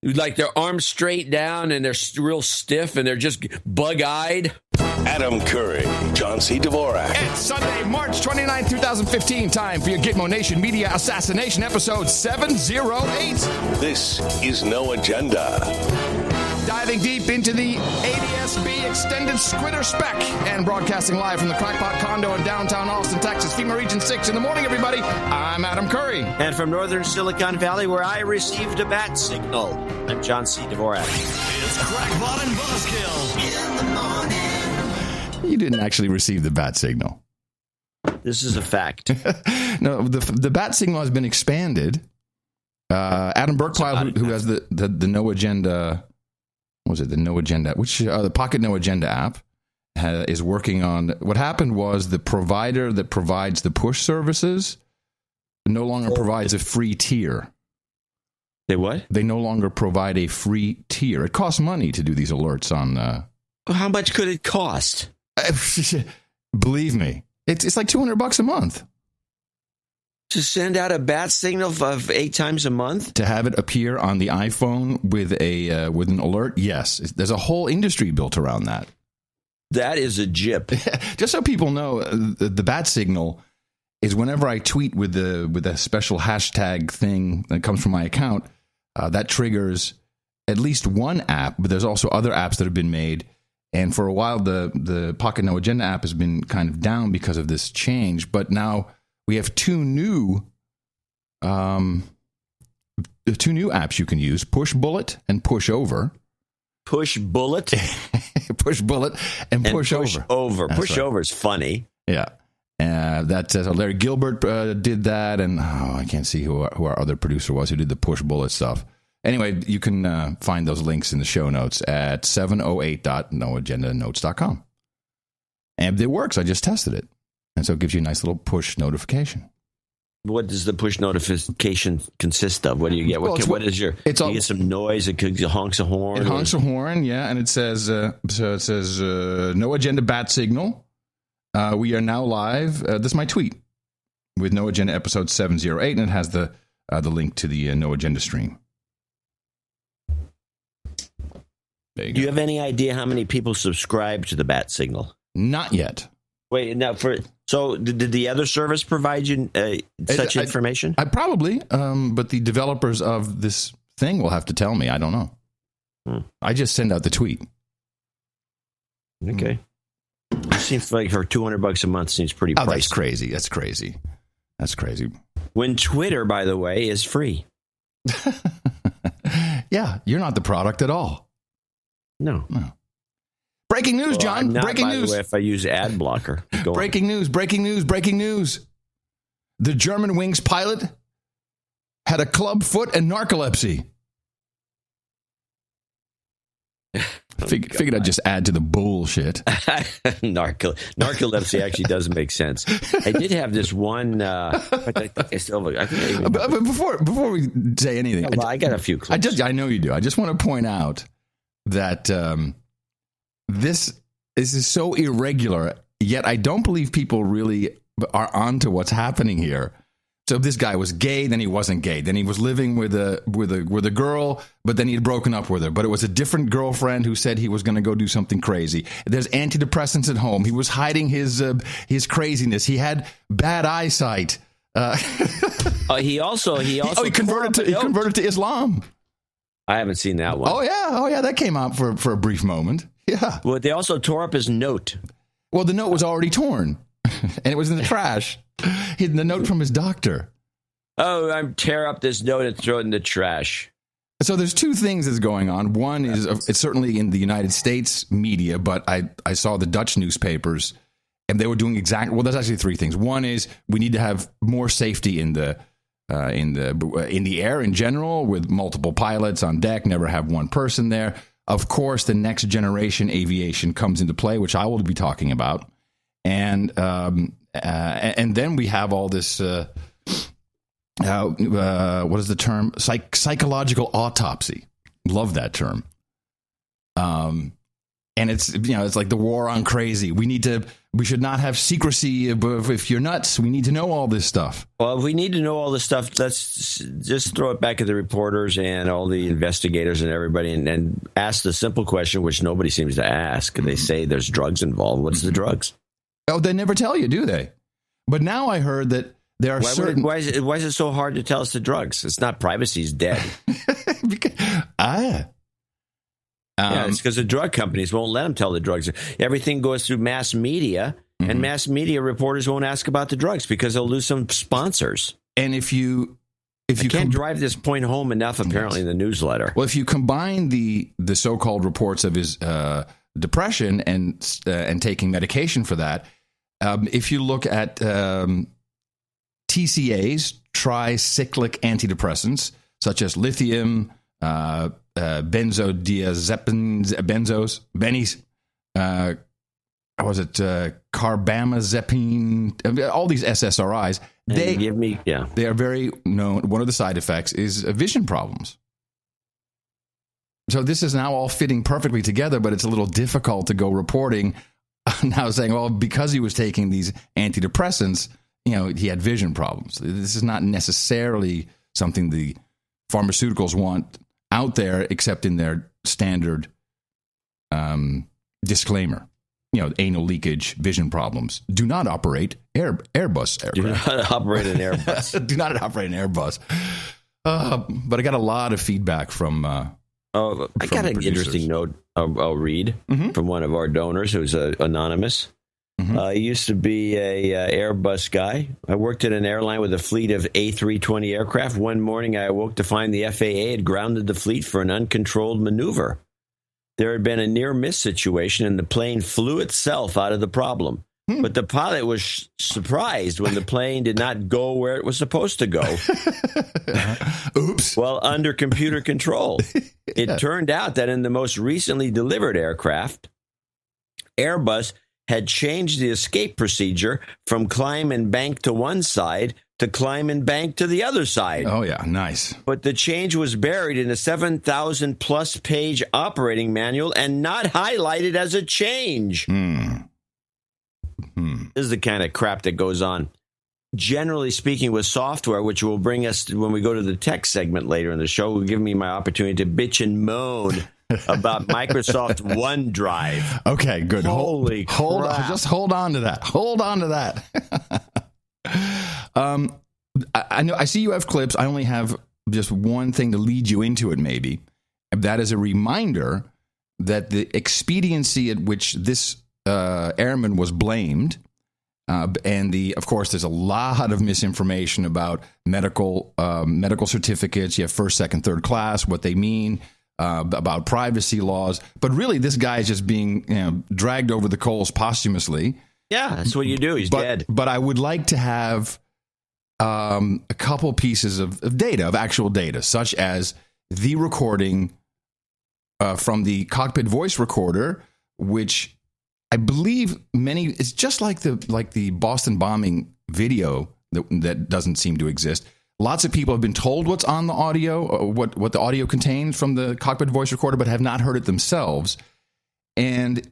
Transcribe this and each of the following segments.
like their arms straight down and they're real stiff and they're just bug-eyed. Adam Curry, John C. Dvorak. It's Sunday, March 29, 2015. Time for your Gitmo Nation Media Assassination episode 708. This is No Agenda. Diving deep into the ADSB extended Squitter spec and broadcasting live from the Crackpot condo in downtown Austin, Texas, FEMA Region 6 in the morning, everybody. I'm Adam Curry. And from northern Silicon Valley, where I received a bat signal, I'm John C. Dvorak. It's Crackpot and Buzzkill in the morning. You didn't actually receive the bat signal. This is a fact. No, the bat signal has been expanded. Adam Burkpile, who has the No Agenda... What was it? The No Agenda, the Pocket No Agenda app is working on. What happened was the provider that provides the push services no longer provides a free tier. They what? They no longer provide a free tier. It costs money to do these alerts on. How much could it cost? Believe me, it's like $200 a month. To send out a bat signal of 8 times a month? To have it appear on the iPhone with an alert? Yes. There's a whole industry built around that. That is a jip. Just so people know, the bat signal is whenever I tweet with a special hashtag thing that comes from my account, that triggers at least one app, but there's also other apps that have been made. And for a while, the Pocket No Agenda app has been kind of down because of this change, but now we have two new apps you can use: Push Bullet and Push Over. Push Bullet, Push Bullet, and Push Over. Push right. Over is funny. Yeah, Larry Gilbert did that, and I can't see who our other producer was who did the Push Bullet stuff. Anyway, you can find those links in the show notes at 708.noagendanotes.com. And it works. I just tested it. And so it gives you a nice little push notification. What does the push notification consist of? What do you get? What is your? You get some noise. It honks a horn. It honks a horn, yeah, and it says No Agenda bat signal. We are now live. This is my tweet with No Agenda episode 708, and it has the link to the No Agenda stream. There you go. Do you have any idea how many people subscribe to the bat signal? Not yet. Wait, now so did the other service provide you such information? I probably, but the developers of this thing will have to tell me. I don't know. I just send out the tweet. Okay. It seems like for $200 a month seems pretty pricey. That's crazy. That's crazy. When Twitter, by the way, is free. Yeah, you're not the product at all. No. Breaking news, John. I'm not, breaking by news. The way, if I use ad blocker. Breaking news. The Germanwings pilot had a club foot and narcolepsy. Figured I'd just add to the bullshit. Narcolepsy actually does make sense. I did have this one. But before we say anything, I got a few clips. I know you do. I just want to point out that this is so irregular, yet I don't believe people really are onto what's happening here. So this guy was gay, then he wasn't gay. Then he was living with a girl, but then he had broken up with her. But it was a different girlfriend who said he was going to go do something crazy. There's antidepressants at home. He was hiding his craziness. He had bad eyesight. He converted to Islam. I haven't seen that one. Oh yeah, that came out for a brief moment. Yeah. Well, they also tore up his note. Well, the note was already torn, and it was in the trash. Hidden the note from his doctor. Oh, I'm tear up this note and throw it in the trash. So there's two things that's going on. One is it's certainly in the United States media, but I saw the Dutch newspapers, and they were doing well, there's actually three things. One is we need to have more safety in the air in general, with multiple pilots on deck, never have one person there. Of course, the next generation aviation comes into play, which I will be talking about. And then we have all this, what is the term? Psychological autopsy. Love that term. And And it's like the war on crazy. We should not have secrecy. If you're nuts, we need to know all this stuff. Well, if we need to know all this stuff, let's just throw it back at the reporters and all the investigators and everybody and ask the simple question, which nobody seems to ask. They say there's drugs involved. What's the drugs? Oh, they never tell you, do they? But now I heard that there are certain... Why is it so hard to tell us the drugs? It's not privacy's dead. It's because the drug companies won't let them tell the drugs. Everything goes through mass media, and mass media reporters won't ask about the drugs because they'll lose some sponsors. And if you can't drive this point home enough, apparently, in the newsletter. Well, if you combine the so-called reports of his depression and taking medication for that, if you look at TCAs, tricyclic antidepressants, such as lithium, bennies, carbamazepine, all these SSRIs. They are very known. One of the side effects is vision problems. So this is now all fitting perfectly together, but it's a little difficult to go reporting now saying, well, because he was taking these antidepressants, he had vision problems. This is not necessarily something the pharmaceuticals want out there, except in their standard disclaimer. Anal leakage, vision problems. Do not operate Airbus aircraft. Do not operate an Airbus. Do not operate an Airbus. But I got a lot of feedback from... I got an interesting note I'll read from one of our donors who's anonymous. He used to be a Airbus guy. I worked at an airline with a fleet of A320 aircraft. One morning, I awoke to find the FAA had grounded the fleet for an uncontrolled maneuver. There had been a near-miss situation, and the plane flew itself out of the problem. But the pilot was surprised when the plane did not go where it was supposed to go. Oops. Well, under computer control. It turned out that in the most recently delivered aircraft, Airbus had changed the escape procedure from climb and bank to one side to climb and bank to the other side. Oh, yeah. Nice. But the change was buried in a 7,000-plus page operating manual and not highlighted as a change. This is the kind of crap that goes on. Generally speaking, with software, which will bring us, when we go to the tech segment later in the show, will give me my opportunity to bitch and moan about Microsoft OneDrive. Okay, good. Holy crap. Just hold on to that. Hold on to that. I know. I see you have clips. I only have just one thing to lead you into it, maybe. That is a reminder that the expediency at which this airman was blamed, and of course, there's a lot of misinformation about medical certificates. You have first, second, third class, what they mean. About privacy laws, but really this guy is just being dragged over the coals posthumously. Yeah, that's what you do. He's dead. But I would like to have a couple pieces of data, of actual data, such as the recording from the cockpit voice recorder, which I believe it's just like the Boston bombing video that doesn't seem to exist. Lots of people have been told what's on the audio, what the audio contains from the cockpit voice recorder, but have not heard it themselves. And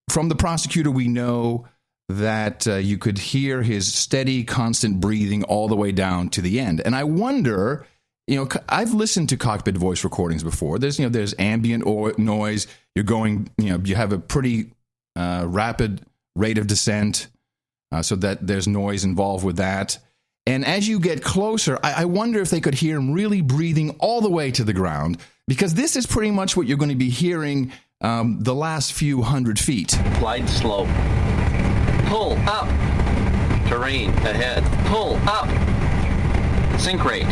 from the prosecutor, we know that you could hear his steady, constant breathing all the way down to the end. And I wonder, I've listened to cockpit voice recordings before. There's ambient noise. You're going, you have a pretty rapid rate of descent, so that there's noise involved with that. And as you get closer, I wonder if they could hear him really breathing all the way to the ground, because this is pretty much what you're going to be hearing the last few 100 feet. Glide slope. Pull up. Terrain ahead. Pull up. Sink rate.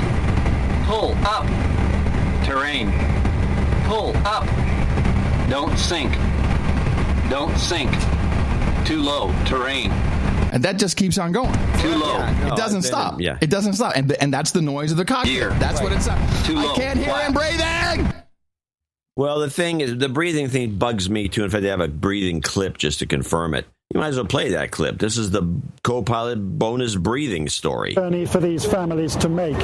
Pull up. Terrain. Pull up. Don't sink. Don't sink. Too low. Terrain. And that just keeps on going. Too low. It doesn't stop. Yeah. It doesn't stop. And that's the noise of the cockpit. Gear. That's what it's. Too low. I can't hear him breathing. Well, the thing is, the breathing thing bugs me too. In fact, I have a breathing clip just to confirm it. You might as well play that clip. This is the co-pilot bonus breathing story. Journey for these families to make,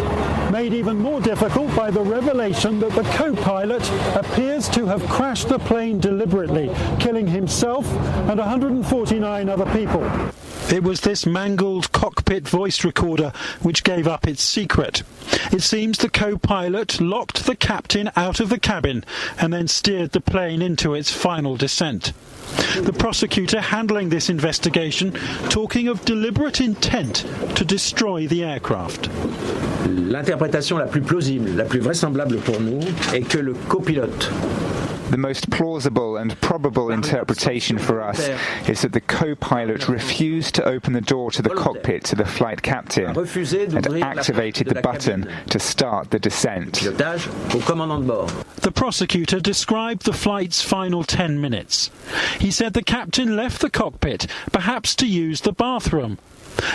made even more difficult by the revelation that the co-pilot appears to have crashed the plane deliberately, killing himself and 149 other people. It was this mangled cockpit voice recorder which gave up its secret. It seems the co-pilot locked the captain out of the cabin and then steered the plane into its final descent. The prosecutor handling this investigation talking of deliberate intent to destroy the aircraft. L'interprétation la plus plausible, la plus vraisemblable pour nous est que le copilote. The most plausible and probable interpretation for us is that the co-pilot refused to open the door to the cockpit to the flight captain and activated the button to start the descent. The prosecutor described the flight's final 10 minutes. He said the captain left the cockpit, perhaps to use the bathroom,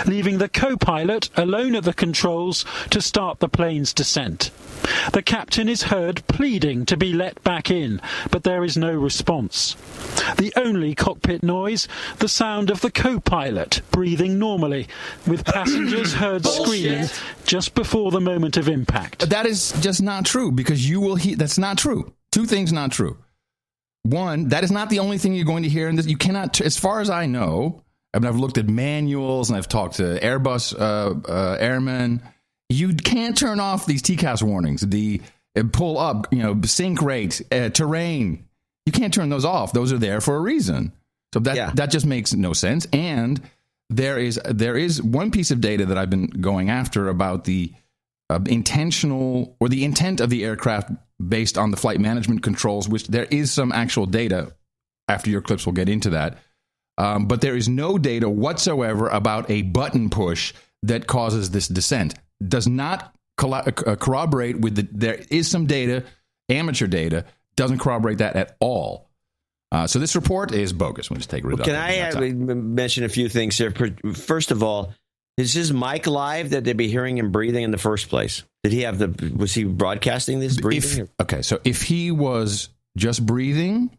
leaving the co-pilot alone at the controls to start the plane's descent. The captain is heard pleading to be let back in, but there is no response. The only cockpit noise, the sound of the co-pilot breathing normally, with passengers heard screaming just before the moment of impact. That is just not true, because you will hear. That's not true. Two things not true. One, that is not the only thing you're going to hear in this. You cannot, as far as I know, I mean, I've looked at manuals and I've talked to Airbus airmen. You can't turn off these TCAS warnings. The pull up, sink rate, terrain. You can't turn those off. Those are there for a reason. So that just makes no sense. And there is one piece of data that I've been going after about the intentional or the intent of the aircraft based on the flight management controls, which there is some actual data. After your clips, we'll get into that. But there is no data whatsoever about a button push that causes this descent. Does not corroborate with there is some data, amateur data, doesn't corroborate that at all. So this report is bogus. We'll just take it. Can I mention a few things here? First of all, is his mic live that they'd be hearing him breathing in the first place? Was he broadcasting this breathing? So if he was just breathing,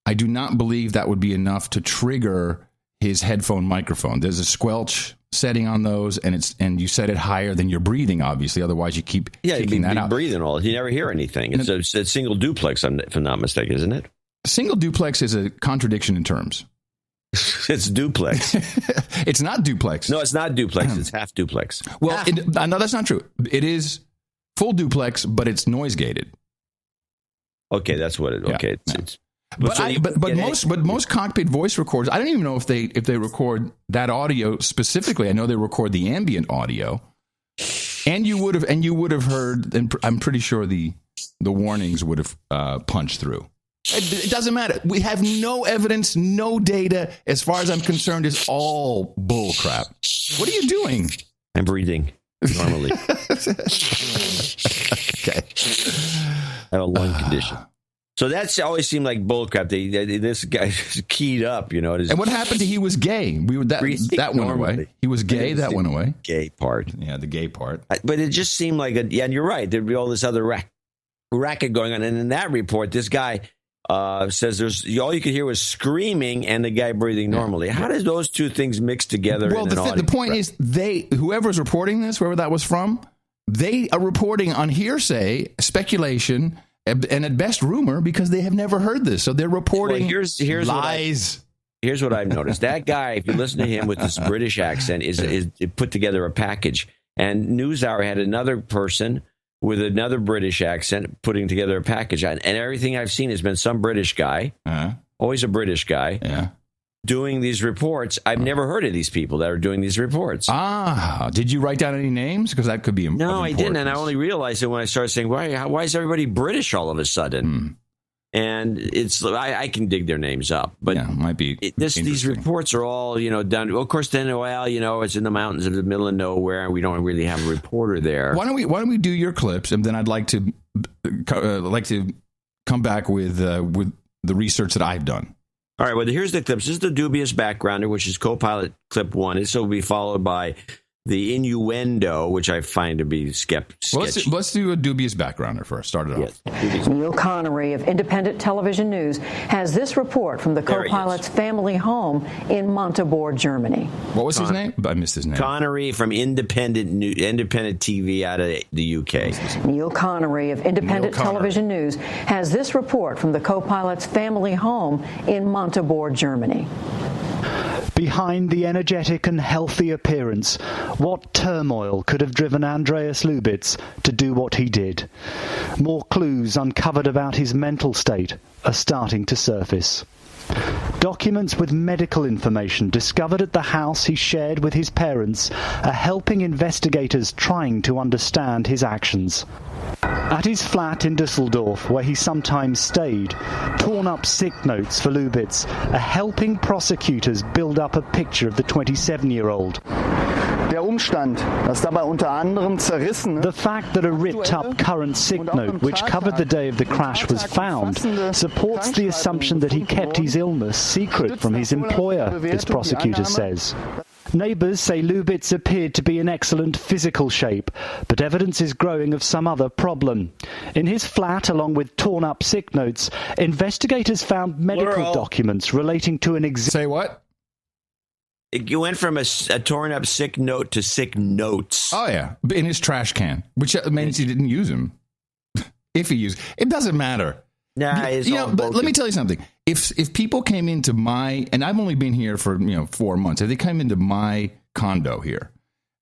I do not believe that would be enough to trigger his headphone microphone. There's a squelch setting on those, and you set it higher than you're breathing, obviously. Otherwise, you keep kicking that out. Breathing all. You never hear anything. It's a single duplex, if I'm not mistaken, isn't it? Single duplex is a contradiction in terms. It's duplex. It's not duplex. No, it's not duplex. It's half duplex. Well, no, that's not true. It is full duplex, but it's noise gated. Okay, that's what it. Okay, it's But most cockpit voice recorders, I don't even know if they record that audio specifically. I know they record the ambient audio, and you would have heard. And I'm pretty sure the warnings would have punched through. It doesn't matter. We have no evidence, no data. As far as I'm concerned, it's all bull crap. What are you doing? I'm breathing normally. Okay. I have a lung condition. So that's always seemed like bullcrap. This guy's keyed up, And what happened to he was gay? That went away. He was gay. That went away. Gay part. Yeah, the gay part. But it just seemed like and you're right. There'd be all this other racket going on. And in that report, this guy says all you could hear was screaming and the guy breathing normally. How did those two things mix together? Well, the point is, whoever's reporting this, wherever that was from, they are reporting on hearsay, speculation, and at best rumor, because they have never heard this. So they're reporting here's lies. Here's what I've noticed. That guy, if you listen to him with this British accent, is put together a package. And NewsHour had another person with another British accent putting together a package. And everything I've seen has been some British guy, always a British guy, doing these reports. I've never heard of these people that are doing these reports. Did you write down any names? Because that could be No, I didn't. And I only realized it when I started saying, why is everybody British all of a sudden? And it's I can dig their names up. But it might be these reports are all, done. Well, of course, then, it's in the mountains of the middle of nowhere. And we don't really have a reporter there. Why don't we do your clips? And then I'd like to come back with the research that I've done. All right, well, here's the clips. This is the dubious backgrounder, which is co-pilot clip 1. This will be followed by the innuendo, which I find to be sketchy. Well, let's do a dubious backgrounder first. Start it off. Neil Connery of Independent Television News has this report from the co-pilot's family home in Montabaur, Germany. What was his name? I missed his name. Connery from Independent TV out of the UK. Neil Connery of Independent Television News has this report from the co-pilot's family home in Montabaur, Germany. Behind the energetic and healthy appearance, what turmoil could have driven Andreas Lubitz to do what he did? More clues uncovered about his mental state are starting to surface. Documents with medical information discovered at the house he shared with his parents are helping investigators trying to understand his actions. At his flat in Düsseldorf, where he sometimes stayed, torn-up sick notes for Lubitz are helping prosecutors build up a picture of the 27-year-old. The fact that a ripped-up current sick note, which covered the day of the crash, was found, supports the assumption that he kept his illness secret from his employer, this prosecutor says. Neighbours say Lubitz appeared to be in excellent physical shape, but evidence is growing of some other problem. In his flat, along with torn-up sick notes, investigators found medical documents relating to an Say what? You went from a torn-up sick note to sick notes. Oh, yeah. In his trash can, which means he didn't use them. If he used... It doesn't matter. Nah, but let me tell you something. If people came into my, and I've only been here for 4 months, if they came into my condo here,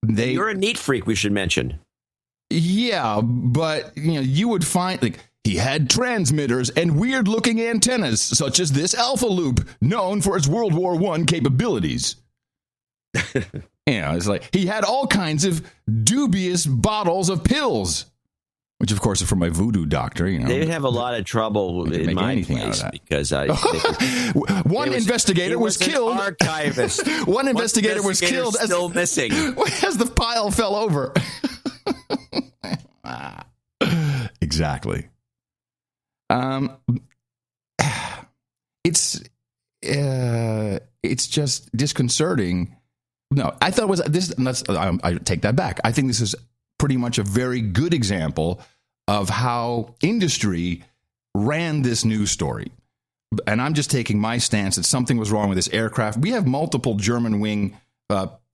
you're a neat freak. We should mention. Yeah, but you would find he had transmitters and weird looking antennas, such as this Alpha Loop, known for its World War I capabilities. It's like he had all kinds of dubious bottles of pills. Which, of course, is from my voodoo doctor. They'd have a lot of trouble in my place because one investigator was killed. Archivist. One investigator was killed. Still missing as the pile fell over. Exactly. It's just disconcerting. No, I thought it was this. I take that back. I think this is pretty much a very good example of how industry ran this news story. And I'm just taking my stance that something was wrong with this aircraft. We have multiple German wing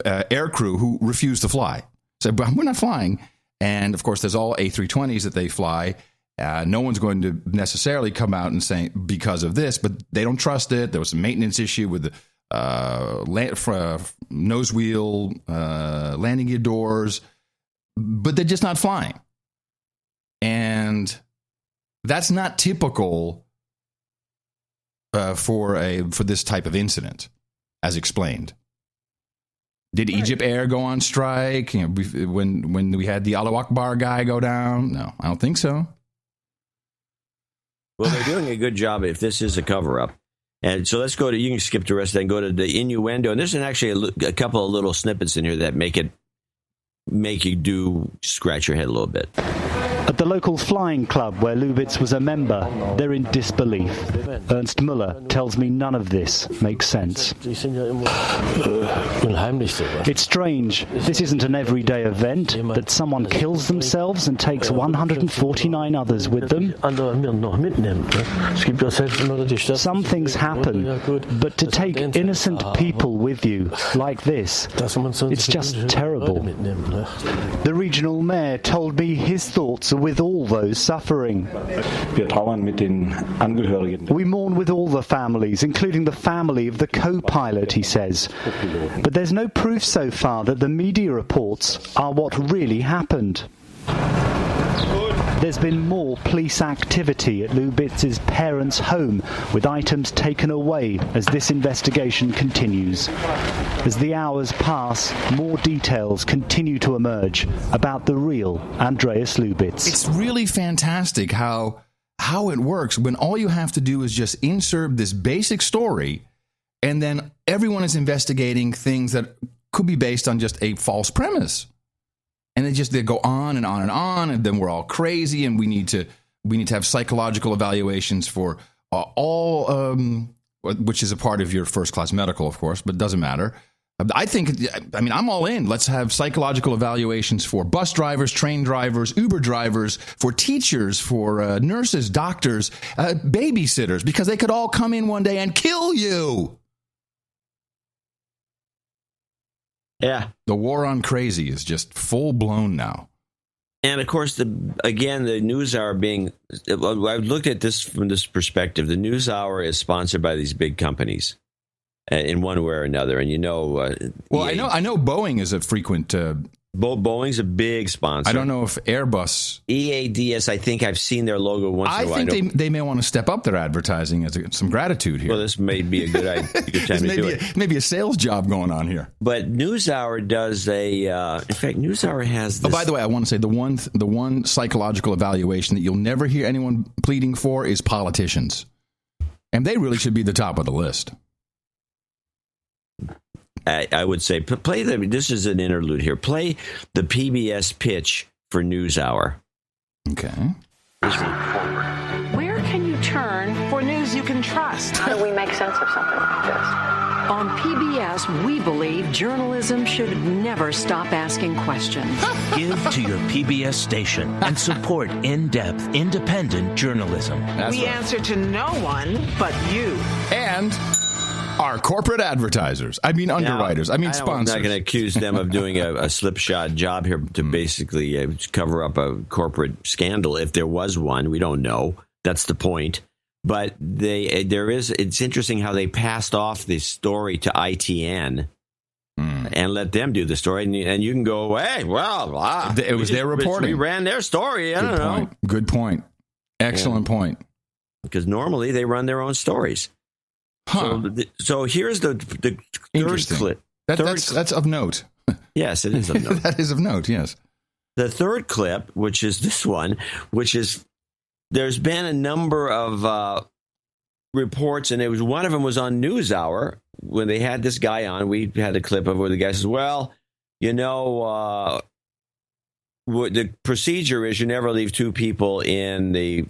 air crew who refuse to fly. So we're not flying. And, of course, there's all A320s that they fly. No one's going to necessarily come out and say because of this, but they don't trust it. There was a maintenance issue with the nose wheel, landing gear doors. But they're just not flying. And that's not typical for this type of incident, as explained. Did Egypt Air go on strike when we had the Allahu Akbar guy go down? No, I don't think so. Well, they're doing a good job if this is a cover-up. And so let's go to, you can skip the rest and go to the innuendo. And there's actually a couple of little snippets in here that make you scratch your head a little bit. At the local flying club where Lubitz was a member, they're in disbelief. Ernst Müller tells me none of this makes sense. It's strange. This isn't an everyday event, that someone kills themselves and takes 149 others with them. Some things happen, but to take innocent people with you like this, it's just terrible. The regional mayor told me his thoughts are with all those suffering. We mourn with all the families, including the family of the co-pilot, he says. But there's no proof so far that the media reports are what really happened. There's been more police activity at Lubitz's parents' home, with items taken away as this investigation continues. As the hours pass, more details continue to emerge about the real Andreas Lubitz. It's really fantastic how it works when all you have to do is just insert this basic story, and then everyone is investigating things that could be based on just a false premise. And they go on and on and on, and then we're all crazy, and we need to have psychological evaluations for all, which is a part of your first class medical, of course, but it doesn't matter. I'm all in. Let's have psychological evaluations for bus drivers, train drivers, Uber drivers, for teachers, for nurses, doctors, babysitters, because they could all come in one day and kill you. Yeah. The war on crazy is just full blown now. And of course, the NewsHour being, I've looked at this from this perspective. The NewsHour is sponsored by these big companies in one way or another. And I know Boeing is a frequent. Boeing's a big sponsor. I don't know if Airbus. EADS, I think I've seen their logo once in a while. I think they may want to step up their advertising as some gratitude here. Well, this may be a good time to do it. Maybe a sales job going on here. But NewsHour does in fact, NewsHour has this. Oh, by the way, I want to say the one psychological evaluation that you'll never hear anyone pleading for is politicians. And they really should be the top of the list. I would say play this is an interlude here. Play the PBS pitch for NewsHour. Okay. Where can you turn for news you can trust? How do we make sense of something like this? On PBS, we believe journalism should never stop asking questions. Give to your PBS station and support in-depth, independent journalism. We answer to no one but you. And our corporate advertisers. Underwriters. Sponsors. I'm not going to accuse them of doing a slipshod job here to basically cover up a corporate scandal. If there was one, we don't know. That's the point. But it's interesting how they passed off this story to ITN and let them do the story. And you can go, hey, well, it was their reporting. We ran their story. I don't know. Good point. Excellent point. Because normally they run their own stories. Huh. So here's the third clip. That's of note. Yes, it is of note. That is of note, yes. The third clip, which is this one, there's been a number of reports, and one of them was on NewsHour when they had this guy on. We had a clip of where the guy says, well, the procedure is you never leave two people in the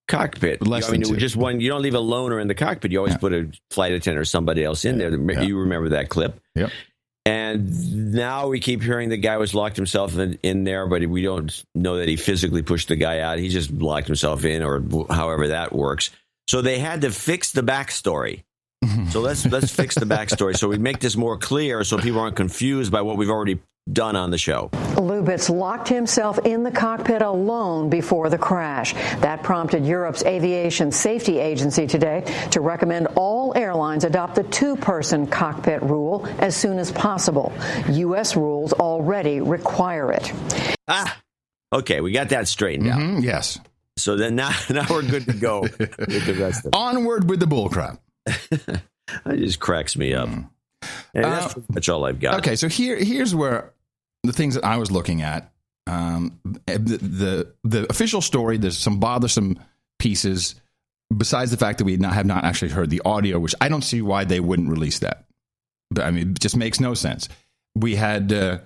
cockpit. Just one. You don't leave a loner in the cockpit. You always put a flight attendant or somebody else in there. You remember that clip. Yep. And now we keep hearing the guy was locked himself in there, but we don't know that he physically pushed the guy out. He just locked himself in, or however that works. So they had to fix the backstory. So let's fix the backstory so we make this more clear so people aren't confused by what we've already done on the show. Lubitz locked himself in the cockpit alone before the crash. That prompted Europe's Aviation Safety Agency today to recommend all airlines adopt the two-person cockpit rule as soon as possible. U.S. rules already require it. Okay, we got that straightened out. Yes. So then now we're good to go with the rest of it. Onward with the bullcrap. It just cracks me up. And that's pretty much all I've got. Okay, so here's where the things that I was looking at. The official story, there's some bothersome pieces, besides the fact that we have not actually heard the audio, which I don't see why they wouldn't release that. But it just makes no sense. We had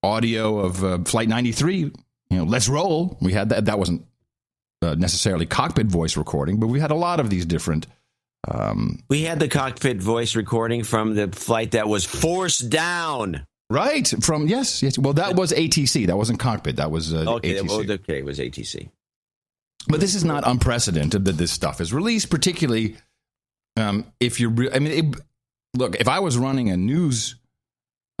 audio of Flight 93, let's roll. We had that. That wasn't necessarily cockpit voice recording, but we had a lot of these different... we had the cockpit voice recording from the flight that was forced down. Right. Yes. Well, that was ATC. That wasn't cockpit. That was ATC. Okay, it was ATC. But this is not unprecedented that this stuff is released, particularly if you're... look, if I was running a news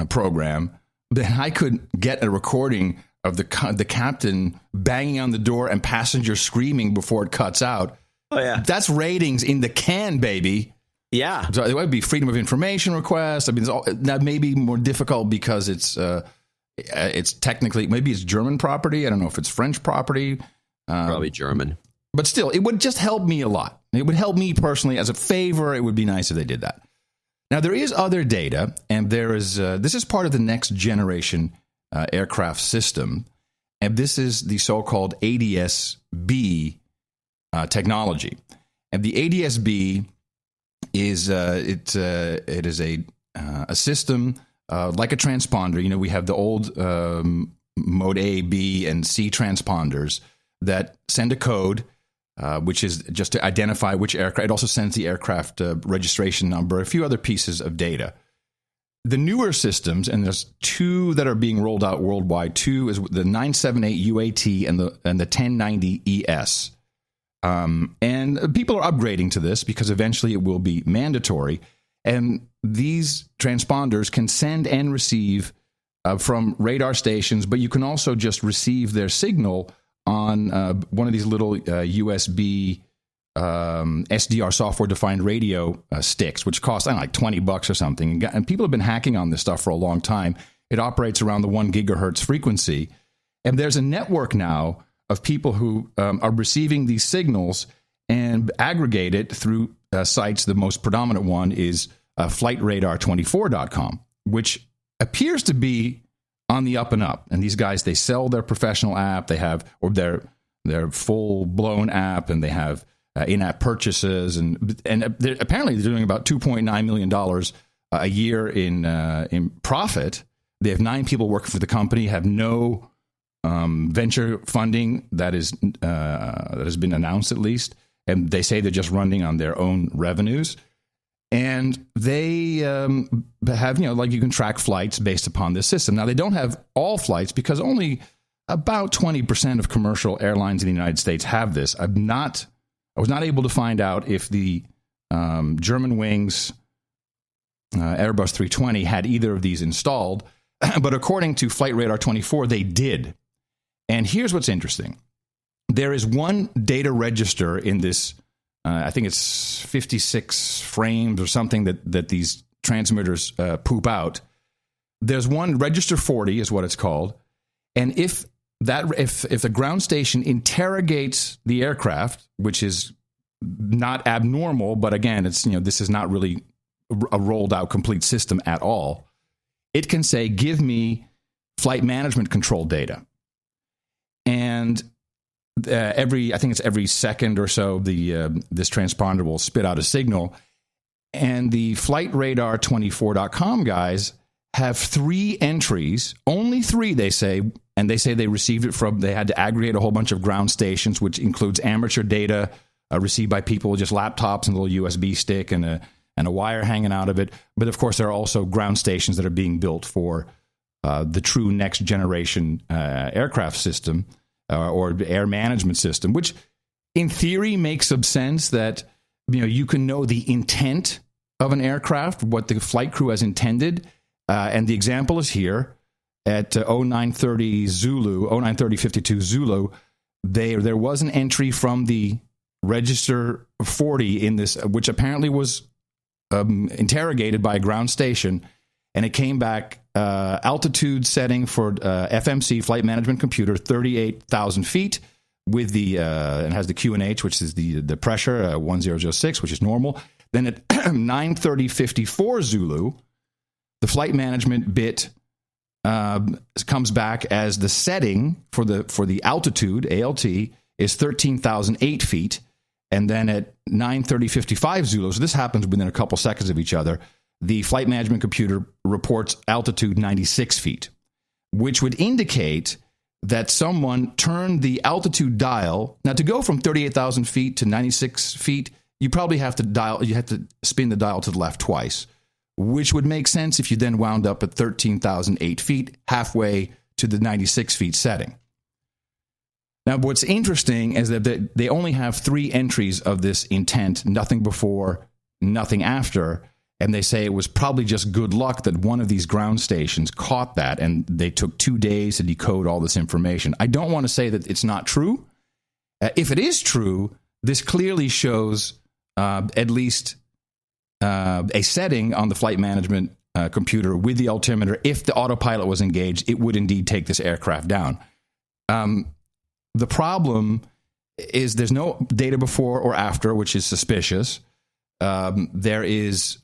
program, then I could get a recording of the captain banging on the door and passengers screaming before it cuts out. Oh, yeah. That's ratings in the can, baby. Yeah. So it would be freedom of information requests. That may be more difficult because it's technically, maybe it's German property. I don't know if it's French property. Probably German. But still, it would just help me a lot. It would help me personally as a favor. It would be nice if they did that. Now, there is other data, and this is part of the next generation aircraft system. And this is the so-called ADS-B technology. And the ADS-B is it is a system like a transponder. We have the old mode A, B, and C transponders that send a code, which is just to identify which aircraft. It also sends the aircraft registration number, a few other pieces of data. the newer systems, and there's two that are being rolled out worldwide. Two is the 978 UAT and the 1090 ES. And people are upgrading to this because eventually it will be mandatory. And these transponders can send and receive from radar stations, but you can also just receive their signal on one of these little USB SDR software-defined radio sticks, which cost, I don't know, like $20 or something. And people have been hacking on this stuff for a long time. It operates around the 1 gigahertz frequency. And there's a network now of people who are receiving these signals and aggregate it through sites. The most predominant one is FlightRadar24.com, which appears to be on the up and up. And these guys, they sell their professional app, they have, or their full-blown app, and they have in-app purchases, and apparently they're doing about $2.9 million a year in profit. They have 9 people working for the company, have no venture funding that has been announced at least, and they say they're just running on their own revenues. And they have, like you can track flights based upon this system. Now, they don't have all flights because only about 20% of commercial airlines in the United States have this. I was not able to find out if the Germanwings Airbus 320 had either of these installed, but according to Flight Radar 24, they did. And here's what's interesting. There is one data register in this, I think it's 56 frames or something that these transmitters poop out. There's one, register 40 is what it's called. And if the ground station interrogates the aircraft, which is not abnormal, but again, it's, this is not really a rolled out complete system at all. It can say, give me flight management control data. And I think it's every second or so, this transponder will spit out a signal. And the FlightRadar24.com guys have 3 entries, only 3, they say, and they say they received it they had to aggregate a whole bunch of ground stations, which includes amateur data received by people with just laptops and a little USB stick and a wire hanging out of it. But of course, there are also ground stations that are being built for the true next generation aircraft system or air management system, which in theory makes some sense that you can know the intent of an aircraft, what the flight crew has intended. And the example is here at 0930-52 Zulu. There was an entry from the register 40 in this, which apparently was interrogated by a ground station, and it came back altitude setting for FMC, flight management computer, 38,000 feet with the and has the QNH, which is the pressure 1006, which is normal. Then at 930-54 Zulu, the flight management bit comes back as the setting for the altitude, ALT, is 13,008 feet. And then at 930-55 Zulu, so this happens within a couple seconds of each other, the flight management computer reports altitude 96 feet, which would indicate that someone turned the altitude dial. Now, to go from 38,000 feet to 96 feet, you probably have to spin the dial to the left twice, which would make sense if you then wound up at 13,008 feet, halfway to the 96 feet setting. Now, what's interesting is that they only have 3 entries of this intent, nothing before, nothing after, and they say it was probably just good luck that one of these ground stations caught that, and they took 2 days to decode all this information. I don't want to say that it's not true. If it is true, this clearly shows at least a setting on the flight management computer with the altimeter. If the autopilot was engaged, it would indeed take this aircraft down. The problem is there's no data before or after, which is suspicious. There is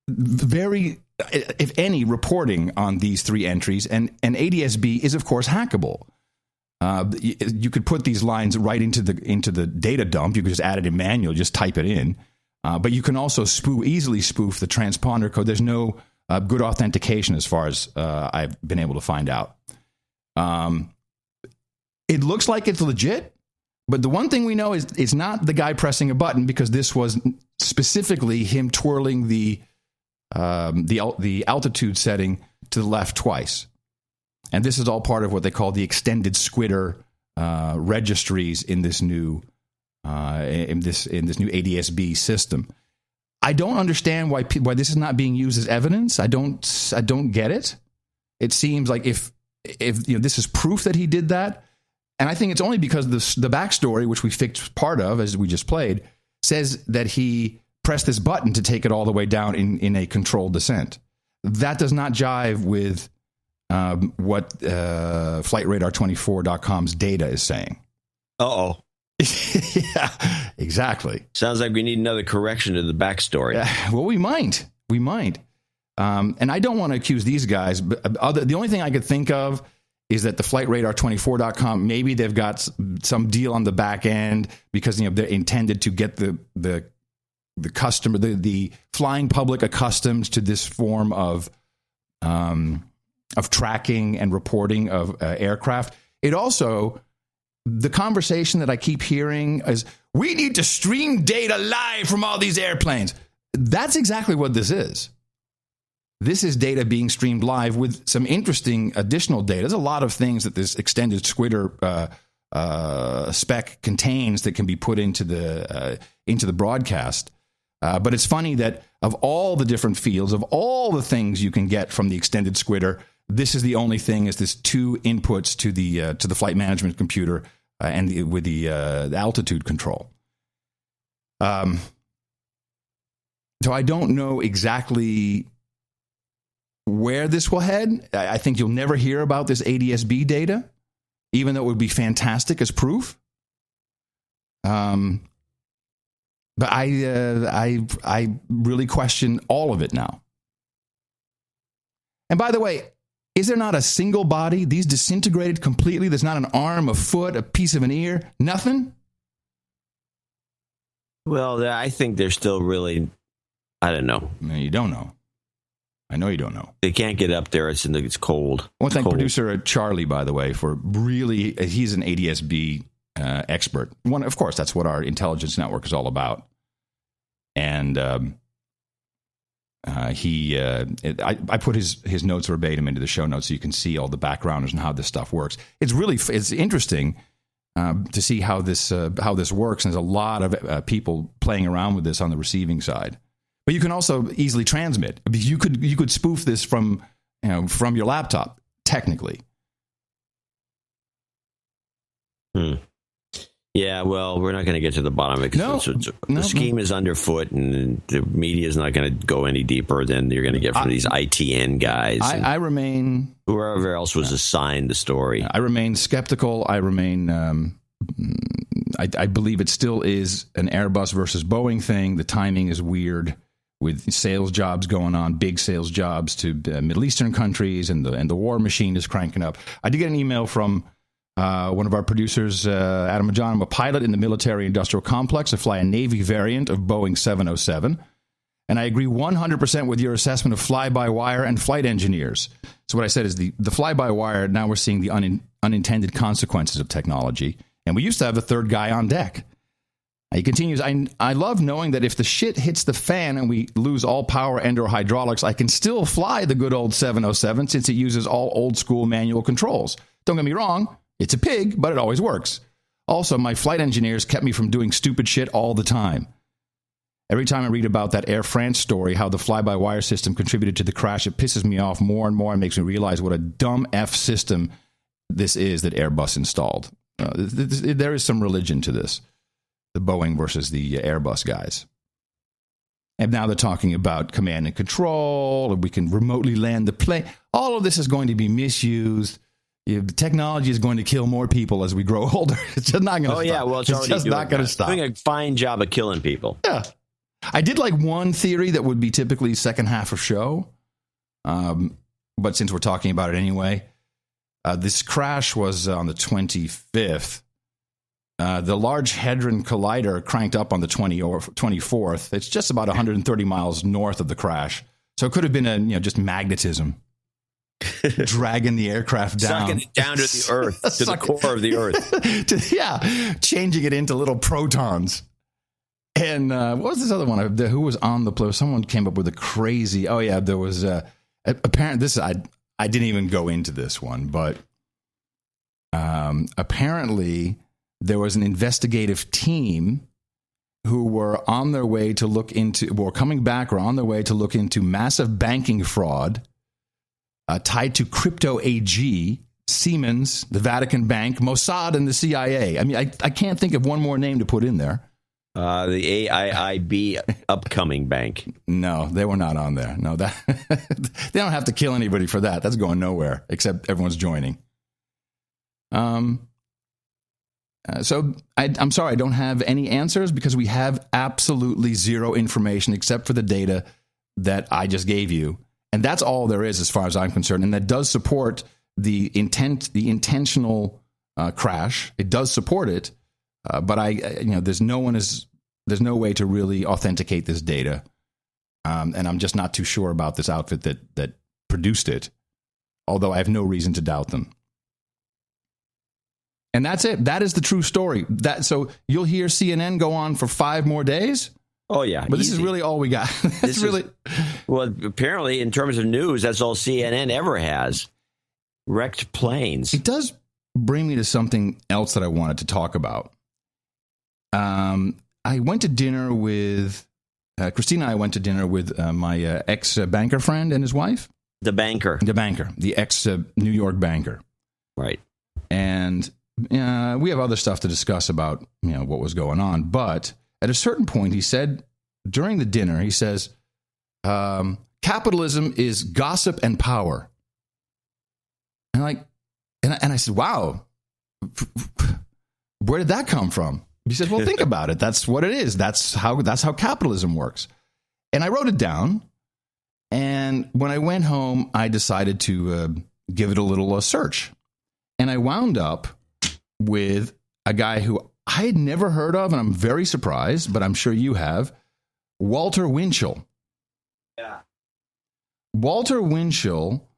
very, if any, reporting on these 3 entries, and ADS-B is, of course, hackable. You could put these lines right into the data dump. You could just add it in manual, just type it in. But you can also easily spoof the transponder code. There's no good authentication as far as I've been able to find out. It looks like it's legit, but the one thing we know is it's not the guy pressing a button, because this was specifically him twirling the altitude setting to the left twice. And this is all part of what they call the extended Squitter registries in this new new ADS-B system. I don't understand why this is not being used as evidence. I don't get it. It seems like if this is proof that he did that, and I think it's only because the backstory, which we fixed part of as we just played, says that he pressed this button to take it all the way down in a controlled descent. That does not jive with what FlightRadar24.com's data is saying. Uh-oh. Yeah, exactly. Sounds like we need another correction to the backstory. Well, we might. And I don't want to accuse these guys, but the only thing I could think of is that the FlightRadar24.com, maybe they've got some deal on the back end because they're intended to get the customer, the flying public accustomed to this form of tracking and reporting of aircraft. It also, the conversation that I keep hearing is, we need to stream data live from all these airplanes. That's exactly what this is. This is data being streamed live with some interesting additional data. There's a lot of things that this extended Squitter spec contains that can be put into the broadcast. But it's funny that of all the different fields, of all the things you can get from the extended Squitter, this is the only thing is this two inputs to the flight management computer with the altitude control. So I don't know exactly where this will head. I think you'll never hear about this ADS-B data, even though it would be fantastic as proof. But I really question all of it now. And by the way, is there not a single body? These disintegrated completely. There's not an arm, a foot, a piece of an ear, nothing? Well, I think they're still really, I don't know. No, you don't know. I know you don't know. They can't get up there. It's cold. I want to thank producer Charlie, by the way, for really, he's an ADS-B expert. Of course, that's what our intelligence network is all about. And I put his notes verbatim into the show notes so you can see all the backgrounders and how this stuff works. It's interesting to see how this works. And there's a lot of people playing around with this on the receiving side. But you can also easily transmit. You could spoof this from your laptop, technically. Yeah, well, we're not going to get to the bottom of it. The scheme is underfoot, and the media is not going to go any deeper than you're going to get from these ITN guys. I remain... Whoever else was assigned the story. I remain skeptical. I remain... I believe it still is an Airbus versus Boeing thing. The timing is weird, with sales jobs going on, big sales jobs to Middle Eastern countries, and the war machine is cranking up. I did get an email from one of our producers, Adam John. I'm a pilot in the military-industrial complex. I fly a Navy variant of Boeing 707, and I agree 100% with your assessment of fly-by-wire and flight engineers. So what I said is the fly-by-wire, now we're seeing the unintended consequences of technology, and we used to have a third guy on deck. He continues, I love knowing that if the shit hits the fan and we lose all power and/or hydraulics, I can still fly the good old 707 since it uses all old-school manual controls. Don't get me wrong, it's a pig, but it always works. Also, my flight engineers kept me from doing stupid shit all the time. Every time I read about that Air France story, how the fly-by-wire system contributed to the crash, it pisses me off more and more and makes me realize what a dumb F system this is that Airbus installed. There is some religion to this. The Boeing versus the Airbus guys. And now they're talking about command and control, and we can remotely land the plane. All of this is going to be misused. The technology is going to kill more people as we grow older. It's just not going to stop. Yeah, well, it's just not going to stop. Doing a fine job of killing people. Yeah. I did like one theory that would be typically second half of show. But since we're talking about it anyway, this crash was on the 25th. The Large Hadron Collider cranked up on the 24th. It's just about 130 miles north of the crash. So it could have been just magnetism. Dragging the aircraft down. Sucking it down to the earth, to the core of the earth. Changing it into little protons. And what was this other one? Who was on the play? Someone came up with a crazy. Oh yeah, there was apparently this. I didn't even go into this one, but apparently there was an investigative team who were on their way to look into, or coming back, or on their way to look into massive banking fraud tied to Crypto AG, Siemens, the Vatican Bank, Mossad, and the CIA. I mean, I can't think of one more name to put in there. The AIIB upcoming bank. No, they were not on there. No, that they don't have to kill anybody for that. That's going nowhere, except everyone's joining. So I'm sorry, I don't have any answers because we have absolutely zero information except for the data that I just gave you. And that's all there is as far as I'm concerned. And that does support the intentional crash. It does support it. But there's no way to really authenticate this data. And I'm just not too sure about this outfit that produced it, although I have no reason to doubt them. And that's it. That is the true story. So you'll hear CNN go on for 5 more days. Oh, yeah. But this is really all we got. Well, apparently, in terms of news, that's all CNN ever has. Wrecked planes. It does bring me to something else that I wanted to talk about. I went to dinner with Christina. I went to dinner with my ex-banker friend and his wife. The banker. The ex-New York banker. Right. And we have other stuff to discuss about what was going on. But at a certain point, he said, during the dinner, he says, capitalism is gossip and power. And I said, wow, where did that come from? He said, well, think about it. That's what it is. That's how capitalism works. And I wrote it down. And when I went home, I decided to give it a little search. And I wound up with a guy who I had never heard of, and I'm very surprised, but I'm sure you have, Walter Winchell. Yeah. Walter Winchell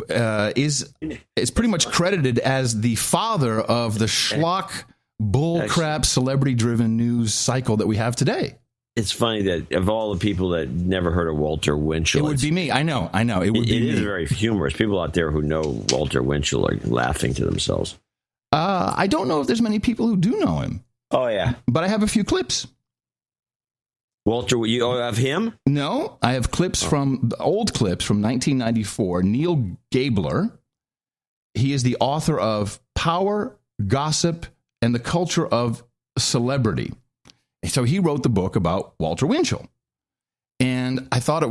is pretty much credited as the father of the schlock, bullcrap, celebrity-driven news cycle that we have today. It's funny that of all the people that never heard of Walter Winchell, it would be me. I know. It would be me. It is very humorous. People out there who know Walter Winchell are laughing to themselves. I don't know if there's many people who do know him. Oh, yeah. But I have a few clips. Walter, you have him? No, I have clips old clips from 1994. Neil Gabler. He is the author of Power, Gossip, and the Culture of Celebrity. So he wrote the book about Walter Winchell. And I thought it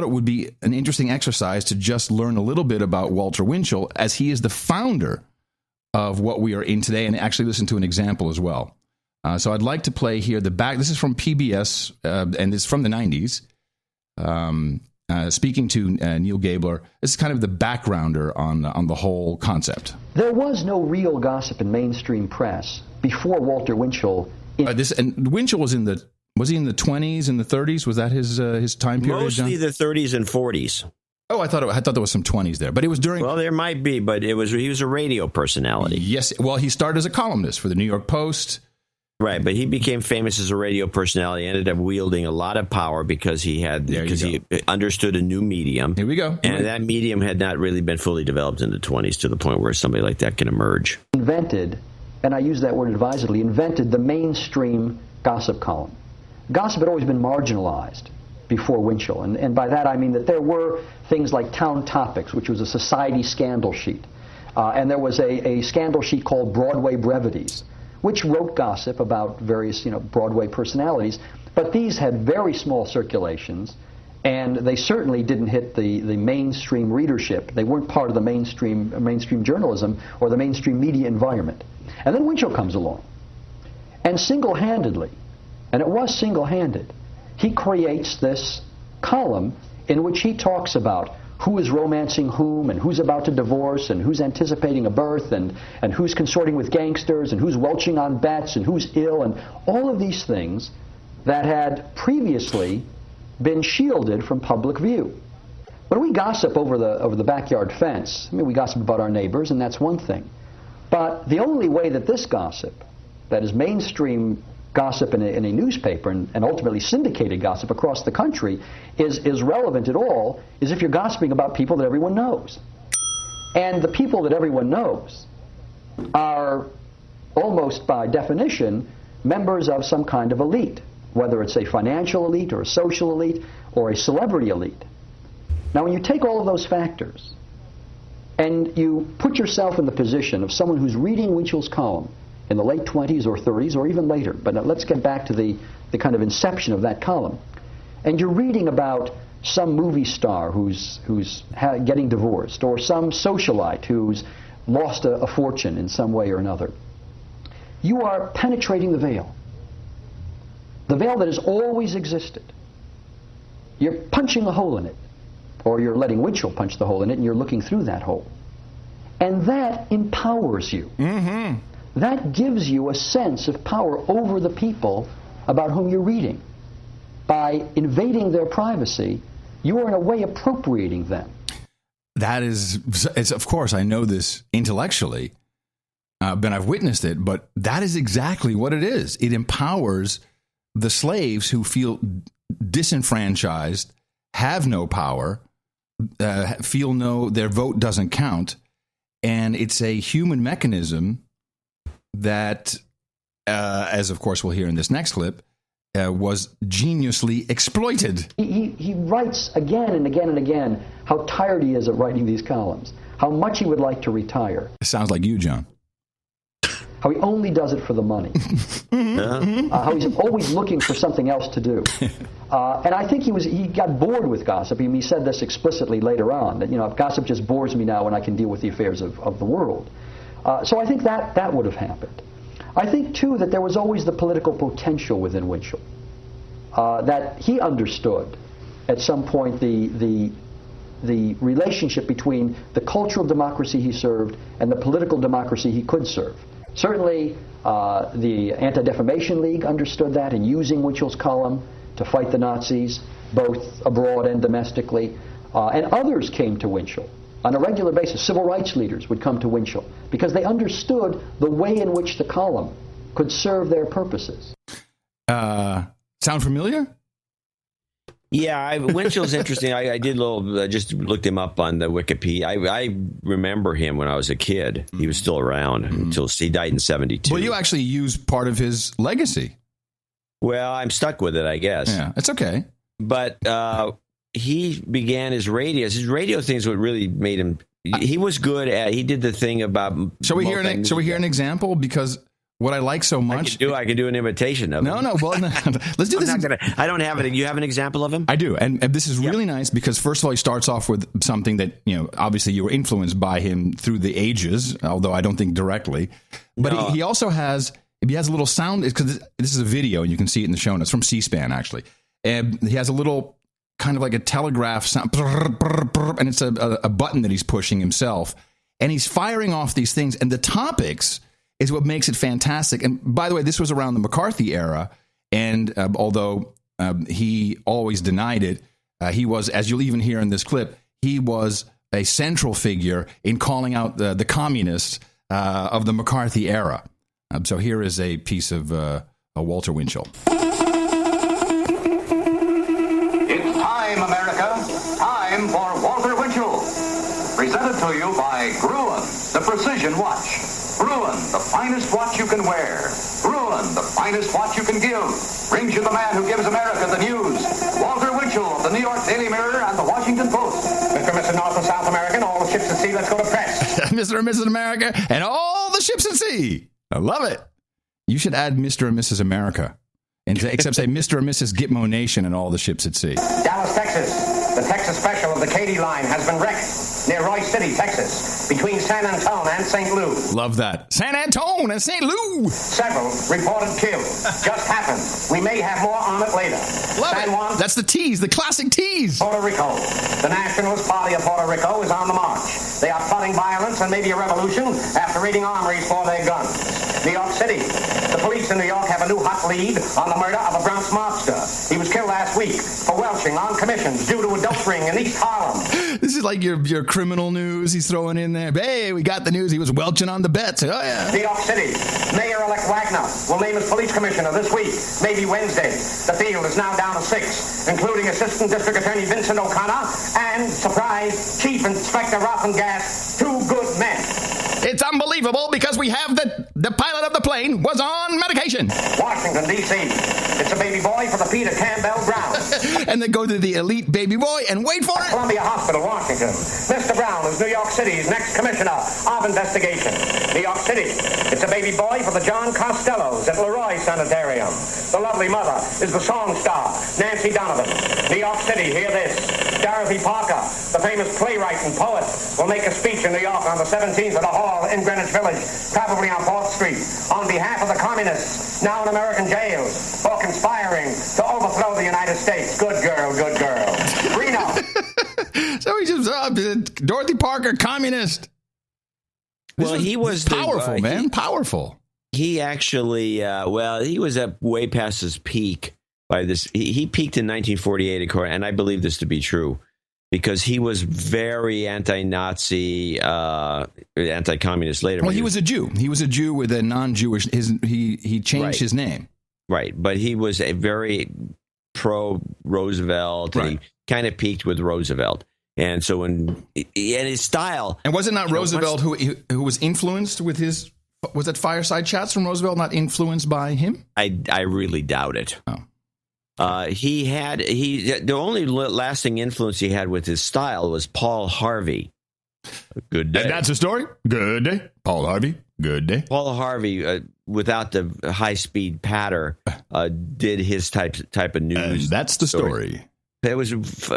would be an interesting exercise to just learn a little bit about Walter Winchell, as he is the founder of what we are in today, and actually listen to an example as well. So I'd like to play here the back. This is from PBS, and it's from the 90s. Speaking to Neil Gabler, this is kind of the backgrounder on the whole concept. There was no real gossip in mainstream press before Walter Winchell. And Winchell was he in the 20s and the 30s? Was that his time period? Mostly John? the 30s and 40s. Oh, I thought there was some 20s there, but it was during. Well, there might be, but he was a radio personality. Yes, well, he started as a columnist for the New York Post. Right, but he became famous as a radio personality. Ended up wielding a lot of power because he understood a new medium. Here we go. And that medium had not really been fully developed in the 20s to the point where somebody like that can emerge. Invented, and I use that word advisedly, invented the mainstream gossip column. Gossip had always been marginalized before Winchell, and by that I mean that there were things like Town Topics, which was a society scandal sheet, and there was a scandal sheet called Broadway Brevities, which wrote gossip about various Broadway personalities, but these had very small circulations, and they certainly didn't hit the mainstream readership. They weren't part of the mainstream journalism or the mainstream media environment. And then Winchell comes along, and single-handedly, and it was single-handed, he creates this column in which he talks about who is romancing whom, and who's about to divorce, and who's anticipating a birth, and who's consorting with gangsters, and who's welching on bets, and who's ill, and all of these things that had previously been shielded from public view. When we gossip over the backyard fence, I mean, we gossip about our neighbors, and that's one thing. But the only way that this gossip, that is mainstream gossip in a newspaper and ultimately syndicated gossip across the country is relevant at all is if you're gossiping about people that everyone knows. And the people that everyone knows are almost by definition members of some kind of elite, whether it's a financial elite or a social elite or a celebrity elite. Now, when you take all of those factors and you put yourself in the position of someone who's reading Winchell's column in the late 20s or 30s or even later, but let's get back to the kind of inception of that column, and you're reading about some movie star who's getting divorced, or some socialite who's lost a fortune in some way or another, you are penetrating the veil that has always existed. You're punching a hole in it, or you're letting Winchell punch the hole in it, and you're looking through that hole. And that empowers you. Mm-hmm. That gives you a sense of power over the people about whom you're reading. By invading their privacy, you are in a way appropriating them. That is, of course, I know this intellectually, but I've witnessed it, but that is exactly what it is. It empowers the slaves who feel disenfranchised, have no power, feel their vote doesn't count, and it's a human mechanism that, as of course we'll hear in this next clip, was geniusly exploited. He writes again and again and again how tired he is of writing these columns, how much he would like to retire. It sounds like you, John. How he only does it for the money. How he's always looking for something else to do. And I think he got bored with gossip. He said this explicitly later on, that, if gossip just bores me now when I can deal with the affairs of the world. So I think that would have happened. I think, too, that there was always the political potential within Winchell, that he understood at some point the relationship between the cultural democracy he served and the political democracy he could serve. Certainly, the Anti-Defamation League understood that in using Winchell's column to fight the Nazis, both abroad and domestically, and others came to Winchell. On a regular basis, civil rights leaders would come to Winchell because they understood the way in which the column could serve their purposes. Sound familiar? Yeah, Winchell's interesting. I did just looked him up on the Wikipedia. I remember him when I was a kid. He was still around until he died in 1972. Well, you actually used part of his legacy. Well, I'm stuck with it, I guess. Yeah, it's okay. But he began his radio. His radio things what really made him. He was good at. He did the thing about. Shall we hear an example? Because what I like so much, I can do an imitation of him. No. Well, let's do this. I don't have it. You have an example of him? I do, and this is really nice because first of all, he starts off with something that obviously you were influenced by him through the ages, although I don't think directly. But he also has. He has a little sound because this is a video, and you can see it in the show notes from C-SPAN actually. And he has a little kind of like a telegraph sound, and it's a button that he's pushing himself, and he's firing off these things, and the topics is what makes it fantastic. And by the way, this was around the McCarthy era, and although he always denied it, he was, as you'll even hear in this clip, he was a central figure in calling out the communists of the McCarthy era. So here is a piece of Walter Winchell. It's time, America. Time for Walter Winchell. Presented to you by Gruen, the Precision Watch. Gruen, the finest watch you can wear. Gruen, the finest watch you can give. Brings you the man who gives America the news. Walter Winchell of the New York Daily Mirror and the Washington Post. Mr. and Mrs. North and South America and all the ships at sea, let's go to press. Mr. and Mrs. America and all the ships at sea. I love it. You should add Mr. and Mrs. America, except say Mr. and Mrs. Gitmo Nation and all the ships at sea. Dallas, Texas. The Texas special of the Katy line has been wrecked near Roy City, Texas, between San Antone and St. Lou. Love that. San Antone and St. Lou. Several reported killed. Just happened. We may have more on it later. San Juan. That's the tease, the classic tease. Puerto Rico. The Nationalist Party of Puerto Rico is on the march. They are plotting violence and maybe a revolution after raiding armories for their guns. New York City. The police in New York have a new hot lead on the murder of a Bronx mobster. He was killed last week for welching on commissions due to adultery in East Harlem. This is like your criminal news he's throwing in there. Hey, we got the news. He was welching on the bets. Oh, yeah. New York City. Mayor-elect Wagner will name as police commissioner this week, maybe Wednesday. The field is now down to 6, including Assistant District Attorney Vincent O'Connor and, surprise, Chief Inspector Raffengas, 2 good men. It's unbelievable because we have the pilot of the plane was on medication. Washington, D.C. It's a baby boy for the Peter Campbell Brown. And then go to the elite baby boy and wait for it. Columbia Hospital, Washington. Mr. Brown is New York City's next commissioner of investigation. New York City. It's a baby boy for the John Costellos at Leroy Sanitarium. The lovely mother is the song star, Nancy Donovan. New York City, hear this. Dorothy Parker, the famous playwright and poet, will make a speech in New York on the 17th at a hall in Greenwich Village, probably on 4th Street, on behalf of the communists now in American jails for conspiring to overthrow the United States. Good girl, good girl. Reno. So he's just Dorothy Parker, communist. Well, he was powerful, man. Powerful. He actually, he was up way past his peak by this. He peaked in 1948, and I believe this to be true, because he was very anti-Nazi, anti-communist later. Well, he was a Jew. He was a Jew with a non-Jewish. He changed his name. Right, but he was a very pro-Roosevelt. Right. And he kind of peaked with Roosevelt. And so and his style. And was it not Roosevelt who was influenced with his, was that Fireside Chats from Roosevelt not influenced by him? I really doubt it. Oh. The only lasting influence he had with his style was Paul Harvey. Good day. And that's the story? Good day. Paul Harvey. Good day. Paul Harvey, without the high-speed patter, did his type of news. And that's the story. It was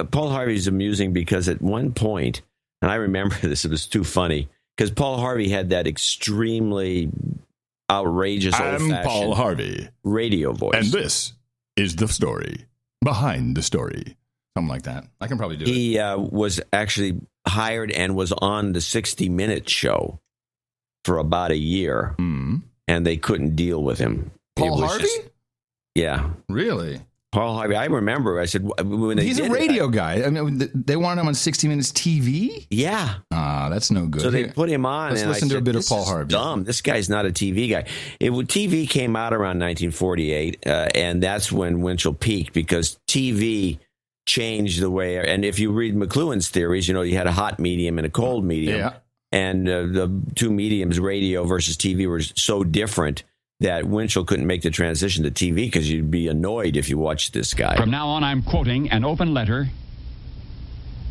Paul Harvey's amusing because at one point, and I remember this, it was too funny, because Paul Harvey had that extremely outrageous old-fashioned Paul Harvey radio voice. And this is the story behind the story. Something like that. I can probably do it. He was actually hired and was on the 60 Minutes show for about a year, and they couldn't deal with him. Paul Harvey? Yeah. Really? Paul Harvey. I remember. I said, when he's a radio guy. I mean, they wanted him on 60 Minutes TV? Yeah. That's no good. So they put him on. Let's and listen to a bit of Paul Harvey. Dumb. This guy's not a TV guy. TV came out around 1948, and that's when Winchell peaked, because TV changed the way. And if you read McLuhan's theories, you had a hot medium and a cold medium. Yeah. And the two mediums, radio versus TV, were so different that Winchell couldn't make the transition to TV because you'd be annoyed if you watched this guy. From now on, I'm quoting an open letter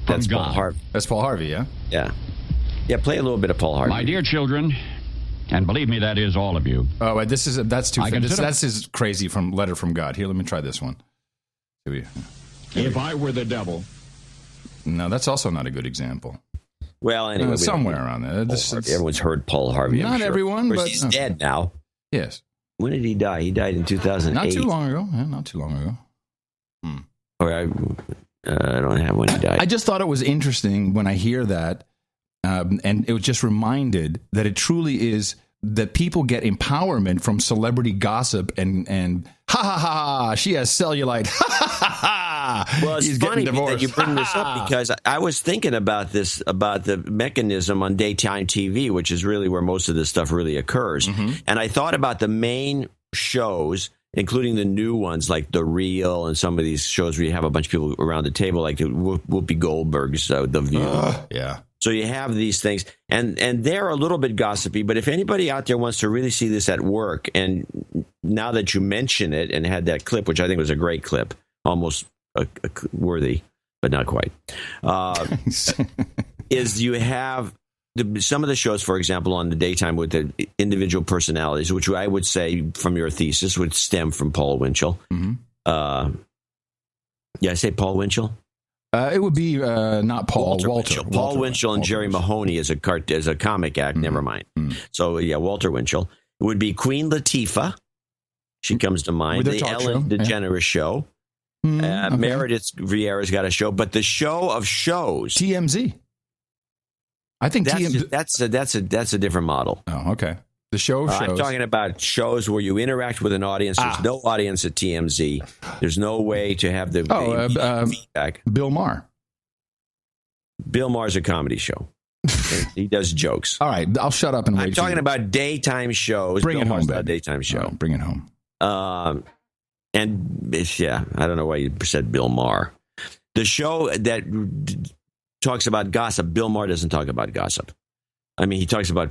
from That's God. Paul Harvey. That's Paul Harvey, yeah? Yeah. Yeah, play a little bit of Paul Harvey. My dear children, and believe me, that is all of you. Oh, wait, that's too fast. That's his crazy letter from God. Here, let me try this one. If I were the devil. No, that's also not a good example. Well, anyway. Somewhere around there. Everyone's heard Paul Harvey. Not everyone, but he's dead now. Yes. When did he die? He died in 2008. Not too long ago. Yeah, not too long ago. Or I don't have when he died. I just thought it was interesting when I hear that, and it was just reminded that it truly is that people get empowerment from celebrity gossip and ha ha ha, she has cellulite. Ha ha ha ha. Well, it's funny that you bring this up, because I was thinking about this, about the mechanism on daytime TV, which is really where most of this stuff really occurs. Mm-hmm. And I thought about the main shows, including the new ones like The Real and some of these shows where you have a bunch of people around the table, like Whoopi Goldberg's The View. Yeah. So you have these things, and they're a little bit gossipy, but if anybody out there wants to really see this at work, and now that you mention it and had that clip, which I think was a great clip, almost worthy, but not quite, is you have some of the shows, for example, on the daytime with the individual personalities, which I would say from your thesis would stem from Paul Winchell. Mm-hmm. I say Paul Winchell? It would be not Paul. Walter. Paul Winchell and Jerry Mahoney as a comic act. Mm-hmm. Never mind. Mm-hmm. So yeah, Walter Winchell. It would be Queen Latifah. She comes to mind. With The Ellen DeGeneres Show. Okay. Meredith Vieira's got a show, but the show of shows, TMZ. I think that's a different model. Oh, okay. The show of shows. I'm talking about shows where you interact with an audience. There's no audience at TMZ. There's no way to have the feedback. Bill Maher. Bill Maher's a comedy show. He does jokes. All right, I'll shut up and wait. I'm talking about daytime shows. Bring it home, baby. Daytime show. Right, bring it home. And yeah, I don't know why you said Bill Maher. The show that talks about gossip, Bill Maher doesn't talk about gossip. I mean, he talks about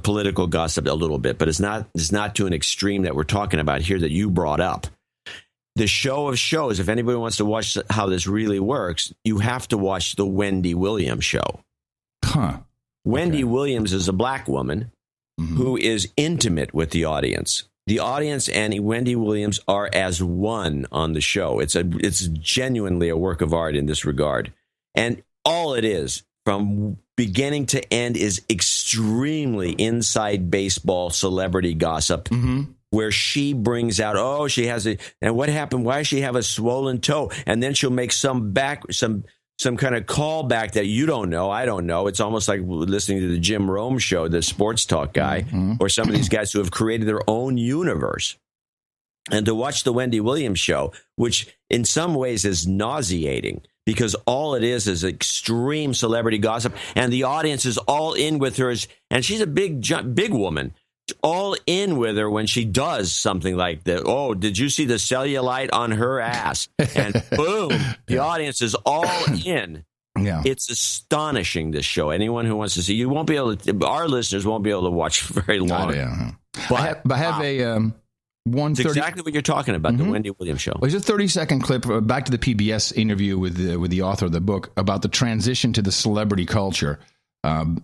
political gossip a little bit, but it's not to an extreme that we're talking about here that you brought up. The show of shows, if anybody wants to watch how this really works, you have to watch the Wendy Williams show. Huh. Wendy Williams is a black woman who is intimate with the audience. The audience and Wendy Williams are as one on the show. It's genuinely a work of art in this regard. And all it is, from beginning to end, is extremely inside baseball celebrity gossip. Where she brings out, she has and what happened? Why does she have a swollen toe? And then she'll make some kind of callback that you don't know. I don't know. It's almost like listening to the Jim Rome show, the sports talk guy, or some of these guys who have created their own universe. And to watch the Wendy Williams show, which in some ways is nauseating because all it is extreme celebrity gossip, and the audience is all in with her. And she's a big woman. All in with her when she does something like that. Oh, did you see the cellulite on her ass? And boom, the audience is all in. Yeah, it's astonishing. This show. Anyone who wants to see, you won't be able to. Our listeners won't be able to watch very long. But I have a 1:30. It's exactly what you're talking about. The Wendy Williams show. Well, it's a 30-second clip back to the PBS interview with the author of the book about the transition to the celebrity culture,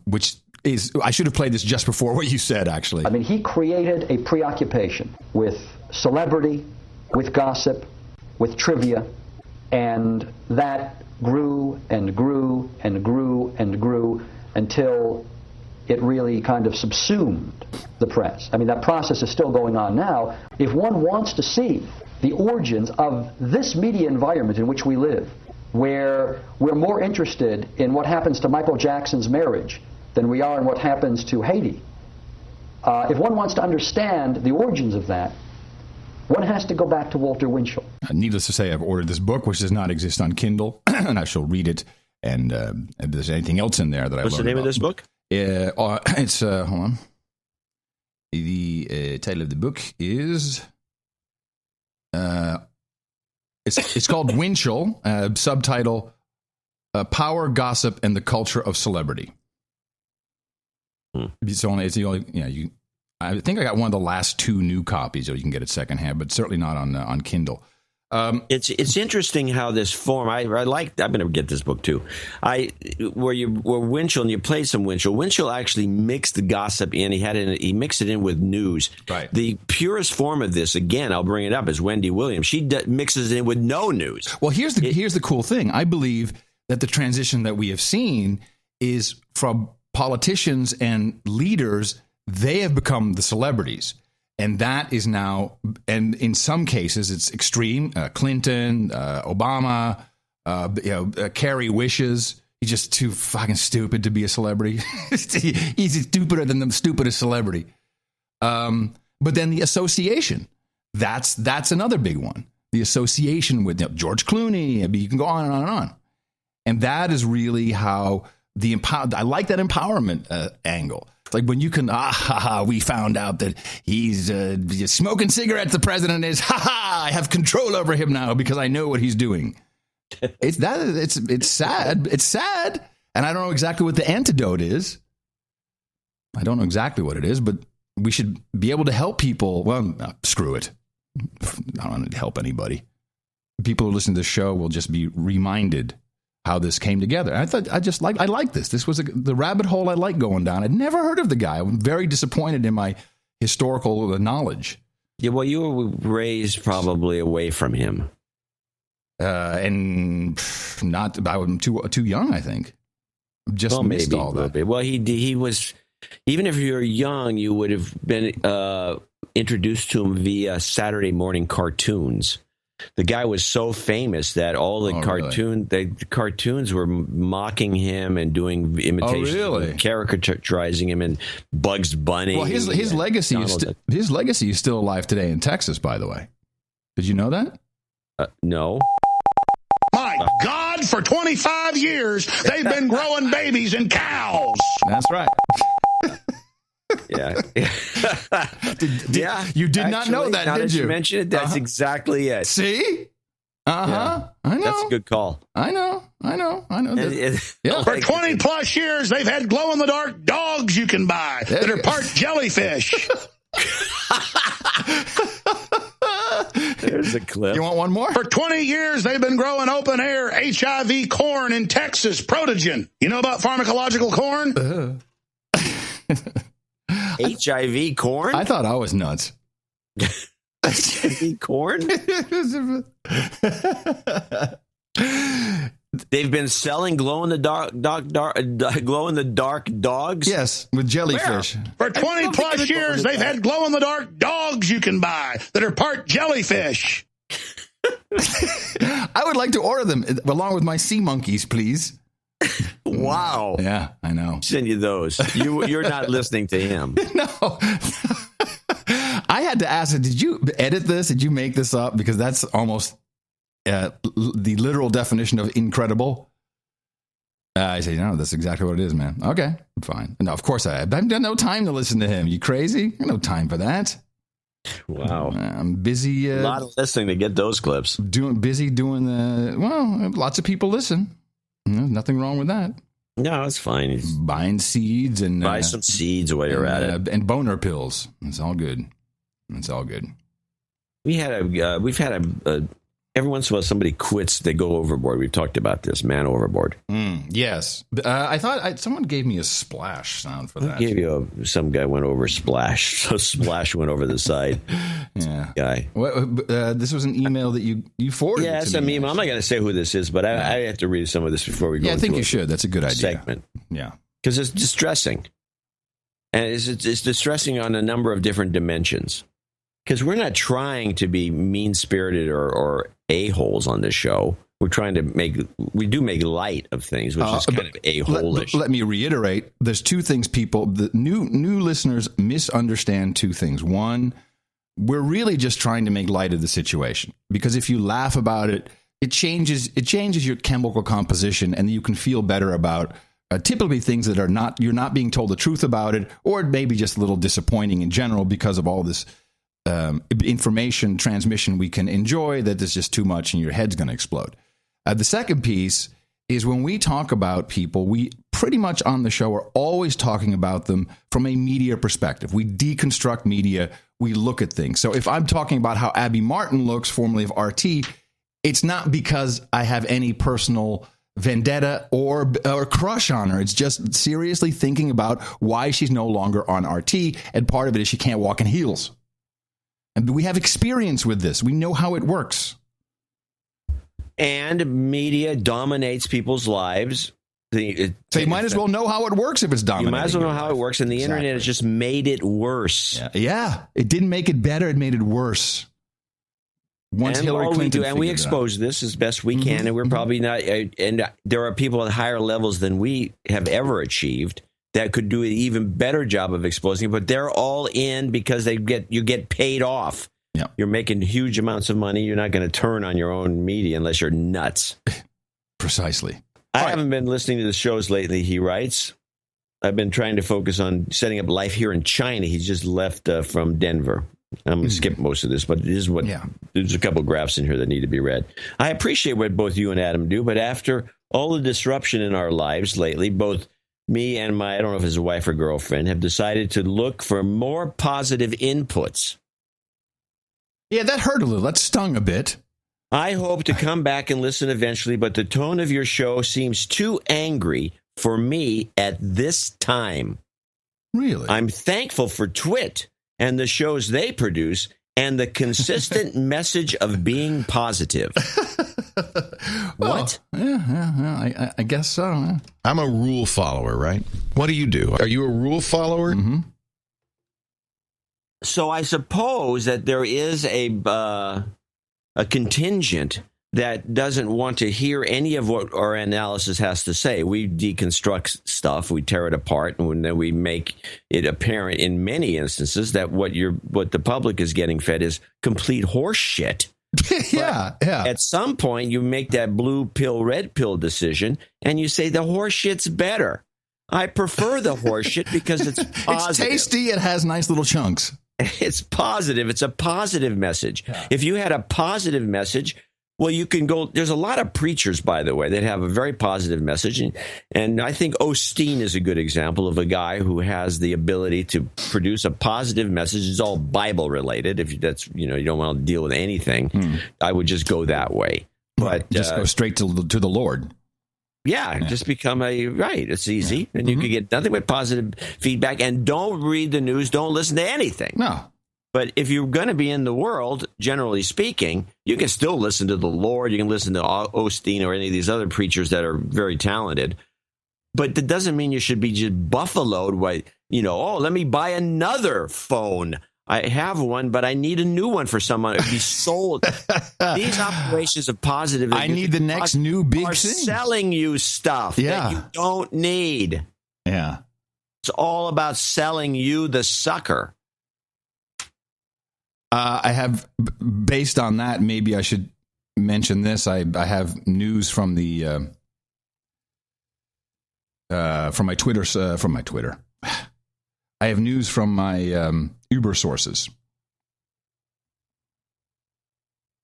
which. I should have played this just before what you said, actually. I mean, he created a preoccupation with celebrity, with gossip, with trivia, and that grew and grew and grew and grew until it really kind of subsumed the press. I mean, that process is still going on now. If one wants to see the origins of this media environment in which we live, where we're more interested in what happens to Michael Jackson's marriage than we are in what happens to Haiti. If one wants to understand the origins of that, one has to go back to Walter Winchell. Needless to say, I've ordered this book, which does not exist on Kindle, and I shall read it. And if there's anything else in there that I learned about. What's the name of this book? It's, hold on. The title of the book is... It's called Winchell, subtitle, Power, Gossip, and the Culture of Celebrity. I think I got one of the last two new copies, or you can get it secondhand, but certainly not on Kindle. It's interesting how this form. I'm going to get this book too. Where Winchell, and you played some Winchell. Winchell actually mixed the gossip in. He mixed it in with news. Right. The purest form of this, again, I'll bring it up, is Wendy Williams. She mixes it in with no news. Well, here's the cool thing. I believe that the transition that we have seen is from politicians and leaders. They have become the celebrities. And that is now, and in some cases, it's extreme. Clinton, Obama, Kerry wishes. He's just too fucking stupid to be a celebrity. He's stupider than the stupidest celebrity. But then the association, that's another big one. The association with George Clooney. I mean, you can go on and on and on. And that is really how I like that empowerment angle. Like when you can, we found out that he's smoking cigarettes. The president is, I have control over him now because I know what he's doing. It's sad. It's sad. And I don't know exactly what the antidote is. I don't know exactly what it is, but we should be able to help people. Well, screw it. I don't want to help anybody. People who listen to this show will just be reminded how this came together. I like this. This was the rabbit hole I like going down. I'd never heard of the guy. I'm very disappointed in my historical knowledge. Yeah, well, you were raised probably away from him. And not about too young, I think. Just missed all that. Well, he was, even if you're young, you would have been introduced to him via Saturday morning cartoons. The guy was so famous that all the the cartoons were mocking him and doing imitations, caricaturizing him, and Bugs Bunny. Well, his legacy is still alive today in Texas. By the way, did you know that? No. My God! said for 25 years they've been growing babies in cows. That's right. Yeah. You did not know that, now did that you? You mentioned it. That's exactly it. See? Yeah. I know. That's a good call. I know. Yeah. For 20 plus years, they've had glow-in-the-dark dogs you can buy that are part jellyfish. There's a clip. You want one more? For 20 years, they've been growing open-air HIV corn in Texas, Protogen. You know about pharmacological corn? HIV corn? I thought I was nuts. HIV corn? They've been selling glow-in-the-dark dogs? Yes, with jellyfish. Where? For 20 plus years, they've had glow-in-the-dark dogs you can buy that are part jellyfish. I would like to order them along with my sea monkeys, please. Wow. Yeah, I know. Send you those. You're not listening to him. No. I had to ask him, did you edit this? Did you make this up? Because that's almost the literal definition of incredible. I said, no, that's exactly what it is, man. Okay, fine. No, of course I have no time to listen to him. You crazy? No time for that. Wow. I'm busy. A lot of listening to get those clips. Busy doing lots of people listen. Nothing wrong with that. No, it's fine. Buying seeds and buy some seeds while you're at it, and boner pills. It's all good. It's all good. We've had every once in a while somebody quits. They go overboard. We've talked about this. Man overboard. Yes, I thought someone gave me a splash sound for that. Some guy went over splash. So splash went over the side. Yeah, guy. This was an email that you forwarded. Yeah, it's a meme. I'm not going to say who this is, but I have to read some of this before we go. Yeah, I think you should. That's a good idea. Segment. Yeah, because it's distressing, and it's distressing on a number of different dimensions. Because we're not trying to be mean-spirited or a-holes on this show. We're trying to make light of things, which is kind of a-hole-ish. Let me reiterate. There's two things the new listeners misunderstand two things. One, we're really just trying to make light of the situation. Because if you laugh about it, it changes your chemical composition, and you can feel better about typically things that you're not being told the truth about it, or it may be just a little disappointing in general because of all this information transmission we can enjoy that is just too much and your head's going to explode. The second piece is when we talk about people, we pretty much on the show are always talking about them from a media perspective. We deconstruct media. We look at things. So if I'm talking about how Abby Martin looks, formerly of RT, it's not because I have any personal vendetta or crush on her. It's just seriously thinking about why she's no longer on RT. And part of it is she can't walk in heels. And we have experience with this. We know how it works. And media dominates people's lives. So you might as well know how it works if it's dominating. You might as well know how it works. And the internet has just made it worse. Yeah. It didn't make it better. It made it worse. Once Hillary Clinton and we expose this as best we can. And we're probably not. And there are people at higher levels than we have ever achieved that could do an even better job of exposing, but they're all in because you get paid off. Yeah. You're making huge amounts of money. You're not going to turn on your own media unless you're nuts. Precisely. I haven't been listening to the shows lately, he writes. I've been trying to focus on setting up life here in China. He's just left from Denver. I'm going to skip most of this, but this is there's a couple graphs in here that need to be read. I appreciate what both you and Adam do, but after all the disruption in our lives lately, both me and I don't know if it's a wife or girlfriend, have decided to look for more positive inputs. Yeah, that hurt a little. That stung a bit. I hope to come back and listen eventually, but the tone of your show seems too angry for me at this time. Really? I'm thankful for Twit and the shows they produce and the consistent message of being positive. What? Yeah, I guess so. Yeah. I'm a rule follower, right? What do you do? Are you a rule follower? Mm-hmm. So I suppose that there is a contingent that doesn't want to hear any of what our analysis has to say. We deconstruct stuff, we tear it apart, and then we make it apparent in many instances that what the public is getting fed is complete horse shit. Yeah. At some point, you make that blue pill, red pill decision, and you say the horse shit's better. I prefer the horse shit because it's positive. It's tasty. It has nice little chunks. It's positive. It's a positive message. Yeah. If you had a positive message, well, you can go. There's a lot of preachers, by the way, that have a very positive message. And I think Osteen is a good example of a guy who has the ability to produce a positive message. It's all Bible related. If that's, you don't want to deal with anything, I would just go that way. But just go straight to the Lord. Yeah, just become it's easy. And you can get nothing but positive feedback. And don't read the news. Don't listen to anything. No. But if you're going to be in the world, generally speaking, you can still listen to the Lord. You can listen to Osteen or any of these other preachers that are very talented. But that doesn't mean you should be just buffaloed by, let me buy another phone. I have one, but I need a new one for someone to be sold. These operations of positive. I need the next new big thing. Selling you stuff that you don't need. Yeah. It's all about selling you the sucker. I have, based on that, maybe I should mention this. I have news from the from my Twitter. I have news from my Uber sources.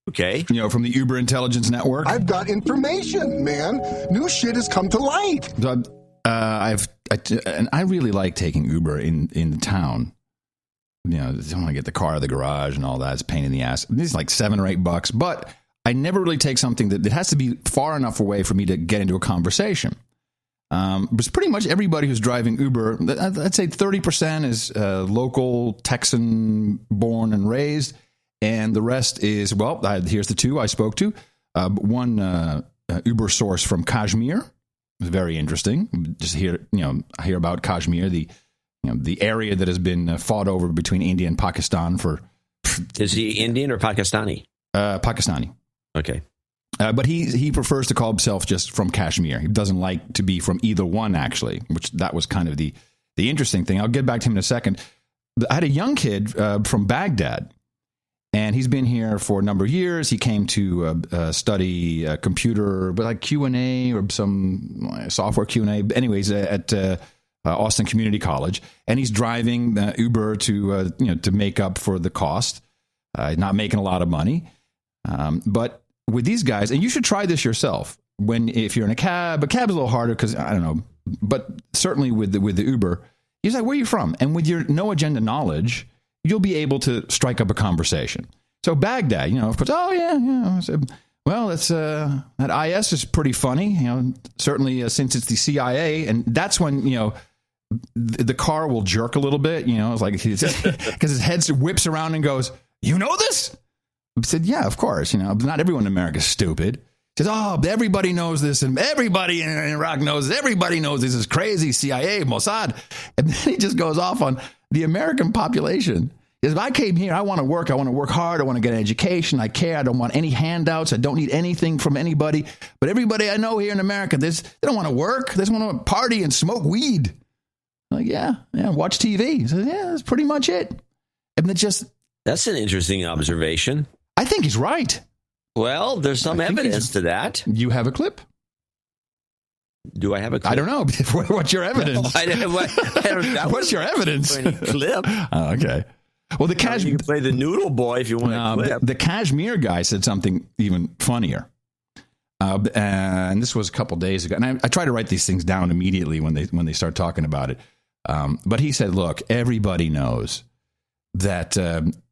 Okay. From the Uber Intelligence Network. I've got information, man. New shit has come to light. And I really like taking Uber in the town. I don't want to get the car out of the garage and all that. It's a pain in the ass. It's like $7 or $8, but I never really take something that has to be far enough away for me to get into a conversation. But pretty much everybody who's driving Uber, I'd say 30% is local Texan born and raised. And the rest is, here's the two I spoke to. One Uber source from Kashmir. It was very interesting. Just hear about Kashmir, the area that has been fought over between India and Pakistan for. Is he Indian or Pakistani? Pakistani. Okay. But he prefers to call himself just from Kashmir. He doesn't like to be from either one, actually, which that was kind of the interesting thing. I'll get back to him in a second. I had a young kid from Baghdad, and he's been here for a number of years. He came to study computer, but like Q&A or some software Q&A. Anyways, at Austin Community College, and he's driving Uber to make up for the cost. Not making a lot of money, but with these guys, and you should try this yourself. If you're in a cab's a little harder because I don't know, but certainly with the Uber, he's like, "Where are you from?" And with your no agenda knowledge, you'll be able to strike up a conversation. So Baghdad, of course, I said, well, it's that IS is pretty funny, certainly since it's the CIA, and that's when the car will jerk a little bit, it's like because his head whips around and goes, "You know this?" I said, "Yeah, of course. Not everyone in America is stupid." He says, "Oh, everybody knows this, and everybody in Iraq knows this. Everybody knows this is crazy, CIA, Mossad." And then he just goes off on the American population. He says, "I came here. I want to work. I want to work hard. I want to get an education. I care. I don't want any handouts. I don't need anything from anybody. But everybody I know here in America, they don't want to work. They just want to party and smoke weed." I'm like, yeah, watch TV. He says, "Yeah, that's pretty much it." And that's an interesting observation. I think he's right. Well, there's some evidence to that. You have a clip? Do I have a clip? I don't know. What's your evidence? What's your evidence? Clip. Oh, okay. Well, you can play the Noodle Boy if you want a clip. The Kashmir guy said something even funnier. And this was a couple days ago. And I try to write these things down immediately when they start talking about it. But he said, look, everybody knows that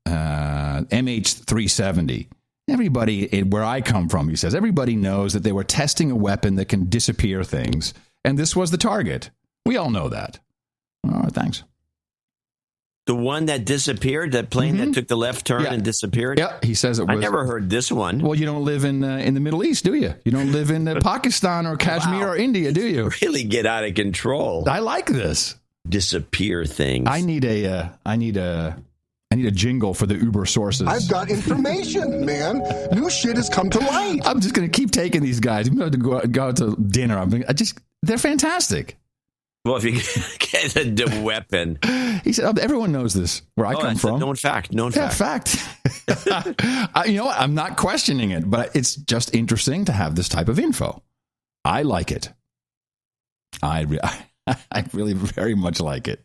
MH370, everybody where I come from, he says, everybody knows that they were testing a weapon that can disappear things. And this was the target. We all know that. All right, thanks. The one that disappeared, that plane that took the left turn and disappeared? Yeah, he says it was. I never heard this one. Well, you don't live in the Middle East, do you? You don't live in Pakistan or Kashmir or India, do you? Really get out of control. I like this. Disappear things. I need a jingle for the Uber sources. I've got information, man. New shit has come to light. I'm just going to keep taking these guys. I'm going to go out to dinner. They're fantastic. Well, if you get a weapon. He said, everyone knows this, where I come from. Known fact. Fact. You know what? I'm not questioning it, but it's just interesting to have this type of info. I like it. I really very much like it.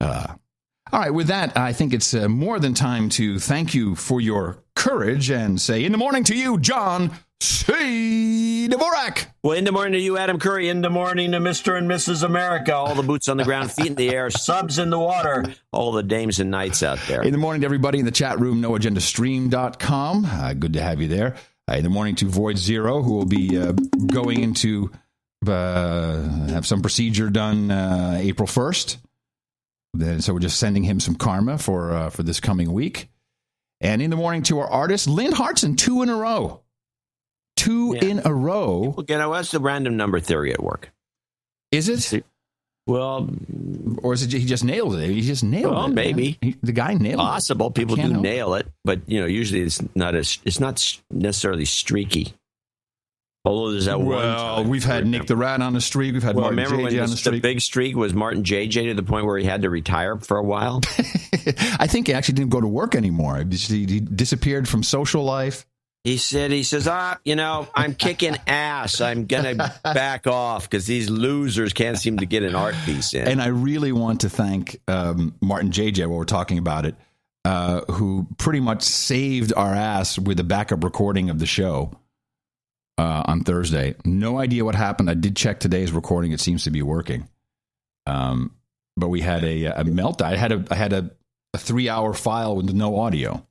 All right, with that, I think it's more than time to thank you for your courage and say, in the morning to you, John C. Dvorak. Well, in the morning to you, Adam Curry. In the morning to Mr. and Mrs. America. All the boots on the ground, feet in the air, subs in the water. All the dames and knights out there. In the morning to everybody in the chat room, noagendastream.com. Good to have you there. In the morning to Void Zero, who will be going into have some procedure done April 1st. So we're just sending him some karma for this coming week. And in the morning to our artist, Lynn Hartson, 2 in a row. 2 in a row. Well, what's the random number theory at work? Is it? Well, or is it he just nailed it? He just nailed it. Well, maybe. The guy nailed it. Possible. People do nail it. But, usually it's not necessarily streaky. Although there's that one time. We've had Nick the Rat on the streak. We've had Martin JJ on the streak. The big streak was Martin JJ to the point where he had to retire for a while. I think he actually didn't go to work anymore. He disappeared from social life. He says, I'm kicking ass. I'm going to back off because these losers can't seem to get an art piece in. And I really want to thank Martin JJ while we're talking about it, who pretty much saved our ass with a backup recording of the show. On Thursday. No idea what happened. I did check today's recording. It seems to be working. But we had a meltdown. I had a 3-hour file with no audio.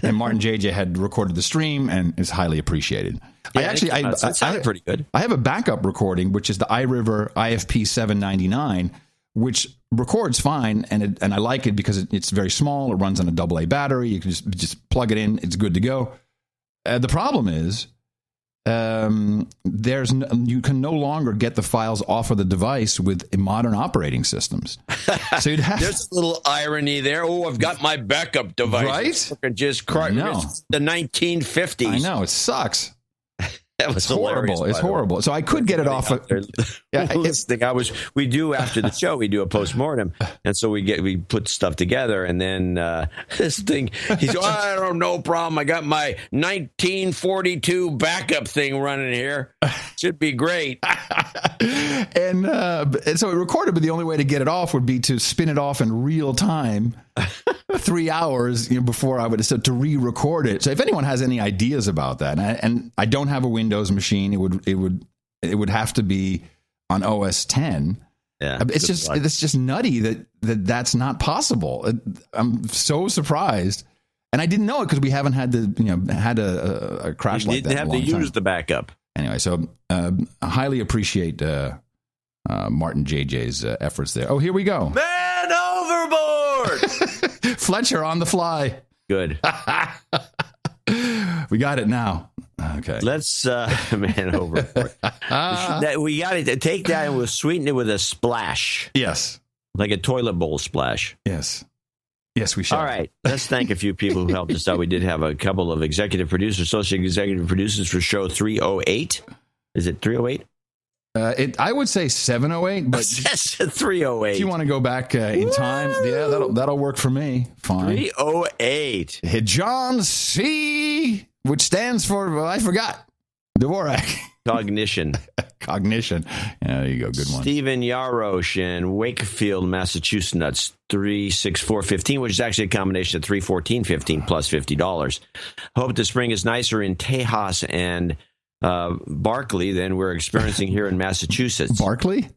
And Martin JJ had recorded the stream and is highly appreciated. Yeah, it sounded pretty good. I have a backup recording, which is the iRiver IFP 799, which records fine, and I like it because it's very small. It runs on a AA battery. You can just plug it in. It's good to go. The problem is, you can no longer get the files off of the device with modern operating systems. So there's a little irony there. Oh, I've got my backup device. Right? Just the 1950s. I know, it sucks. That was horrible. It's horrible. So I could get it off. We do after the show. We do a postmortem, and so we put stuff together, and then this thing. He's I don't no problem. I got my 1942 backup thing running here. Should be great. And so it recorded, but the only way to get it off would be to spin it off in real time. 3 hours before I would have said to re-record it. So if anyone has any ideas about that, and I don't have a Windows machine, it would have to be on OS 10. Yeah, it's just nutty that's not possible. I'm so surprised, and I didn't know it because we haven't had a crash like that. You didn't have to use the backup anyway. So I highly appreciate Martin JJ's efforts there. Oh, here we go. Man overboard. Fletcher on the fly. Good. We got it now. Okay. Let's man overboard. We got to take that and we'll sweeten it with a splash. Yes. Like a toilet bowl splash. Yes. Yes, we should. All right. Let's thank a few people who helped us out. We did have a couple of executive producers, associate executive producers for show 308. Is it 308? I would say 708, but 308. If you want to go back in time, yeah, that'll work for me. Fine. 308. John C., which stands for I forgot. Dvorak. Cognition. Cognition. Yeah, there you go. Good one. Stephen Yarosh in Wakefield, Massachusetts. That's 36415, which is actually a combination of 31415 plus $50. Hope the spring is nicer in Tejas and Berkeley than we're experiencing here in Massachusetts. Berkeley?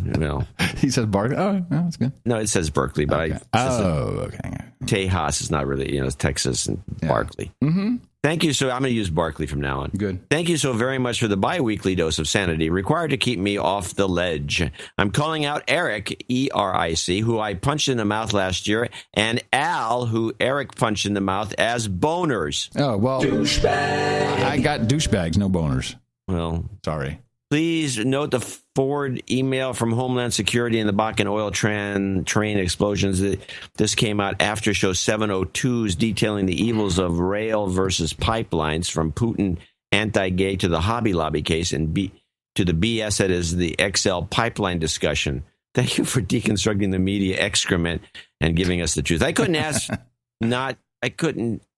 No. He says Berkeley. Oh, no, that's good. No, it says Berkeley, but okay. Okay. Tejas is not really, it's Texas and Berkeley. Mm-hmm. Thank you. So I'm going to use Berkeley from now on. Good. Thank you so very much for the bi-weekly dose of sanity required to keep me off the ledge. I'm calling out Eric, E-R-I-C, who I punched in the mouth last year, and Al, who Eric punched in the mouth as boners. Oh, well. Douchebag. I got douchebags, no boners. Well. Sorry. Please note the forward email from Homeland Security and the Bakken oil train explosions. This came out after show 702s detailing the evils of rail versus pipelines from Putin anti-gay to the Hobby Lobby case and to the BS that is the XL pipeline discussion. Thank you for deconstructing the media excrement and giving us the truth. I couldn't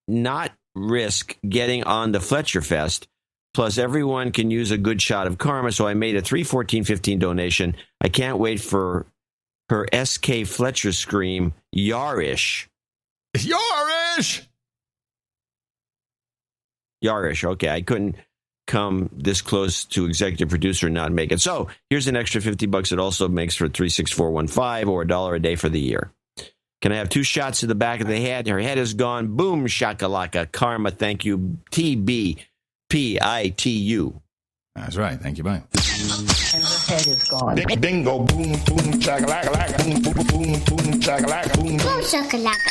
not risk getting on the Fletcher Fest. Plus, everyone can use a good shot of karma, so I made a $3.14.15 donation. I can't wait for her SK Fletcher scream, Yarish. Yarish! Yarish, okay. I couldn't come this close to executive producer and not make it. So, here's an extra $50. It also makes for $36415 or $1 a day for the year. Can I have 2 shots to the back of the head? Her head is gone. Boom, shakalaka. Karma, thank you. TBPITU. That's right. Thank you, bye. And her head is gone. Bingo, boom, boom, shakalaka, boom, boom, boom, boom, shakalaka, boom, boom, shakalaka.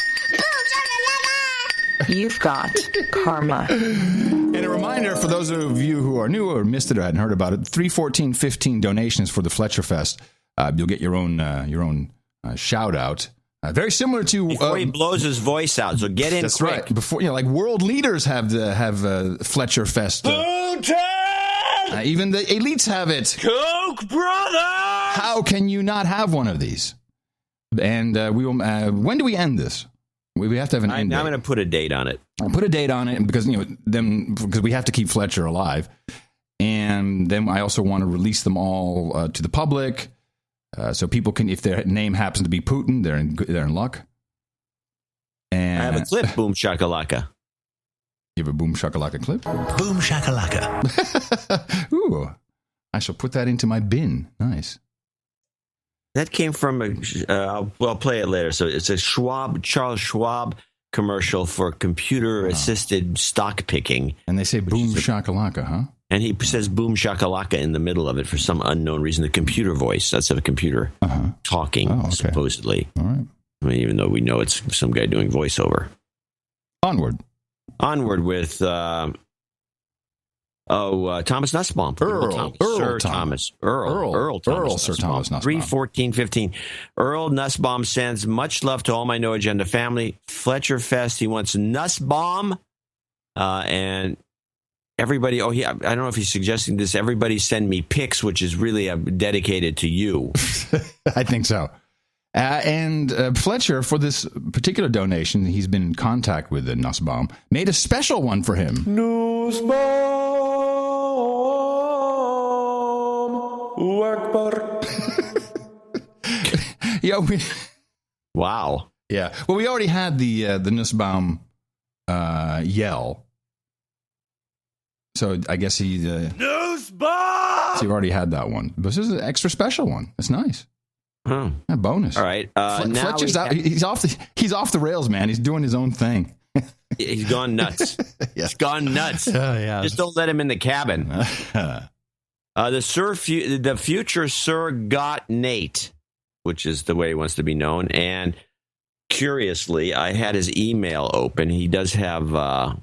You've got karma. And a reminder for those of you who are new or missed it or hadn't heard about it, $3.14.15 donations for the Fletcher Fest. You'll get your own shout out. Very similar to before he blows his voice out. So get in. That's quick. right. Before like world leaders have Fletcher Fest. Even the elites have it. Koch brothers. How can you not have one of these? And we will. When do we end this? We have to have an end date. I'm going to put a date on it. I'll put a date on it because because we have to keep Fletcher alive, and then I also want to release them all to the public. So people can, if their name happens to be Putin, they're in luck. And I have a clip, boom shakalaka. You have a boom shakalaka clip? Boom shakalaka. Ooh, I shall put that into my bin. Nice. That came from I'll play it later. So it's a Charles Schwab commercial for computer-assisted stock picking. And they say boom shakalaka, huh? And he says boom shakalaka in the middle of it for some unknown reason. The computer voice. That's a computer talking, supposedly. All right. I mean, even though we know it's some guy doing voiceover. Onward with Thomas Nussbaum. Sir Thomas Nussbaum. 3:14:15. Earl Nussbaum sends much love to all my No Agenda family. Fletcher Fest. He wants Nussbaum and everybody. I don't know if he's suggesting this. Everybody send me pics, which is really dedicated to you. I think so. And Fletcher, for this particular donation, he's been in contact with Nussbaum, made a special one for him. Nussbaum. Wow. Yeah. Well, we already had the Nussbaum yell. So I guess he Nussbaum! So you already had that one. But this is an extra special one. It's nice. A bonus. All right. Fletcher's out. He's off the rails, man. He's doing his own thing. He's gone nuts. Yeah. He's gone nuts. Yeah. Just don't let him in the cabin. The future Sir Got Nate, which is the way he wants to be known. And curiously, I had his email open. He does have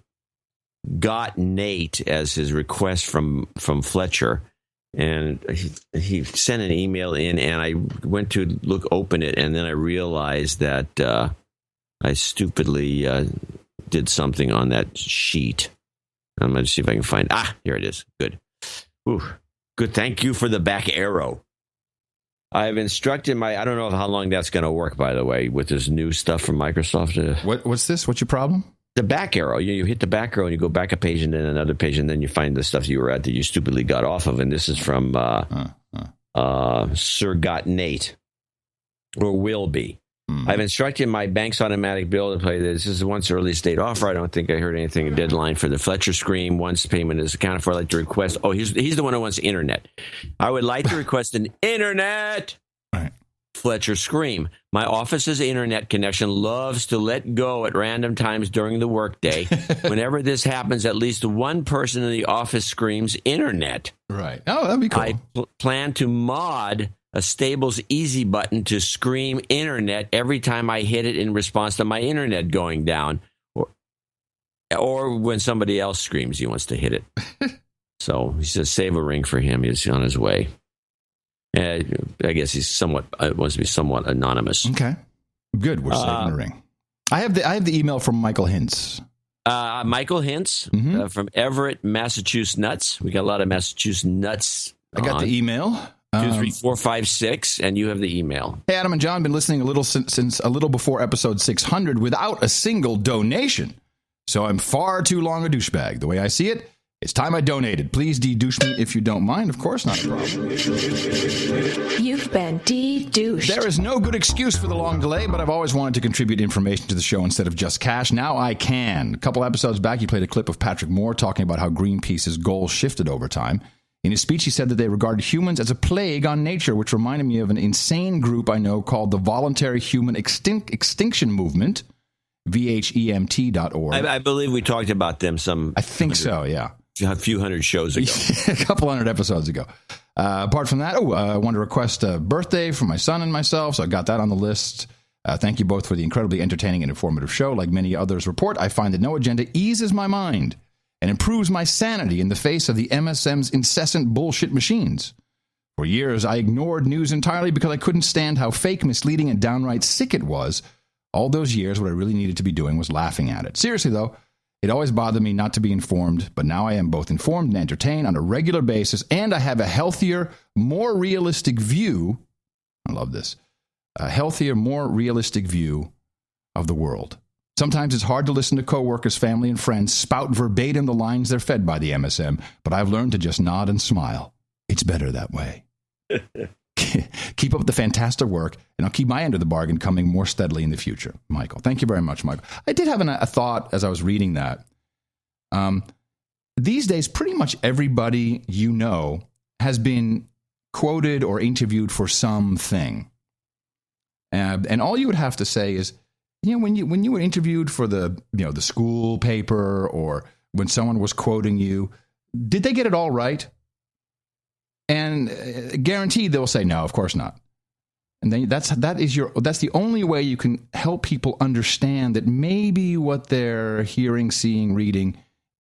Got Nate as his request from Fletcher. And he sent an email in, and I went to open it, and then I realized that I stupidly did something on that sheet. I'm going to see if I can find. Here it is. Good. Ooh, good. Thank you for the back arrow. I've instructed I don't know how long that's going to work, by the way, with this new stuff from Microsoft. What's this? What's your problem? The back arrow. You hit the back arrow and you go back a page and then another page, and then you find the stuff you were at that you stupidly got off of. And this is from Sir Got Nate, or will be. I've instructed my bank's automatic bill to play this. This is once early state offer. I don't think I heard anything. A deadline for the Fletcher Scream. Once payment is accounted for, I'd like to request. Oh, he's the one who wants internet. I would like to request an internet. Right. Fletcher Scream. My office's internet connection loves to let go at random times during the workday. Whenever this happens, at least one person in the office screams internet. Right. Oh, that'd be cool. I plan to mod a Stables Easy button to scream internet every time I hit it in response to my internet going down. Or when somebody else screams, he wants to hit it. So he says, save a ring for him. He's on his way. I guess he's wants to be somewhat anonymous. Okay, good. We're saving the ring. I have the email from Michael Hintz. Michael Hintz from Everett, Massachusetts. We got a lot of Massachusetts nuts I got the email. 23456, and you have the email. Hey, Adam and John, been listening a little since a little before episode 600 without a single donation. So I'm far too long a douchebag. The way I see it, it's time I donated. Please de-douche me if you don't mind. Of course, not a problem. You've been de-douched. There is no good excuse for the long delay, but I've always wanted to contribute information to the show instead of just cash. Now I can. A couple episodes back, you played a clip of Patrick Moore talking about how Greenpeace's goals shifted over time. In his speech, he said that they regarded humans as a plague on nature, which reminded me of an insane group I know called the Voluntary Human Extinction Movement, VHEMT.org. I believe we talked about them I think so, yeah. A few hundred shows ago. A couple hundred episodes ago. Apart from that, I want to request a birthday for my son and myself, so I got that on the list. Thank you both for the incredibly entertaining and informative show. Like many others report, I find that No Agenda eases my mind and improves my sanity in the face of the MSM's incessant bullshit machines. For years, I ignored news entirely because I couldn't stand how fake, misleading, and downright sick it was. All those years, what I really needed to be doing was laughing at it. Seriously, though, it always bothered me not to be informed, but now I am both informed and entertained on a regular basis, and I have a healthier, more realistic view. I love this. A healthier, more realistic view of the world. Sometimes it's hard to listen to coworkers, family, and friends spout verbatim the lines they're fed by the MSM, but I've learned to just nod and smile. It's better that way. Keep up the fantastic work, and I'll keep my end of the bargain coming more steadily in the future. Michael. Thank you very much, Michael. I did have a thought as I was reading that. These days, pretty much everybody you know has been quoted or interviewed for something. And all you would have to say is, when you were interviewed for the school paper, or when someone was quoting you, did they get it all right? And guaranteed they'll say no, of course not. And then that's the only way you can help people understand that maybe what they're hearing, seeing, reading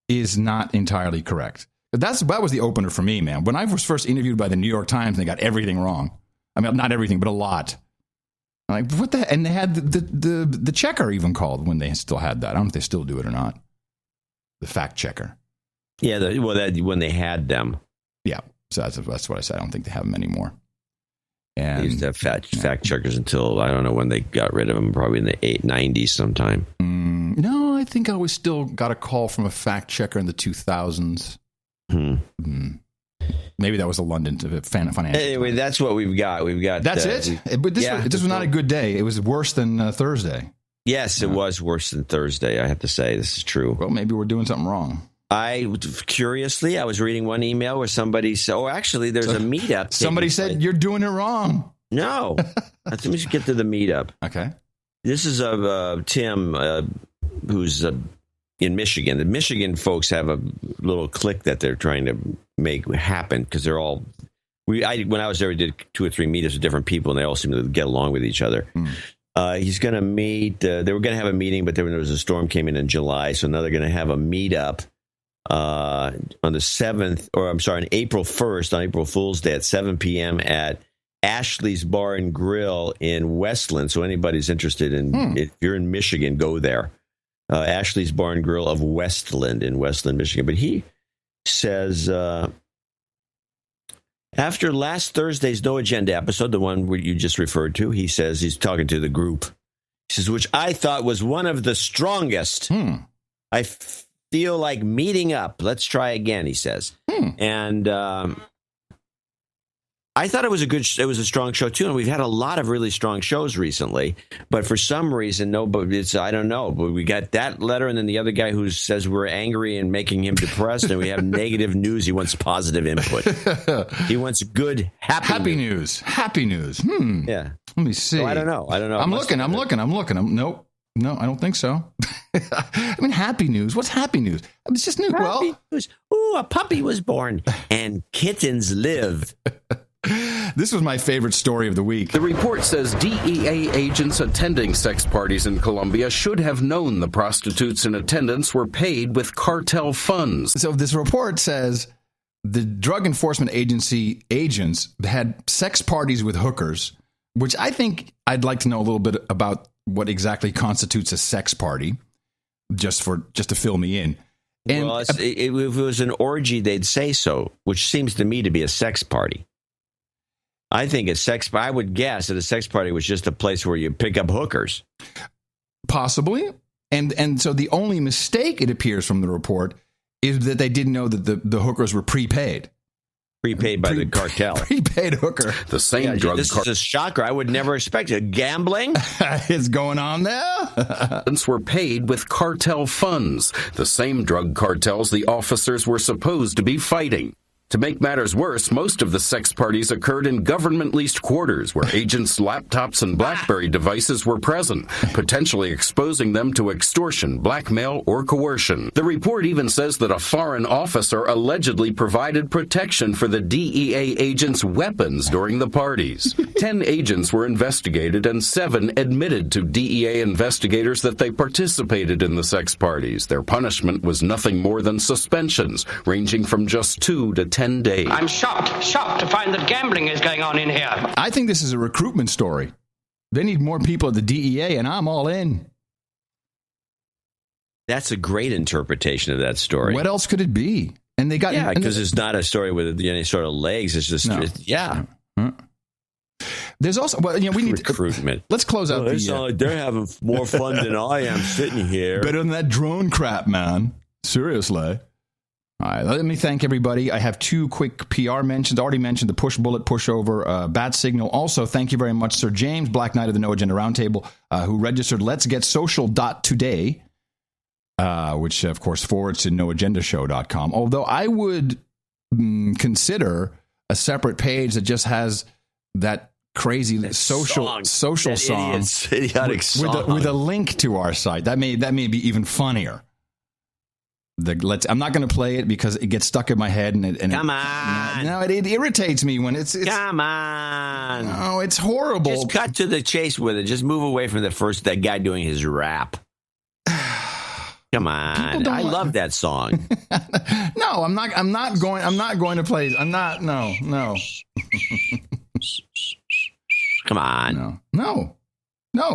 is not entirely correct. That was the opener for me, man. When I was first interviewed by the New York Times, they got everything wrong. I mean, not everything, but a lot. I'm like, what the? And they had the checker even called when they still had that. I don't know if they still do it or not. The fact checker. Yeah, when they had them. Yeah, so that's what I said. I don't think they have them anymore. And they used to have fact checkers until, I don't know when they got rid of them, probably in the 90s sometime. No, I think I always still got a call from a fact checker in the 2000s. Maybe that was a London financial. Anyway, that's what we've got. That's it. But this was not a good day. It was worse than Thursday. Yes, it was worse than Thursday. I have to say, this is true. Well, maybe we're doing something wrong. Curiously, I was reading one email where somebody said, actually, there's a meetup. Somebody said, you're doing it wrong. No. Let me just get to the meetup. Okay. This is of Tim, who's in Michigan. The Michigan folks have a little clique that they're trying to make happen, because they're all... when I was there, we did 2 or 3 meetups with different people, and they all seem to get along with each other. He's going to meet... they were going to have a meeting, but there was a storm came in July, so now they're going to have a meetup on the 7th, or I'm sorry, on April 1st, on April Fool's Day at 7 p.m. at Ashley's Bar and Grill in Westland. So anybody's interested in, if you're in Michigan, go there. Ashley's Bar and Grill of Westland in Westland, Michigan. But he says, after last Thursday's No Agenda episode, the one where you just referred to, he says, he's talking to the group. He says, which I thought was one of the strongest. I feel like meeting up. Let's try again, he says. And I thought it was a strong show too, and we've had a lot of really strong shows recently. But for some reason, I don't know. But we got that letter, and then the other guy who says we're angry and making him depressed, and we have negative news. He wants positive input. He wants good, happy news. Happy news. Yeah. Let me see. So I don't know. I'm looking. Nope. No, I don't think so. I mean, happy news. What's happy news? It's just new. Happy news. Ooh, a puppy was born, and kittens live. This was my favorite story of the week. The report says DEA agents attending sex parties in Colombia should have known the prostitutes in attendance were paid with cartel funds. So this report says the Drug Enforcement Agency agents had sex parties with hookers, which I think I'd like to know a little bit about what exactly constitutes a sex party, just to fill me in. And well, if it was an orgy, they'd say so, which seems to me to be a sex party. I think I would guess that a sex party was just a place where you pick up hookers. Possibly. And so the only mistake, it appears from the report, is that they didn't know that the hookers were prepaid. Prepaid by the cartel. Prepaid hooker. The same drug This is a shocker. I would never expect it. Gambling? It's going on there. Were paid with cartel funds, the same drug cartels the officers were supposed to be fighting. To make matters worse, most of the sex parties occurred in government-leased quarters where agents' laptops and BlackBerry devices were present, potentially exposing them to extortion, blackmail, or coercion. The report even says that a foreign officer allegedly provided protection for the DEA agents' weapons during the parties. 10 agents were investigated and 7 admitted to DEA investigators that they participated in the sex parties. Their punishment was nothing more than suspensions, ranging from just 2 to 10 days. I'm shocked to find that gambling is going on in here. I think this is a recruitment story. They need more people at the DEA, and I'm all in. That's a great interpretation of that story. What else could it be? And they got because it's not a story with any sort of legs. It's just There's also we need recruitment. Let's close out. They're having more fun than I am sitting here. Better than that drone crap, man. Seriously. All right, let me thank everybody. I have 2 quick PR mentions. Already mentioned the Push Bullet, Pushover, Bat Signal. Also, thank you very much, Sir James, Black Knight of the No Agenda Roundtable, who registered letsgetsocial.today, which, of course, forwards to noagendashow.com. Although I would consider a separate page that just has that crazy social song idiotic song with a link to our site. That may be even funnier. I'm not going to play it because it gets stuck in my head and come on. It irritates me when it's come on. No, it's horrible. Just cut to the chase with it. Just move away from that guy doing his rap. Come on. I love that song. No, I'm not going to play. No. Come on. No,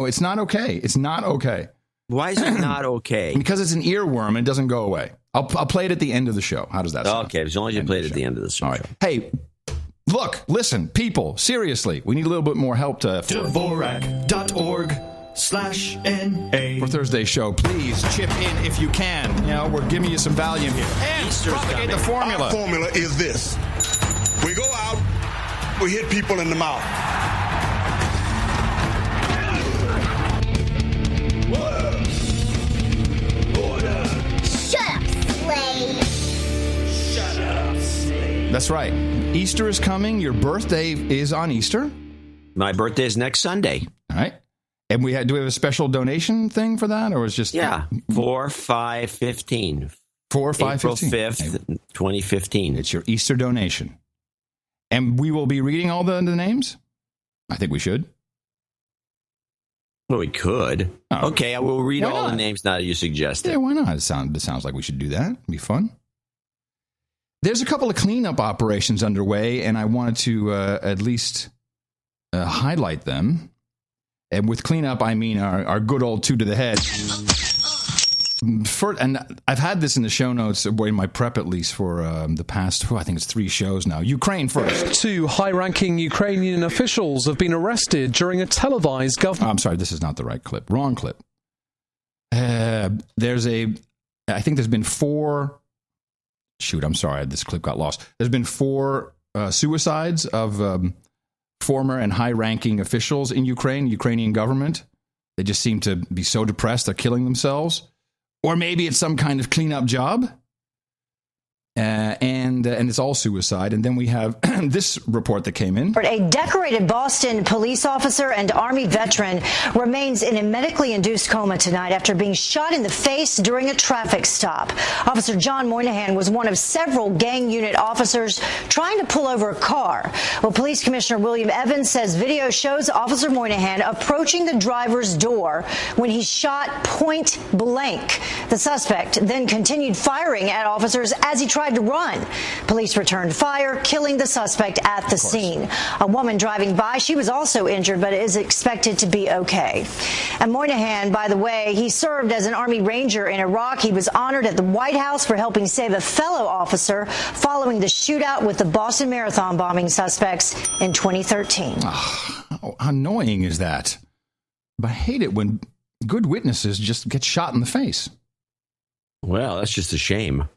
it's not okay. It's not okay. Why is it not okay? Because it's an earworm and it doesn't go away. I'll play it at the end of the show. How does that sound? Okay, as long as you play it at the end of the show. All right. Hey, listen, people, seriously, we need a little bit more help to... Dvorak.org/NA. For Thursday's show, please chip in if you can. We're giving you some Valium here. And propagate the formula. Our formula is this. We go out, we hit people in the mouth. That's right. Easter is coming. Your birthday is on Easter. My birthday is next Sunday. All right. And do we have a special donation thing for that, or is just 4/5/15? 4/5/15. April 5th, 2015. It's your Easter donation, and we will be reading all the names. I think we should. Well, we could. Okay, I will read all the names now that you suggested. Yeah, why not? It sounds like we should do that. It'd be fun. There's a couple of cleanup operations underway, and I wanted to at least highlight them. And with cleanup, I mean our good old 2 to the head. And I've had this in the show notes, in my prep at least, for the past, I think it's 3 shows now. Ukraine first. 2 high-ranking Ukrainian officials have been arrested during a televised government... I'm sorry, this is not the right clip. Wrong clip. I think there's been 4... Shoot, I'm sorry, this clip got lost. There's been 4 suicides of former and high-ranking officials in Ukrainian government. They just seem to be so depressed they're killing themselves. Or maybe it's some kind of cleanup job. And it's all suicide. And then we have this report that came in. A decorated Boston police officer and Army veteran remains in a medically induced coma tonight after being shot in the face during a traffic stop. Officer John Moynihan was one of several gang unit officers trying to pull over a car. Well, Police Commissioner William Evans says video shows Officer Moynihan approaching the driver's door when he's shot point blank. The suspect then continued firing at officers as he tried to run. Police returned fire, killing the suspect at the scene. A woman driving by, she was also injured, but is expected to be okay. And Moynihan, by the way, he served as an Army Ranger in Iraq. He was honored at the White House for helping save a fellow officer following the shootout with the Boston Marathon bombing suspects in 2013. How annoying is that? But I hate it when good witnesses just get shot in the face. Well, that's just a shame.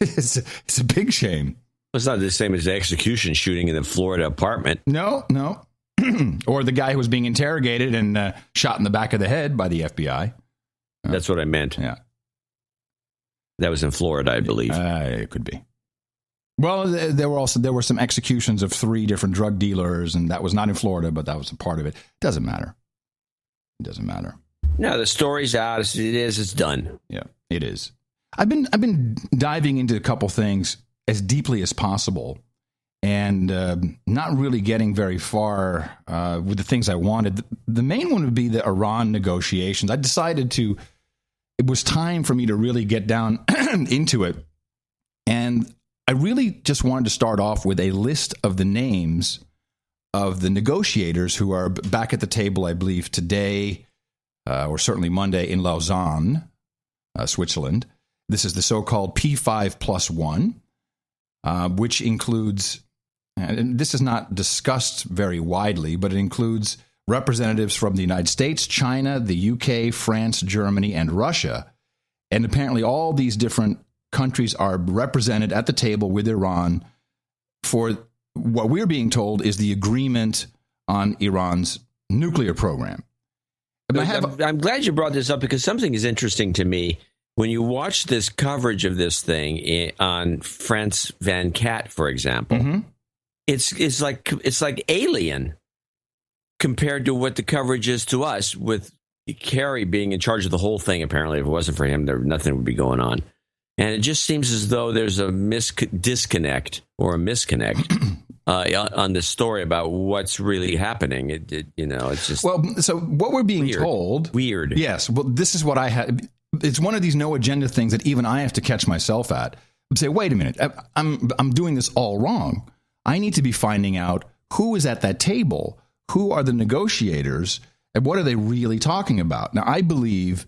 It's a big shame. It's not the same as the execution shooting in the Florida apartment. No. Or the guy who was being interrogated and shot in the back of the head by the FBI. That's what I meant. Yeah. That was in Florida, I believe. It could be. Well, there were some executions of 3 different drug dealers, and that was not in Florida, but that was a part of it. Doesn't matter. It doesn't matter. No, the story's out. It's done. Yeah, it is. I've been diving into a couple things as deeply as possible, and not really getting very far with the things I wanted. The main one would be the Iran negotiations. I decided it was time for me to really get down into it, and I really just wanted to start off with a list of the names of the negotiators who are back at the table, I believe, today, or certainly Monday in Lausanne, Switzerland. This is the so-called P5+1, which includes, and this is not discussed very widely, but it includes representatives from the United States, China, the UK, France, Germany, and Russia. And apparently all these different countries are represented at the table with Iran for what we're being told is the agreement on Iran's nuclear program. I'm glad you brought this up because something is interesting to me. When you watch this coverage of this thing on France 24, for example, it's like Alien compared to what the coverage is to us, with Kerry being in charge of the whole thing. Apparently, if it wasn't for him, nothing would be going on. And it just seems as though there's a disconnect on this story about what's really happening. It's just so what we're being told. Weird. Yes. Well, this is what I had. It's one of these no agenda things that even I have to catch myself at. And say, wait a minute, I'm doing this all wrong. I need to be finding out who is at that table, who are the negotiators, and what are they really talking about. Now, I believe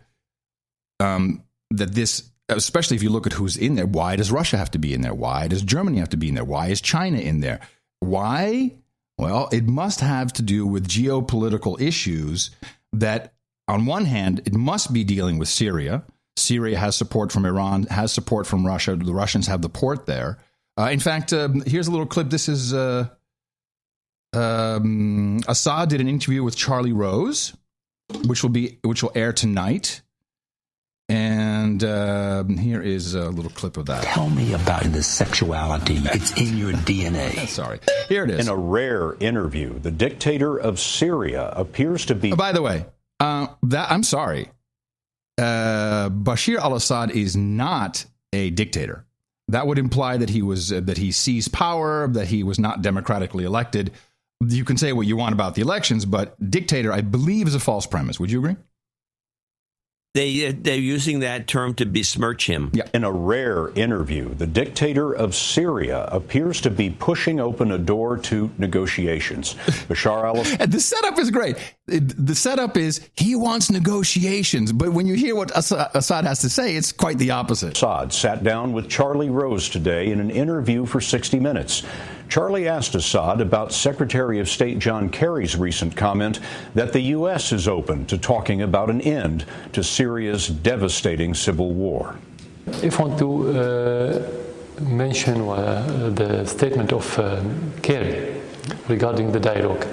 that this. Especially if you look at who's in there, why does Russia have to be in there? Why does Germany have to be in there? Why is China in there? Why? Well, it must have to do with geopolitical issues that, on one hand, it must be dealing with Syria. Syria has support from Iran, has support from Russia. The Russians have the port there. In fact, here's a little clip. This is Assad did an interview with Charlie Rose, which will air tonight. And here is a little clip of that. Tell me about the sexuality. It's in your DNA. Sorry. Here it is. In a rare interview, the dictator of Syria appears to be... Oh, by the way, I'm sorry. Bashar al-Assad is not a dictator. That would imply that he seized power, that he was not democratically elected. You can say what you want about the elections, but dictator, I believe, is a false premise. Would you agree? They're using that term to besmirch him. Yeah. In a rare interview, the dictator of Syria appears to be pushing open a door to negotiations. Bashar al-Assad... The setup is great. The setup is he wants negotiations, but when you hear what Assad has to say, it's quite the opposite. Assad sat down with Charlie Rose today in an interview for 60 Minutes. Charlie asked Assad about Secretary of State John Kerry's recent comment that the U.S. is open to talking about an end to Syria's devastating civil war. If I want to mention the statement of Kerry regarding the dialogue,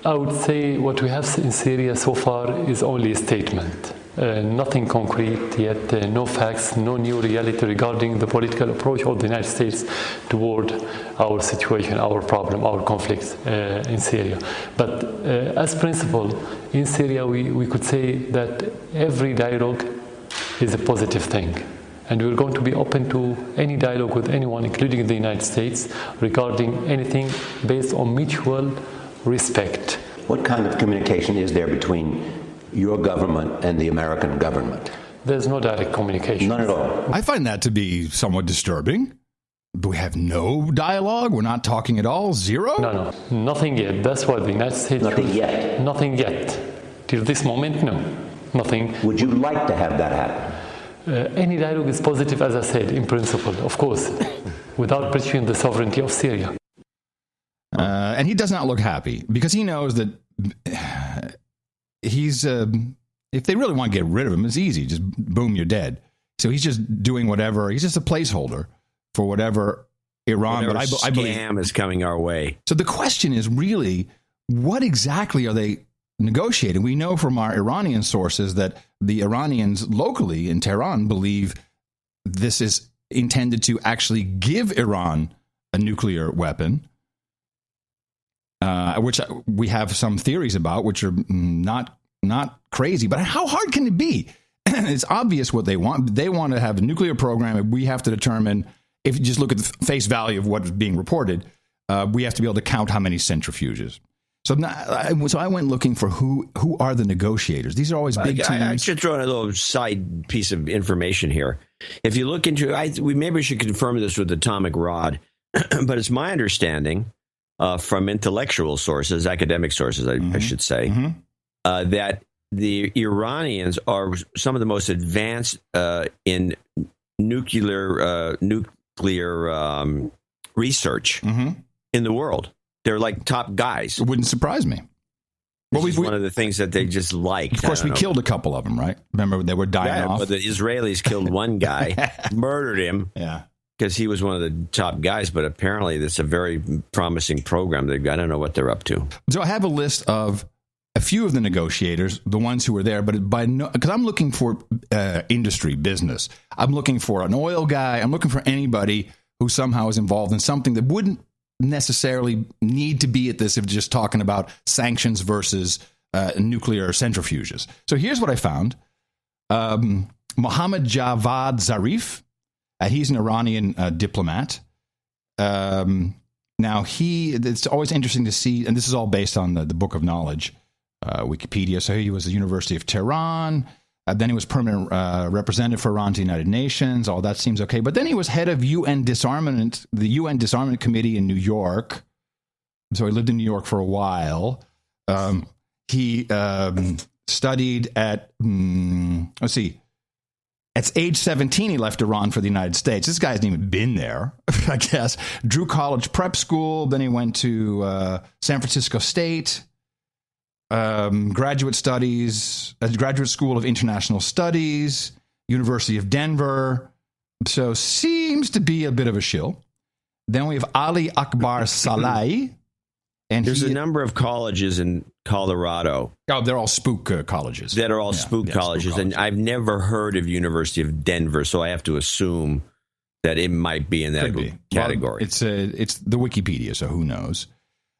I would say what we have in Syria so far is only a statement. Nothing concrete yet, no facts, no new reality regarding the political approach of the United States toward our situation, our problem, our conflicts in Syria. But as principle, in Syria we could say that every dialogue is a positive thing. And we're going to be open to any dialogue with anyone, including the United States, regarding anything based on mutual respect. What kind of communication is there between your government and the American government? There's no direct communication. None at all. I find that to be somewhat disturbing. We have no dialogue? We're not talking at all? Zero? No, nothing yet. That's what the United States... Nothing yet? Nothing yet. Till this moment, no. Nothing. Would you like to have that happen? Any dialogue is positive, as I said, in principle, of course, without breaching the sovereignty of Syria. And he does not look happy because he knows that he's... if they really want to get rid of him, it's easy. Just boom, you're dead. So he's just doing whatever. He's just a placeholder for whatever Iran. Whatever but I believe scam is coming our way. So the question is really, what exactly are they negotiating? We know from our Iranian sources that the Iranians locally in Tehran believe this is intended to actually give Iran a nuclear weapon, which we have some theories about, which are not crazy. But how hard can it be? It's obvious what they want. They want to have a nuclear program, and we have to determine, if you just look at the face value of what is being reported, we have to be able to count how many centrifuges. So I went looking for who are the negotiators. These are always big teams. I should throw in a little side piece of information here. If you look into, maybe we should confirm this with Atomic Rod, but it's my understanding from intellectual sources, academic sources, I should say, that the Iranians are some of the most advanced in nuclear research in the world. They're like top guys. It wouldn't surprise me. Well, one of the things that they just like. Of course, we killed a couple of them, right? Remember, they were dying off. But the Israelis killed one guy, murdered him. Yeah. Because he was one of the top guys, but apparently it's a very promising program. I don't know what they're up to. So I have a list of a few of the negotiators, the ones who were there, but because I'm looking for industry, business. I'm looking for an oil guy. I'm looking for anybody who somehow is involved in something that wouldn't necessarily need to be at this if just talking about sanctions versus nuclear centrifuges. So here's what I found. Mohammad Javad Zarif, he's an Iranian diplomat. Now, it's always interesting to see, and this is all based on the Book of Knowledge, Wikipedia. So he was at the University of Tehran. Then he was permanent representative for Iran to the United Nations. All that seems okay. But then he was head of the UN Disarmament Committee in New York. So he lived in New York for a while. He studied at, let's see, at age 17, he left Iran for the United States. This guy hasn't even been there, I guess. Drew College Prep School. Then he went to San Francisco State. Graduate studies, Graduate School of International Studies, University of Denver. So seems to be a bit of a shill. Then we have Ali Akbar Saleh. And there's a number of colleges in Colorado. Oh, they're all spook colleges. That are all spook colleges. And I've never heard of University of Denver, so I have to assume that it might be in that category. Well, it's the Wikipedia, so who knows?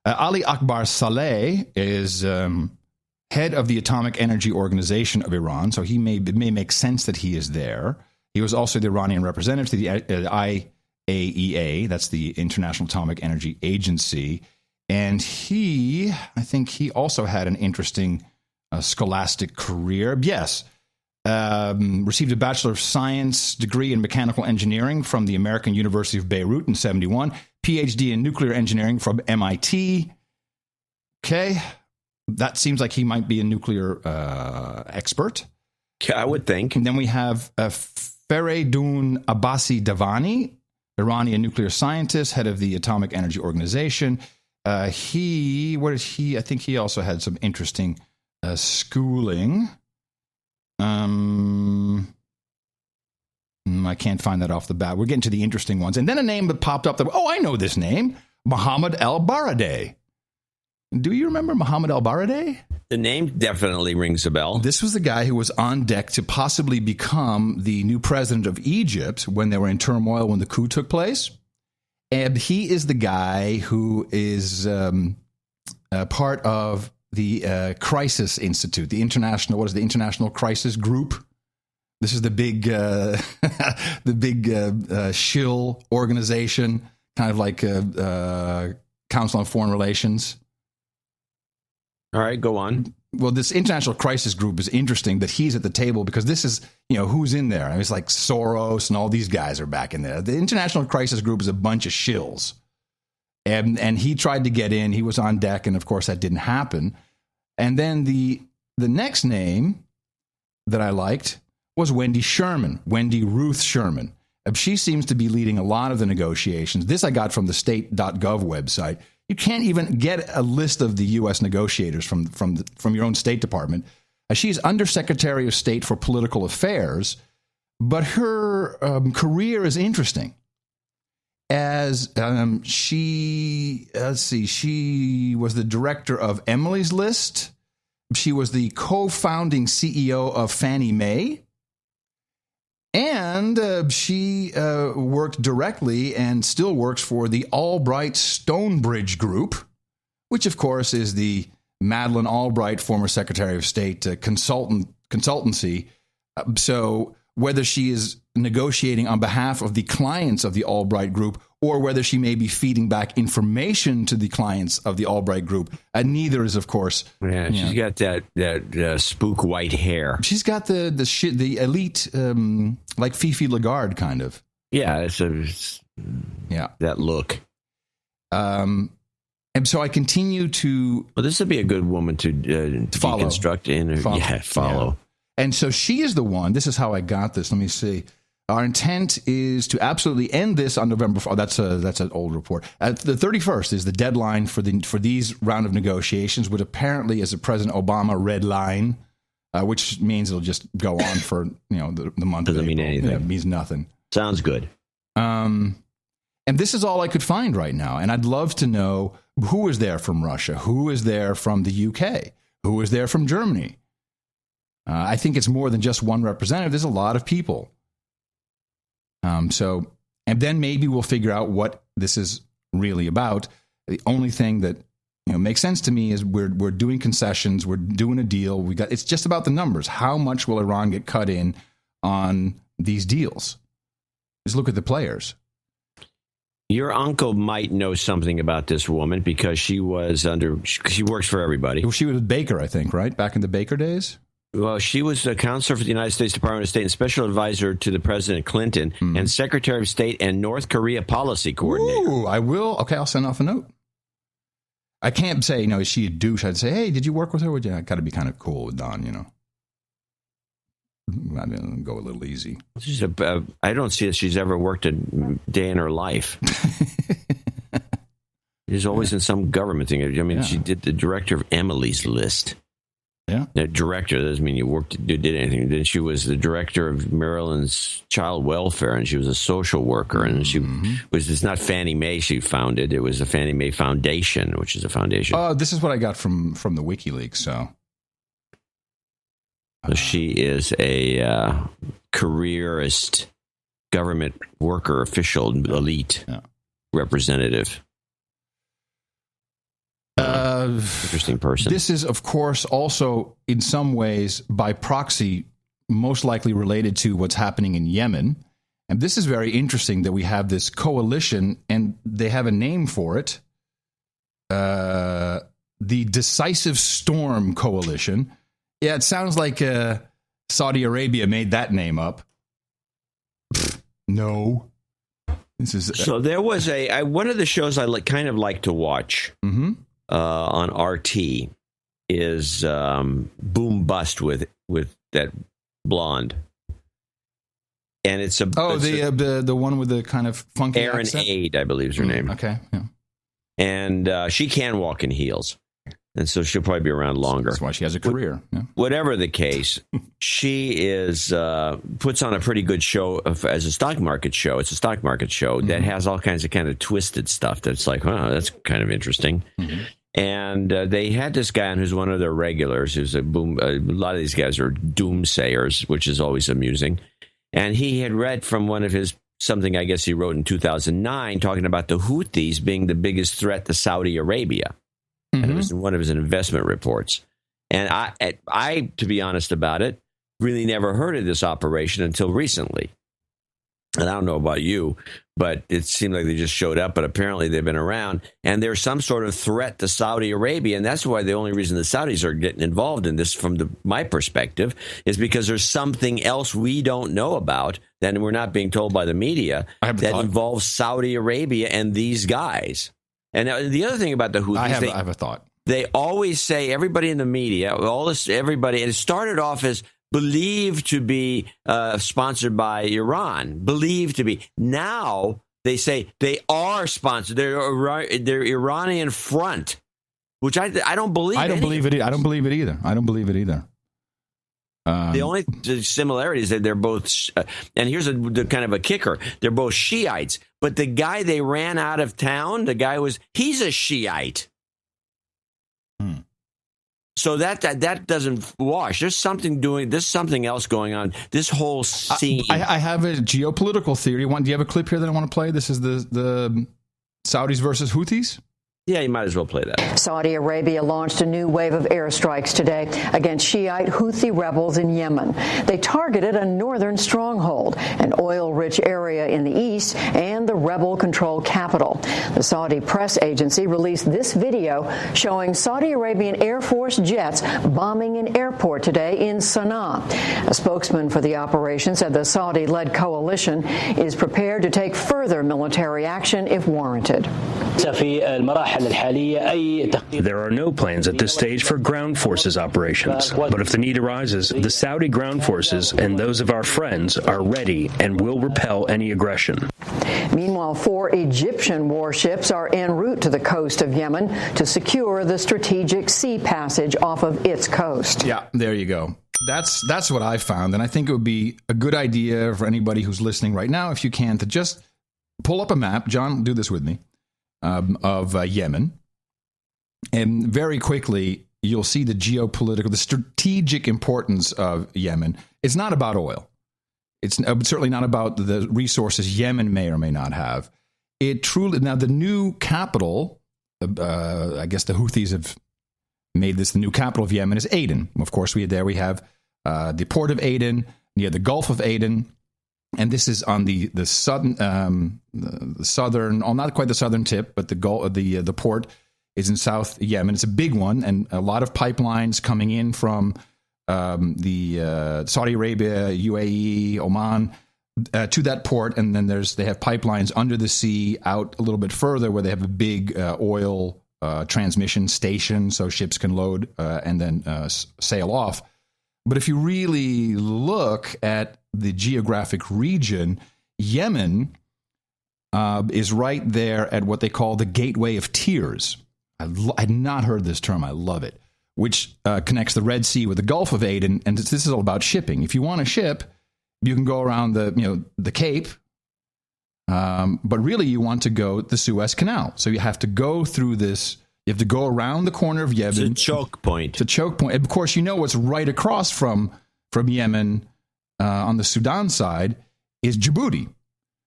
Ali Akbar Saleh is head of the Atomic Energy Organization of Iran, so it may make sense that he is there. He was also the Iranian representative to the IAEA, that's the International Atomic Energy Agency, and I think he also had an interesting scholastic career. Yes, received a Bachelor of Science degree in Mechanical Engineering from the American University of Beirut in 1971. PhD in Nuclear Engineering from MIT. Okay. That seems like he might be a nuclear expert. I would think. And then we have Feridun Abbasi Davani, Iranian nuclear scientist, head of the Atomic Energy Organization. I think he also had some interesting schooling. I can't find that off the bat. We're getting to the interesting ones. And then a name that popped up. I know this name. Mohammed El-Baradei. Do you remember Mohammed El-Baradei? The name definitely rings a bell. This was the guy who was on deck to possibly become the new president of Egypt when they were in turmoil when the coup took place. And he is the guy who is part of the Crisis Institute, the International Crisis Group. This is the big shill organization, kind of like Council on Foreign Relations. All right, go on. this international crisis group is interesting that he's at the table because this is, who's in there? I mean, it's like Soros and all these guys are back in there. The international crisis group is a bunch of shills. And he tried to get in. He was on deck. And of course, that didn't happen. And then the next name that I liked was Wendy Ruth Sherman. She seems to be leading a lot of the negotiations. This I got from the state.gov website. You can't even get a list of the U.S. negotiators from your own State Department. She's Undersecretary of State for Political Affairs, but her career is interesting. As she was the director of Emily's List. She was the co-founding CEO of Fannie Mae. And she worked directly and still works for the Albright Stonebridge Group, which, of course, is the Madeleine Albright, former Secretary of State, consultancy. So whether she is negotiating on behalf of the clients of the Albright Group or whether she may be feeding back information to the clients of the Albright Group, neither is, of course. Yeah, she's got that spook white hair. She's got the elite, like Fifi Lagarde kind of. Yeah, that look. And so I continue to. Well, this would be a good woman to follow. Deconstruct in. Follow. Yeah. And so she is the one. This is how I got this. Let me see. Our intent is to absolutely end this on November 4th. That's an old report. The 31st is the deadline for these round of negotiations, which apparently is a President Obama red line, which means it'll just go on for the month. Doesn't mean anything. Yeah, it means nothing. Sounds good. And this is all I could find right now. And I'd love to know who is there from Russia, who is there from the UK, who is there from Germany. I think it's more than just one representative. There's a lot of people. And then maybe we'll figure out what this is really about. The only thing that makes sense to me is we're doing concessions, we're doing a deal. It's just about the numbers. How much will Iran get cut in on these deals? Just look at the players. Your uncle might know something about this woman because she works for everybody. She was with Baker, I think, right? Back in the Baker days? Well, she was a counselor for the United States Department of State and special advisor to the President Clinton and Secretary of State and North Korea policy coordinator. Ooh, I will. Okay, I'll send off a note. I can't say, is she a douche? I'd say, hey, did you work with her? I got to be kind of cool with Don, I'm going to go a little easy. I don't see that she's ever worked a day in her life. She's always in some government thing. I mean, she did the director of Emily's List. Yeah. The director doesn't mean you did anything. Then she was the director of Maryland's child welfare, and she was a social worker. And she it's not Fannie Mae she founded. It was the Fannie Mae Foundation, which is a foundation. Oh, this is what I got from the WikiLeaks. So she is a careerist, government worker, official, elite representative. Interesting person. This is, of course, also in some ways by proxy most likely related to what's happening in Yemen. And this is very interesting that we have this coalition, and they have a name for it. The Decisive Storm Coalition. Yeah, it sounds like Saudi Arabia made that name up. No. This is so there was one of the shows I kind of like to watch. On RT is Boom Bust with that blonde, and it's the one with the kind of funky Erin accent? Aid, I believe is her name. Okay, yeah. And she can walk in heels, and so she'll probably be around longer. That's why she has a career. Yeah. Whatever the case, she is puts on a pretty good show as a stock market show. It's a stock market show that has all kinds of kind of twisted stuff. That's like, oh, that's kind of interesting. And they had this guy on who's one of their regulars. Who's a lot of these guys are doomsayers, which is always amusing. And he had read from one of his something I guess he wrote in 2009, talking about the Houthis being the biggest threat to Saudi Arabia. And it was in one of his investment reports. And I, to be honest about it, really never heard of this operation until recently. And I don't know about you, but it seemed like they just showed up, but apparently they've been around. And there's some sort of threat to Saudi Arabia. And that's why the only reason the Saudis are getting involved in this, from my perspective, is because there's something else we don't know about that we're not being told by the media that involves Saudi Arabia and these guys. And the other thing about the Houthis, I have a thought. They always say, everybody in the media, everybody, and it started off as believed to be sponsored by Iran, believed to be. Now they say they are sponsored. They're Iranian front, which I don't believe. I don't believe it. I don't believe it either. I don't believe it either. The only similarity is that they're both, and here's the kind of a kicker: they're both Shiites. But the guy they ran out of town, he's a Shiite. So that doesn't wash. There's something else going on. This whole scene. I have a geopolitical theory. Do you have a clip here that I want to play? This is the Saudis versus Houthis. Yeah, you might as well play that. Saudi Arabia launched a new wave of airstrikes today against Shiite Houthi rebels in Yemen. They targeted a northern stronghold, an oil-rich area in the east, and the rebel-controlled capital. The Saudi press agency released this video showing Saudi Arabian Air Force jets bombing an airport today in Sana'a. A spokesman for the operation said the Saudi-led coalition is prepared to take further military action if warranted. There are no plans at this stage for ground forces operations, but if the need arises, the Saudi ground forces and those of our friends are ready and will repel any aggression. Meanwhile, 4 Egyptian warships are en route to the coast of Yemen to secure the strategic sea passage off of its coast. Yeah, there you go. That's what I found, and I think it would be a good idea for anybody who's listening right now, if you can, to just pull up a map. John, do this with me. Of Yemen, and very quickly you'll see the geopolitical, the strategic importance of Yemen. It's not about oil. It's certainly not about the resources Yemen may or may not have. It truly, now the new capital, I guess the Houthis have made this the new capital of Yemen, is Aden. Of course, we have the port of Aden, near the Gulf of Aden. And this is on the southern, not quite the southern tip, but the port is in South Yemen. It's a big one, and a lot of pipelines coming in from the Saudi Arabia, UAE, Oman to that port, and then they have pipelines under the sea out a little bit further where they have a big oil transmission station, so ships can load and then sail off. But if you really look at the geographic region, Yemen is right there at what they call the Gateway of Tears. I'd not heard this term. I love it. Which connects the Red Sea with the Gulf of Aden, and this is all about shipping. If you want to ship, you can go around the Cape, but really you want to go the Suez Canal. So you have to go through this. You have to go around the corner of Yemen. It's a choke point. It's a choke point. And of course, what's right across from Yemen on the Sudan side is Djibouti.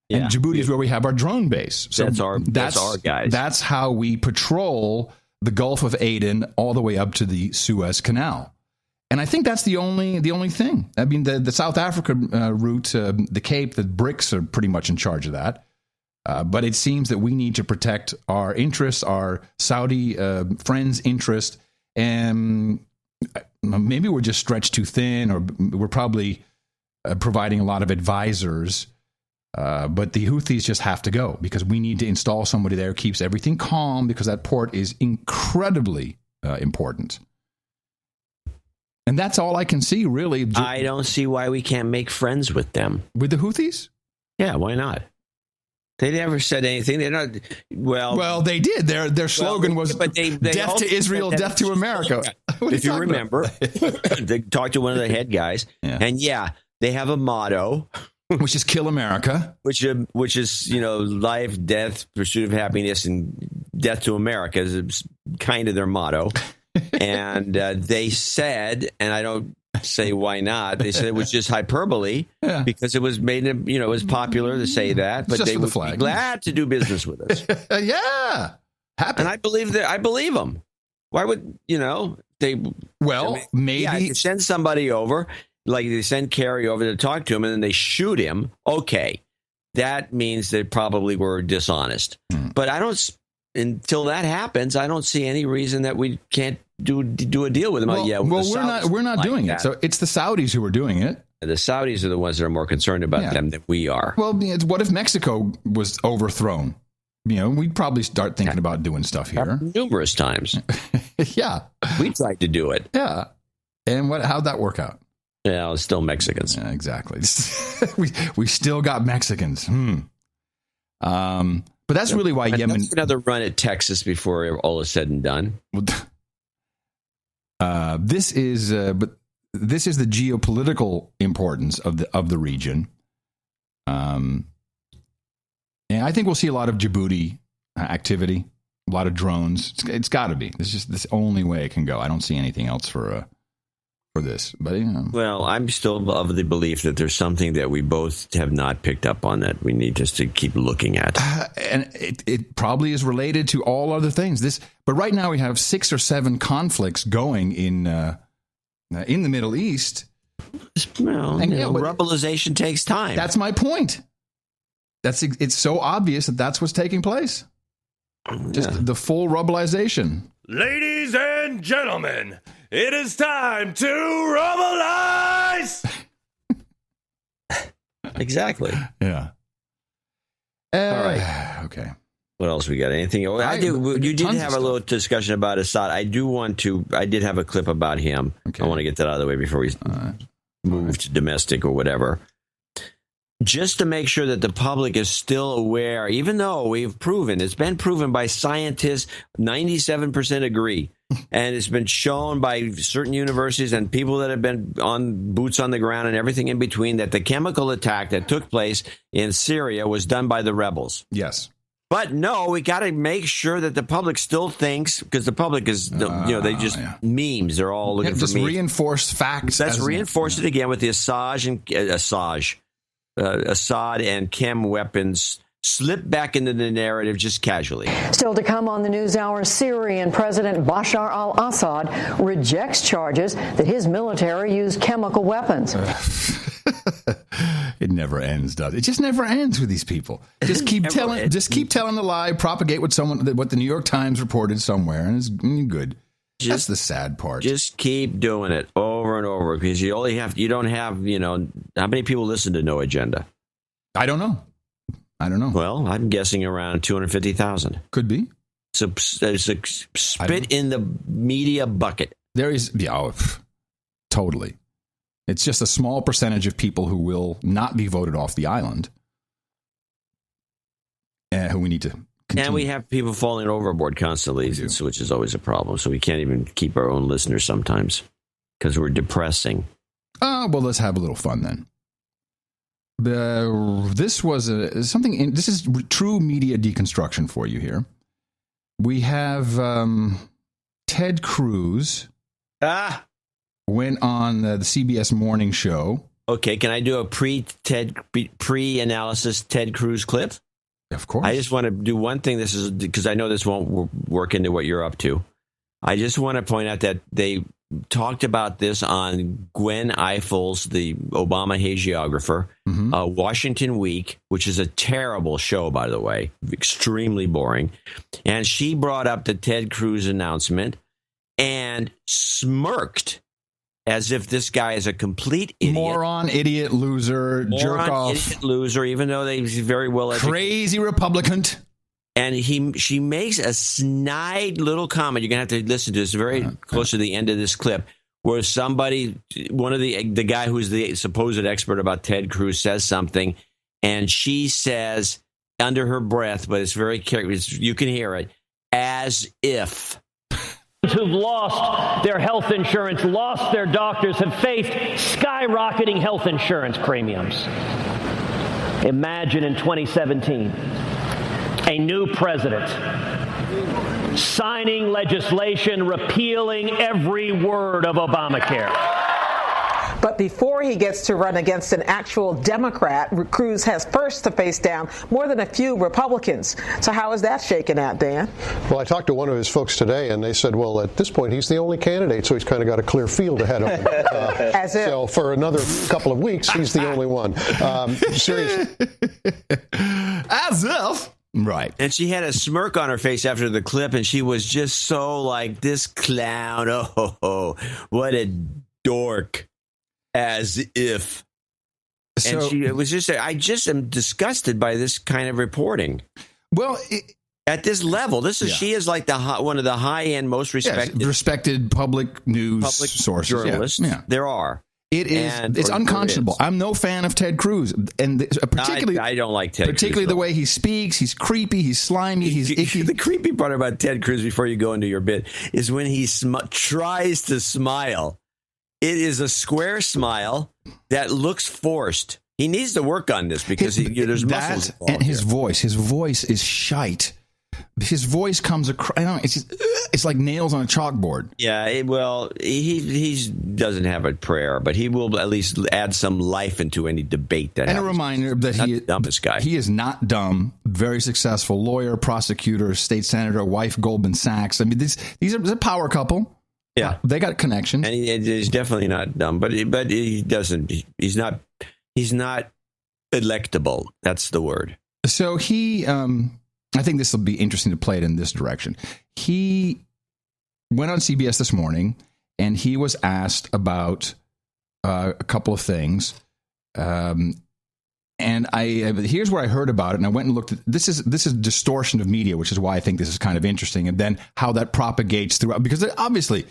Yeah. And Djibouti is where we have our drone base. So that's our guys. That's how we patrol the Gulf of Aden all the way up to the Suez Canal. And I think that's the only thing. I mean, the South Africa route, the Cape, the BRICS are pretty much in charge of that. But it seems that we need to protect our interests, our Saudi friends' interest, and maybe we're just stretched too thin, or we're probably providing a lot of advisors. But the Houthis just have to go because we need to install somebody there who keeps everything calm because that port is incredibly important. And that's all I can see, really. I don't see why we can't make friends with them. With the Houthis? Yeah, why not? They never said anything. They're not. Well, they did. Their slogan was "Death to Israel, death to America." If you remember, they talked to one of the head guys, and they have a motto, which is "Kill America," which is life, death, pursuit of happiness, and death to America is kind of their motto. And they said, and I don't say why not. They said it was just hyperbole because it was made. It was popular to say that, but they would be glad to do business with us. Happy. And I believe that. I believe them. Why would they? Well, maybe you send somebody over, like they send Kerry over to talk to him, and then they shoot him. Okay, that means they probably were dishonest. But until that happens, I don't see any reason that we can't do a deal with them. We're not doing it. So it's the Saudis who are doing it. The Saudis are the ones that are more concerned about them than we are. Well, what if Mexico was overthrown? We'd probably start thinking about doing stuff here. Numerous times. Yeah. We tried to do it. Yeah. And how'd that work out? Yeah, it's still Mexicans. Yeah, exactly. we still got Mexicans. But that's really why Yemen... That's another run at Texas before all is said and done. This is the geopolitical importance of the region. And I think we'll see a lot of Djibouti activity, a lot of drones. It's got to be. It's just the only way it can go. I don't see anything else for this. But well, I'm still of the belief that there's something that we both have not picked up on that we need just to keep looking at. And it probably is related to all other things. But right now we have 6 or 7 conflicts going in the Middle East. Well, rubelization takes time. That's my point. It's so obvious that's what's taking place. Just the full rubelization. Ladies and gentlemen, it is time to rubelize. Exactly. Yeah. All right. Okay. What else we got? Anything? You did have a little discussion about Assad. I did have a clip about him. Okay. I want to get that out of the way before we move to domestic or whatever. Just to make sure that the public is still aware, even though it's been proven by scientists, 97% agree. And it's been shown by certain universities and people that have been on boots on the ground and everything in between that the chemical attack that took place in Syria was done by the rebels. Yes. But no, we got to make sure that the public still thinks, because the public is, they just memes. They're all looking for memes. Just reinforce facts. Let's reinforce it again with the Assad and chem weapons slip back into the narrative just casually. Still to come on the NewsHour, Syrian President Bashar al-Assad rejects charges that his military used chemical weapons. It never ends, does it? It just never ends with these people. Just keep telling the lie, propagate what the New York Times reported somewhere, and it's good. That's the sad part. Just keep doing it over and over, because you don't have, how many people listen to No Agenda? I don't know. Well, I'm guessing around 250,000. Could be. So there's a spit in the media bucket. There is, totally. It's just a small percentage of people who will not be voted off the island, who we need to continue. And we have people falling overboard constantly, which is always a problem. So we can't even keep our own listeners sometimes because we're depressing. Well, let's have a little fun then. This was something. This is true media deconstruction for you here. We have Ted Cruz. Went on the CBS morning show. Okay, can I do a pre-analysis Ted Cruz clip? Of course. I just want to do one thing. This is because I know this won't work into what you're up to. I just want to point out that they talked about this on Gwen Eifel's, the Obama hagiographer, Washington Week, which is a terrible show, by the way, extremely boring. And she brought up the Ted Cruz announcement and smirked as if this guy is a complete idiot. Moron, idiot, loser, jerk off. Idiot, loser, even though he's very well educated. Crazy Republican. And she makes a snide little comment. You're going to have to listen to this very close to the end of this clip, where one of the guy who's the supposed expert about Ted Cruz says something, and she says under her breath, but it's very you can hear it, as if. Who've lost their health insurance, lost their doctors, have faced skyrocketing health insurance premiums. Imagine in 2017, a new president signing legislation repealing every word of Obamacare. But before he gets to run against an actual Democrat, Cruz has first to face down more than a few Republicans. So how is that shaking out, Dan? Well, I talked to one of his folks today, and they said, well, at this point, he's the only candidate, so he's kind of got a clear field ahead of him. As if. So for another couple of weeks, he's the only one. Seriously. As if. Right. And she had a smirk on her face after the clip, and she was just so like, this clown, oh, what a dork, as if. So, and it was just, I just am disgusted by this kind of reporting. Well, at this level, she is like one of the high-end, most respected public news sources. Journalists there are. It's unconscionable. I'm no fan of Ted Cruz, and particularly I don't like Ted. Particularly Cruz, the way he speaks. He's creepy. He's slimy. He's icky. The creepy part about Ted Cruz, before you go into your bit, is when he tries to smile. It is a square smile that looks forced. He needs to work on this because there's muscles involved. And his voice is shite. His voice comes across. It's like nails on a chalkboard. Yeah, he doesn't have a prayer, but he will at least add some life into any debate that. And happens. A reminder that he is the dumbest guy. He is not dumb. Very successful lawyer, prosecutor, state senator, wife Goldman Sachs. I mean, these are a power couple. Yeah, they got connections. And he's definitely not dumb, but he doesn't. He's not electable. That's the word. So he. I think this will be interesting to play it in this direction. He went on CBS this morning, and he was asked about a couple of things. And here's where I heard about it, and I went and looked at this is distortion of media, which is why I think this is kind of interesting, and then how that propagates throughout, because obviously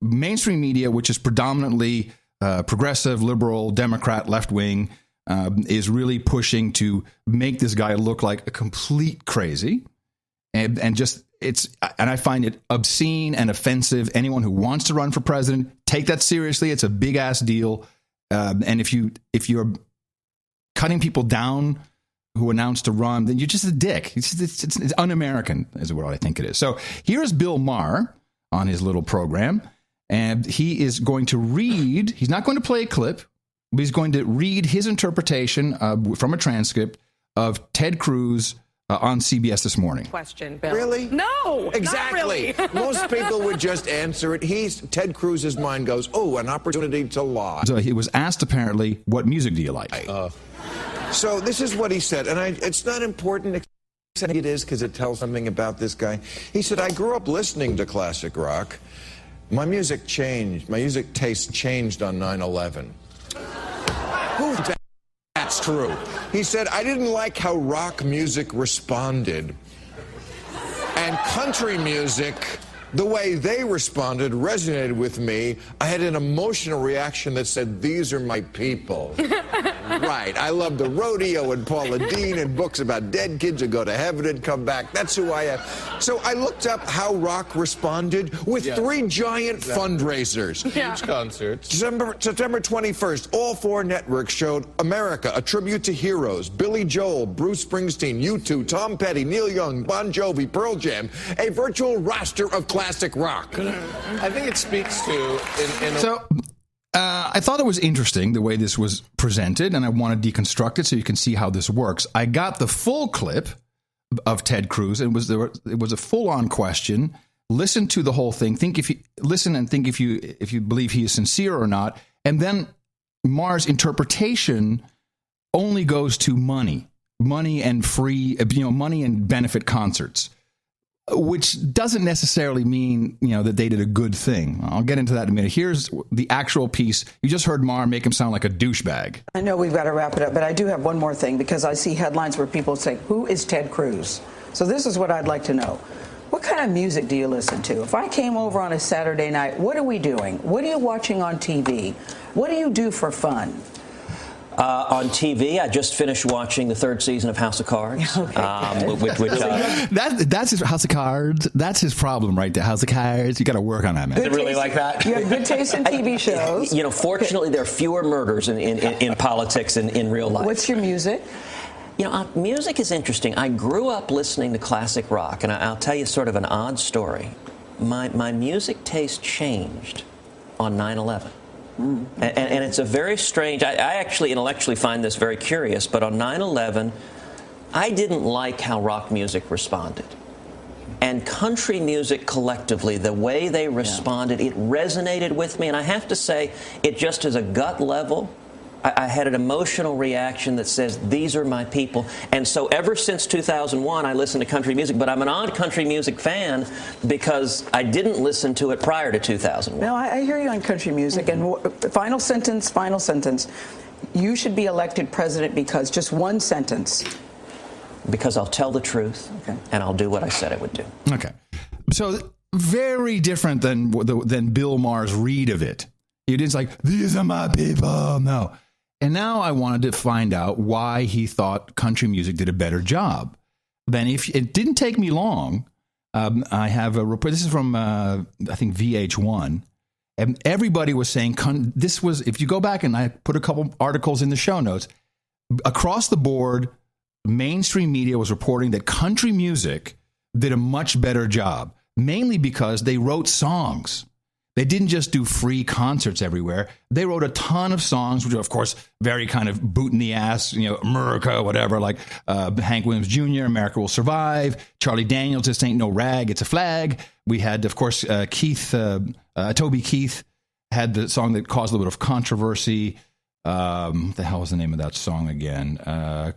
mainstream media, which is predominantly progressive, liberal, Democrat, left wing, is really pushing to make this guy look like a complete crazy, and I find it obscene and offensive. Anyone who wants to run for president, take that seriously. It's a big ass deal, and if you're cutting people down who announce to run, then you're just a dick. It's un-American, is what I think it is. So here's Bill Maher on his little program, and he is going to read. He's not going to play a clip. He's going to read his interpretation from a transcript of Ted Cruz on CBS this morning. Question, Bill. Really? No, exactly. Not really. Most people would just answer it. Ted Cruz's mind goes, oh, an opportunity to lie. So he was asked, apparently, what music do you like? So this is what he said, and it's not important. It is because it tells something about this guy. He said, I grew up listening to classic rock. My music changed. My music taste changed on 9/11. That's true. He said, I didn't like how rock music responded. And country music, the way they responded, resonated with me. I had an emotional reaction that said, these are my people. Right. I love the rodeo and Paula Deen and books about dead kids who go to heaven and come back. That's who I am. So I looked up how rock responded with 3 giant fundraisers. Yeah. Huge concerts. September 21st, all 4 networks showed America, a tribute to heroes. Billy Joel, Bruce Springsteen, U2, Tom Petty, Neil Young, Bon Jovi, Pearl Jam, a virtual roster of classic rock. I think it speaks to... I thought it was interesting the way this was presented, and I want to deconstruct it so you can see how this works. I got the full clip of Ted Cruz, and it was a full-on question. Listen to the whole thing. Think if you believe he is sincere or not, and then Maher's interpretation only goes to money and free, money and benefit concerts, which doesn't necessarily mean, that they did a good thing. I'll get into that in a minute. Here's the actual piece. You just heard Maher make him sound like a douchebag. I know we've got to wrap it up, but I do have one more thing, because I see headlines where people say, who is Ted Cruz? So this is what I'd like to know. What kind of music do you listen to? If I came over on a Saturday night, what are we doing? What are you watching on TV? What do you do for fun? On TV, I just finished watching the 3rd season of House of Cards. That's his House of Cards. That's his problem right there. House of Cards. You got to work on that, man. Is it really like that? You have good taste in TV shows. Fortunately, there are fewer murders in politics and in real life. What's your music? Music is interesting. I grew up listening to classic rock, and I'll tell you sort of an odd story. My music taste changed on 9/11. And it's a very strange, I actually intellectually find this very curious, but on 9/11, I didn't like how rock music responded. And country music collectively, the way they responded, it resonated with me. And I have to say, it just as a gut level, I had an emotional reaction that says, these are my people. And so ever since 2001, I listen to country music, but I'm an odd country music fan because I didn't listen to it prior to 2001. No, I hear you on country music. And final sentence, you should be elected president because just one sentence. Because I'll tell the truth, and I'll do what I said I would do. Okay. So very different than Bill Maher's read of it. He didn't like, these are my people. No. And now I wanted to find out why he thought country music did a better job. Then it didn't take me long. I have a report. This is from, I think, VH1. And everybody was saying this was, if you go back and I put a couple articles in the show notes, across the board, mainstream media was reporting that country music did a much better job, mainly because they wrote songs. They didn't just do free concerts everywhere. They wrote a ton of songs, which are, of course, very kind of boot in the ass, America, whatever, like Hank Williams Jr., America Will Survive, Charlie Daniels, This Ain't No Rag, It's a Flag. We had, of course, Toby Keith had the song that caused a little bit of controversy. What the hell was the name of that song again?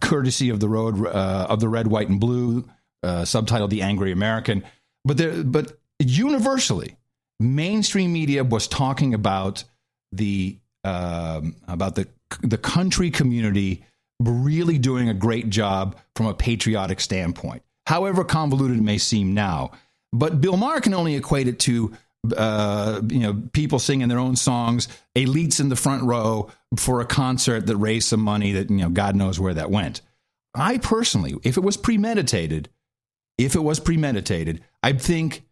Courtesy of the Road, of the Red, White, and Blue, subtitled The Angry American. But universally, mainstream media was talking about the country community really doing a great job from a patriotic standpoint, however convoluted it may seem now. But Bill Maher can only equate it to people singing their own songs, elites in the front row for a concert that raised some money that God knows where that went. I personally, if it was premeditated, I'd think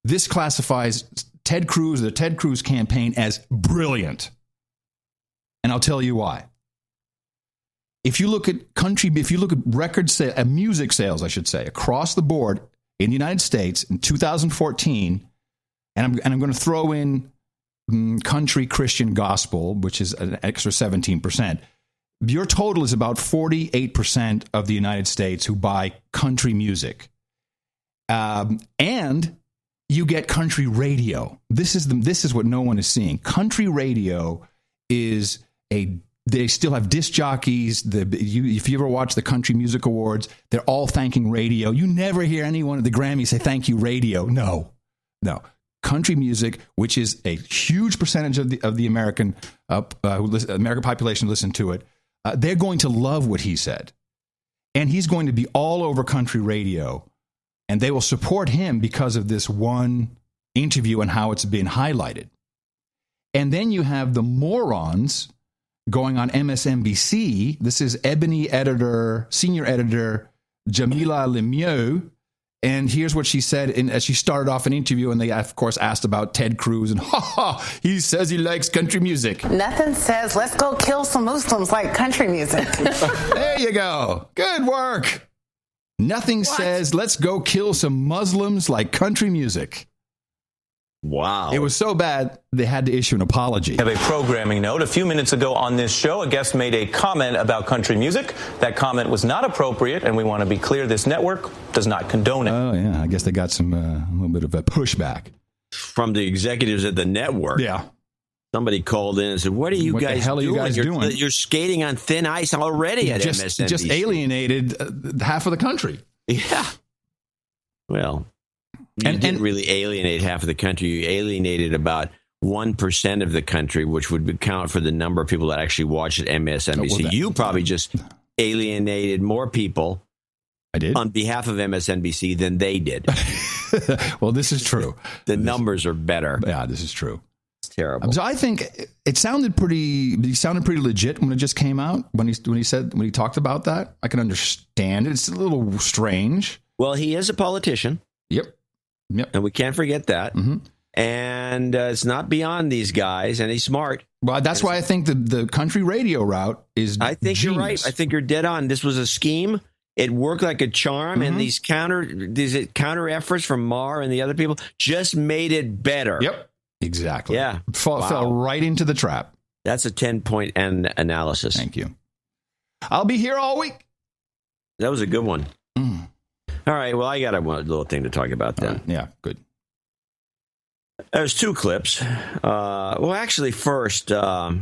this classifies the Ted Cruz campaign as brilliant. And I'll tell you why. If you look at music sales, I should say, across the board in the United States in 2014, and I'm going to throw in country Christian gospel, which is an extra 17%. Your total is about 48% of the United States who buy country music. And you get country radio. This is what no one is seeing. Country radio is they still have disc jockeys. If you ever watch the Country Music Awards, they're all thanking radio. You never hear anyone at the Grammys say, thank you, radio. No. Country music, which is a huge percentage of the American population listen to it, they're going to love what he said. And he's going to be all over country radio. And they will support him because of this one interview and how it's been highlighted. And then you have the morons going on MSNBC. This is Ebony senior editor Jamila Lemieux. And here's what she said as she started off an interview, and they, of course, asked about Ted Cruz. And he says he likes country music. Nothing says, let's go kill some Muslims like country music. There you go. Good work. Nothing says, let's go kill some Muslims like country music. Wow. It was so bad, they had to issue an apology. I have a programming note. A few minutes ago on this show, a guest made a comment about country music. That comment was not appropriate, and we want to be clear, this network does not condone it. Oh, yeah. I guess they got some a little bit of a pushback. From the executives at the network. Yeah. Somebody called in and said, what the hell are you guys doing? You're skating on thin ice already at MSNBC. Just alienated half of the country. Yeah. Well, you didn't really alienate half of the country. You alienated about 1% of the country, which would account for the number of people that actually watch at MSNBC. You probably just alienated more people on behalf of MSNBC than they did. Well, this is true. The numbers are better. Yeah, this is true. Terrible. So I think it sounded pretty legit when it just came out. When he talked about that, I can understand it. It's a little strange. Well, he is a politician. Yep. And we can't forget that. Mm-hmm. And it's not beyond these guys, and he's smart. Well, that's why I think the country radio route is. I think genius. You're right. I think you're dead on. This was a scheme. It worked like a charm, and these counter efforts from Maher and the other people just made it better. Yep. Exactly. Yeah. Fell right into the trap. That's a 10-point analysis. Thank you. I'll be here all week. That was a good one. Mm. All right. Well, I got a little thing to talk about then. Yeah, good. There's two clips. Well, actually, first, let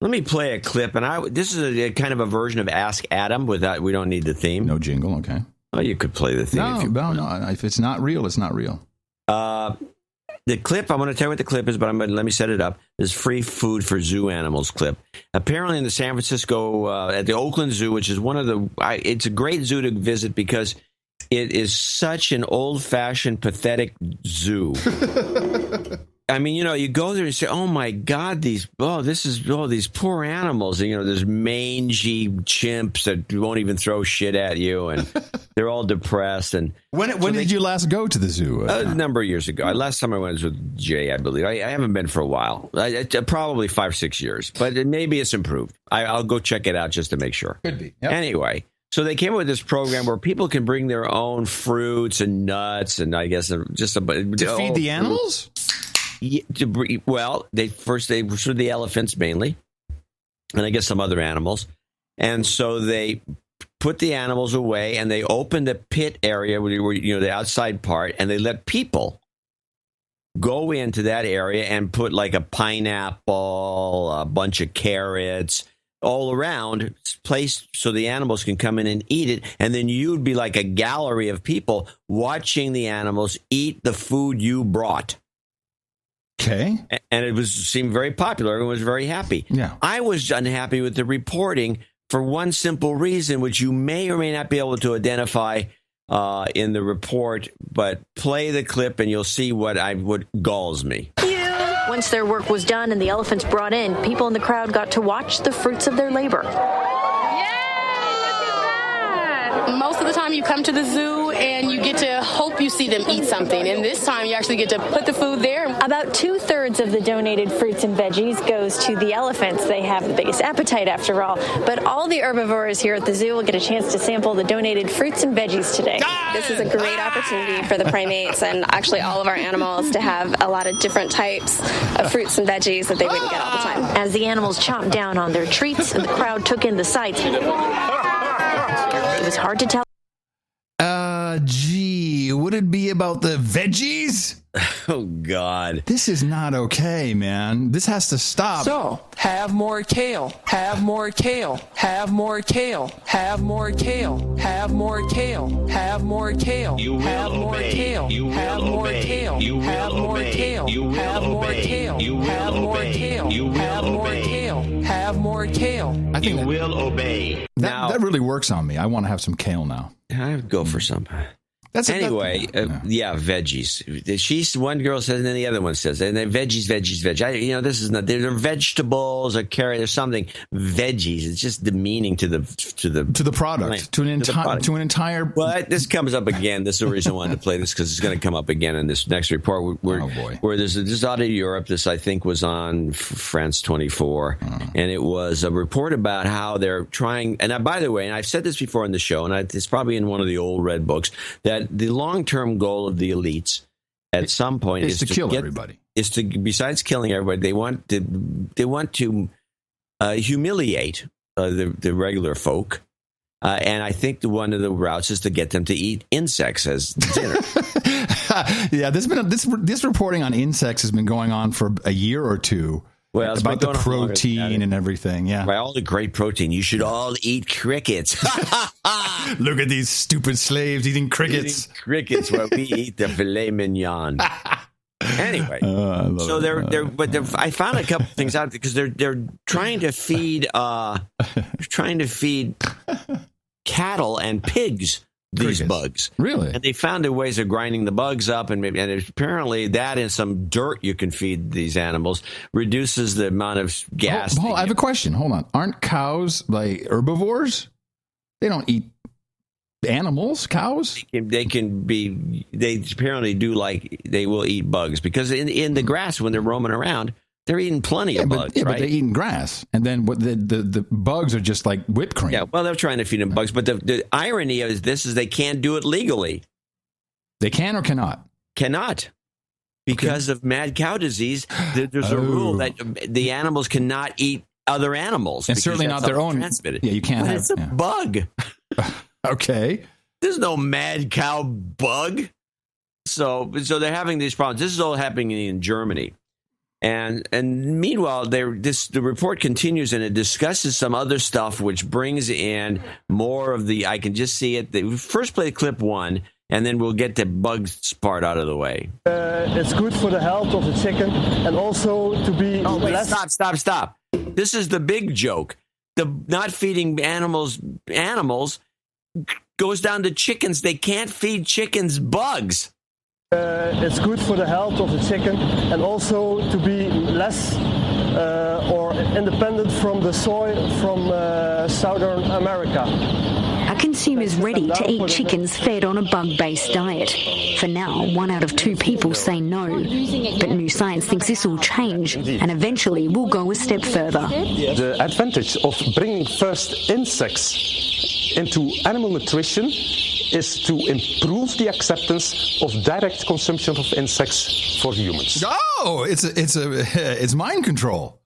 me play a clip. And this is a kind of a version of Ask Adam without, we don't need the theme. No jingle, okay. Oh, you could play the theme. No. If it's not real, it's not real. The clip, I'm going to tell you what the clip is, but let me set it up. This free food for zoo animals clip. Apparently in the San Francisco, at the Oakland Zoo, which is it's a great zoo to visit because it is such an old-fashioned, pathetic zoo. I mean, you go there and say, "Oh my God, these poor animals." And, there's mangy chimps that won't even throw shit at you, and they're all depressed. And when did you last go to the zoo? A number of years ago. Last time I went was with Jay, I believe. I haven't been for a while, probably 5-6 years, but maybe it's improved. I'll go check it out just to make sure. Could be. Yep. Anyway. So they came up with this program where people can bring their own fruits and nuts, and I guess just to feed the animals. They for the elephants mainly, and I guess some other animals, and so they put the animals away and they opened the pit area where the outside part, and they let people go into that area and put like a pineapple, a bunch of carrots, all around place so the animals can come in and eat it. And then you'd be like a gallery of people watching the animals eat the food you brought. Okay. And it seemed very popular. Everyone was very happy. Yeah. I was unhappy with the reporting for one simple reason, which you may or may not be able to identify in the report, but play the clip and you'll see what galls me. Once their work was done and the elephants brought in, people in the crowd got to watch the fruits of their labor. Most of the time you come to the zoo and you get to hope you see them eat something. And this time you actually get to put the food there. About 2/3 of the donated fruits and veggies goes to the elephants. They have the biggest appetite after all. But all the herbivores here at the zoo will get a chance to sample the donated fruits and veggies today. This is a great opportunity for the primates and actually all of our animals to have a lot of different types of fruits and veggies that they wouldn't get all the time. As the animals chomped down on their treats and the crowd took in the sights, it was hard to tell. Would it be about the veggies? Oh, God. This is not okay, man. This has to stop. So, have more kale, have more kale, have more kale, have more kale, have more kale, have more kale, have more kale, have more kale, have more kale, have more kale, have more kale, have more kale, have more kale. I think you will obey. That really works on me. I want to have some kale now. I would go for some. Veggies. One girl says, and then the other one says, and then veggies. This is not. They're vegetables, a carrot, or something. Veggies. It's just demeaning to the product, to an entire. Well, this comes up again. This is the reason I wanted to play this because it's going to come up again in this next report. Where this is out of Europe. This I think was on France 24, and it was a report about how they're trying. And by the way, and I've said this before in the show, and it's probably in one of the old red books that the long-term goal of the elites at some point is to kill everybody. Is to, besides killing everybody, they want to humiliate the regular folk. And I think one of the routes is to get them to eat insects as dinner. Yeah, this reporting on insects has been going on for a year or two. Well, about the protein and everything, yeah. By all the great protein, you should all eat crickets. Look at these stupid slaves eating crickets. Crickets, while we eat the filet mignon. Anyway, I found a couple things out because they're trying to feed cattle and pigs these bugs. Really? And they found ways of grinding the bugs up, and apparently that and some dirt you can feed these animals reduces the amount of gas. I have a question. Hold on. Aren't cows like herbivores? They don't eat animals, cows? They apparently do, like they will eat bugs because in the grass when they're roaming around, they're eating plenty of bugs, right? But they're eating grass. And then the bugs are just like whipped cream. Yeah, well, they're trying to feed them bugs. But the irony of this is they can't do it legally. They can or cannot? Cannot. because of mad cow disease. There's a rule that the animals cannot eat other animals. And certainly not their own. Transmitted. Yeah, you can't have. It's a bug. Okay. There's no mad cow bug. So they're having these problems. This is all happening in Germany. And meanwhile, the report continues and it discusses some other stuff which brings in more of the, I can just see it. First play clip 1, and then we'll get the bugs part out of the way. It's good for the health of the chicken and also to be less... Stop. This is the big joke. The not feeding animals goes down to chickens. They can't feed chickens bugs. It's good for the health of the chicken and also to be less or independent from the soy from Southern America. Are consumers ready to eat chickens fed on a bug-based diet? For now, 1 out of 2 people say no. But New Science thinks this will change and eventually will go a step further. The advantage of bringing first insects into animal nutrition is to improve the acceptance of direct consumption of insects for humans. Oh, it's mind control.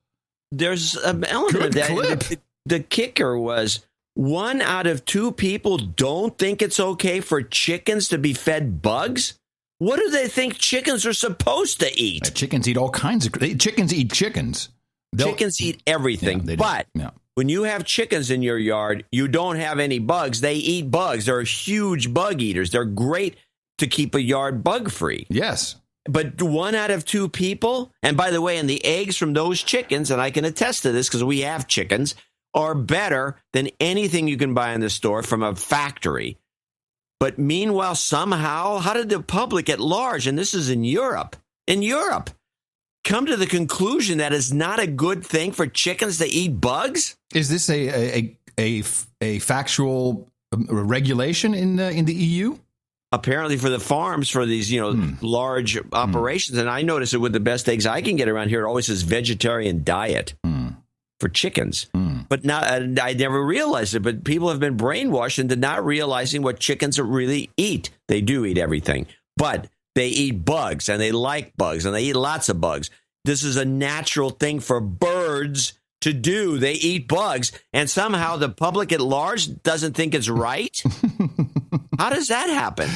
There's an element of that. The kicker was 1 out of 2 people don't think it's okay for chickens to be fed bugs. What do they think chickens are supposed to eat? Chickens eat all kinds of... Chickens eat chickens. Chickens eat everything. When you have chickens in your yard, you don't have any bugs. They eat bugs. They're huge bug eaters. They're great to keep a yard bug-free. Yes. But 1 out of 2 people, and by the way, and the eggs from those chickens, and I can attest to this because we have chickens, are better than anything you can buy in the store from a factory. But meanwhile, somehow, how did the public at large, and this is in Europe, come to the conclusion that it's not a good thing for chickens to eat bugs? Is this a factual regulation in the EU? Apparently for the farms, for these large operations, and I notice it with the best eggs I can get around here. It always says vegetarian diet for chickens. But now I never realized it. But people have been brainwashed into not realizing what chickens really eat. They do eat everything, but they eat bugs, and they like bugs, and they eat lots of bugs. This is a natural thing for birds to do. They eat bugs, and somehow the public at large doesn't think it's right. How does that happen?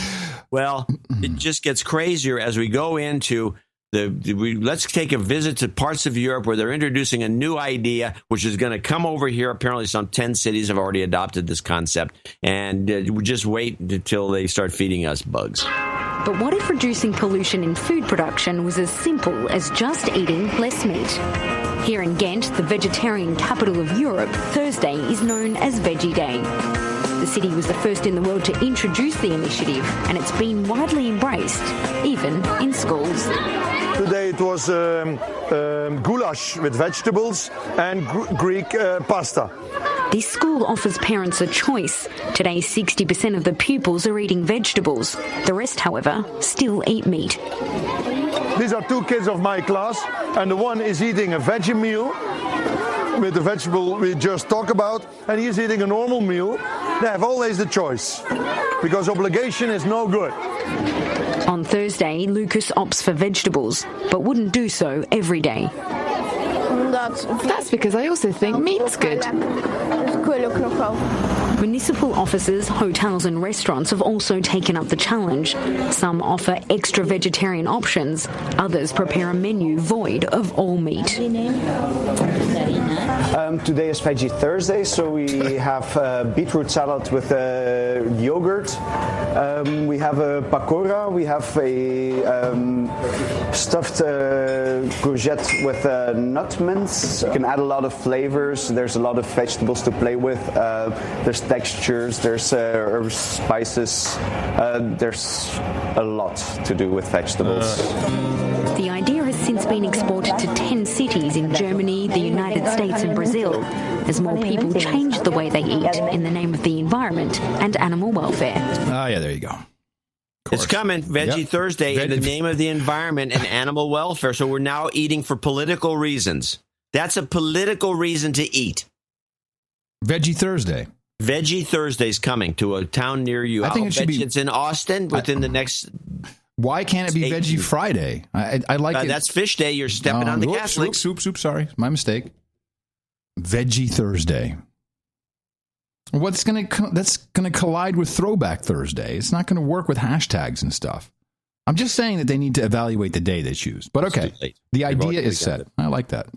Well, it just gets crazier as we go into let's take a visit to parts of Europe where they're introducing a new idea, which is going to come over here. Apparently, some 10 cities have already adopted this concept, and we just wait until they start feeding us bugs. But what if reducing pollution in food production was as simple as just eating less meat? Here in Ghent, the vegetarian capital of Europe, Thursday is known as Veggie Day. The city was the first in the world to introduce the initiative, and it's been widely embraced, even in schools. Today it was goulash with vegetables and Greek pasta. This school offers parents a choice. Today, 60% of the pupils are eating vegetables. The rest, however, still eat meat. These are 2 kids of my class, and the one is eating a veggie meal with the vegetable we just talked about, and he's eating a normal meal. They have always the choice, because obligation is no good. On Thursday, Lucas opts for vegetables, but wouldn't do so every day. That's because I also think meat's good. Municipal offices, hotels and restaurants have also taken up the challenge. Some offer extra vegetarian options. Others prepare a menu void of all meat. Today is Veggie Thursday, so we have beetroot salad with yogurt. We have a pakora. We have a stuffed courgette with nut mince. You can add a lot of flavors. There's a lot of vegetables to play with. There's textures. There's herbs, spices. There's a lot to do with vegetables. The idea has since been exported to 10 cities in Germany, the United States and Brazil, as more people change the way they eat in the name of the environment and animal welfare. Oh, yeah, there you go. It's coming, Veggie Thursday, in the name of the environment and animal welfare. So we're now eating for political reasons. That's a political reason to eat. Veggie Thursday. Veggie Thursday's coming to a town near you. I think it should be. It's in Austin within the next Why can't it be Veggie Friday? I like it. That's Fish Day. You're stepping on the gas. Soup. Sorry, my mistake. Veggie Thursday. That's going to collide with Throwback Thursday. It's not going to work with hashtags and stuff. I'm just saying that they need to evaluate the day they choose. But okay, the idea is set. I like that.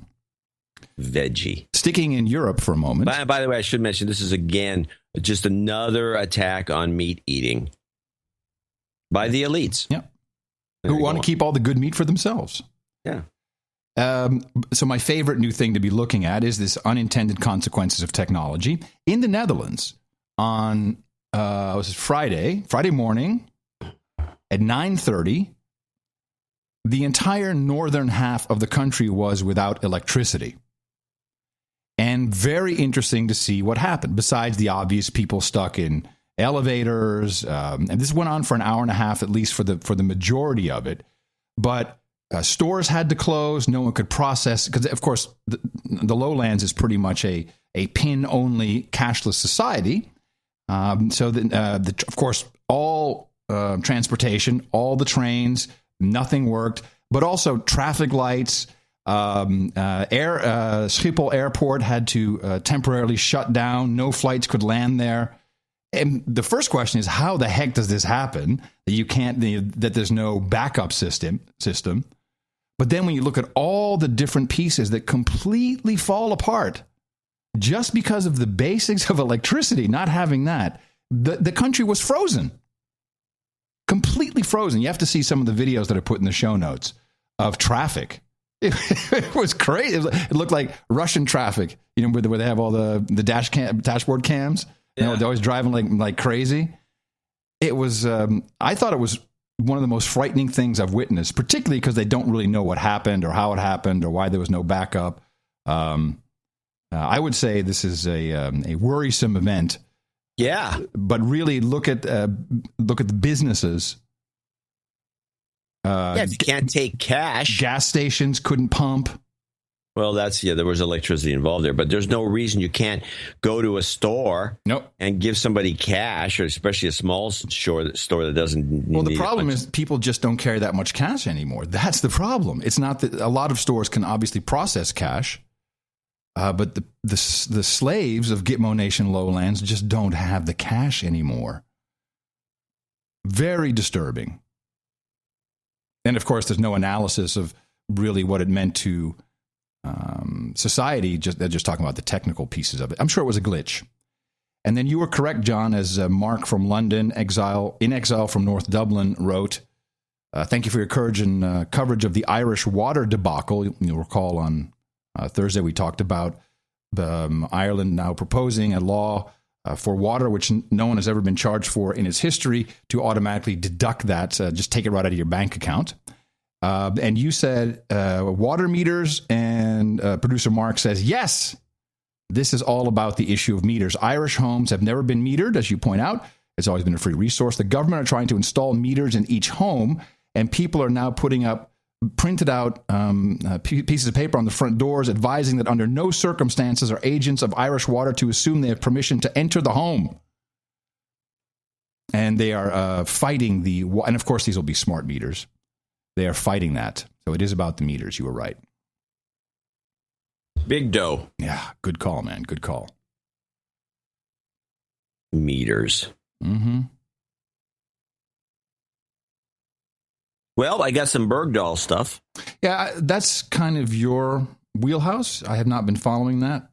Veggie. Sticking in Europe for a moment. By the way, I should mention this is again just another attack on meat eating by the elites. Yeah. Who want to keep all the good meat for themselves. Yeah. So my favorite new thing to be looking at is this unintended consequences of technology. In the Netherlands, on Friday morning at 9:30, the entire northern half of the country was without electricity. And very interesting to see what happened, besides the obvious people stuck in elevators. And this went on for an hour and a half, at least for the majority of it. But stores had to close. No one could process, because, of course, the lowlands is pretty much a PIN-only cashless society. Of course, all transportation, all the trains, nothing worked. But also traffic lights. Schiphol Airport had to temporarily shut down. No flights could land there. And the first question is, how the heck does this happen? That there's no backup system. But then when you look at all the different pieces that completely fall apart, just because of the basics of electricity, not having that, the country was frozen. Completely frozen. You have to see some of the videos that I put in the show notes of traffic. It was crazy. It looked like Russian traffic, where they have all the dashboard cams. They're always driving like crazy. It was. I thought it was one of the most frightening things I've witnessed, particularly because they don't really know what happened or how it happened or why there was no backup. I would say this is a worrisome event. Yeah, but really look at the businesses. If you can't take cash, gas stations couldn't pump. Well, there was electricity involved there, but there's no reason you can't go to a store and give somebody cash, or especially a small store that doesn't. Well, the problem is people just don't carry that much cash anymore. That's the problem. It's not that a lot of stores can obviously process cash, but the slaves of Gitmo Nation Lowlands just don't have the cash anymore. Very disturbing. And of course, there's no analysis of really what it meant to society. They're just talking about the technical pieces of it. I'm sure it was a glitch. And then you were correct, John, as Mark from London, in exile from North Dublin, wrote, thank you for your courage and coverage of the Irish water debacle. You'll recall on Thursday we talked about Ireland now proposing a law for water, which no one has ever been charged for in its history, to automatically deduct that, just take it right out of your bank account. And you said water meters, and producer Mark says, yes, this is all about the issue of meters. Irish homes have never been metered, as you point out. It's always been a free resource. The government are trying to install meters in each home, and people are now putting up printed out pieces of paper on the front doors advising that under no circumstances are agents of Irish Water to assume they have permission to enter the home. And they are fighting and of course these will be smart meters. They are fighting that. So it is about the meters. You were right. Big dough. Yeah, good call, man. Good call. Meters. Mm-hmm. Well, I got some Bergdahl stuff. Yeah, that's kind of your wheelhouse. I have not been following that.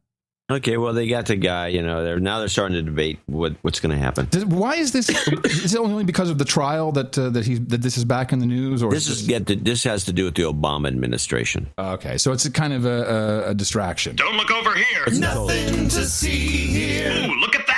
Okay, well, they got the guy, they're starting to debate what's going to happen. Why is this? Is it only because of the trial that this is back in the news? Or this has to do with the Obama administration. Okay, so it's a kind of a distraction. Don't look over here. Nothing to see here. Ooh, look at that.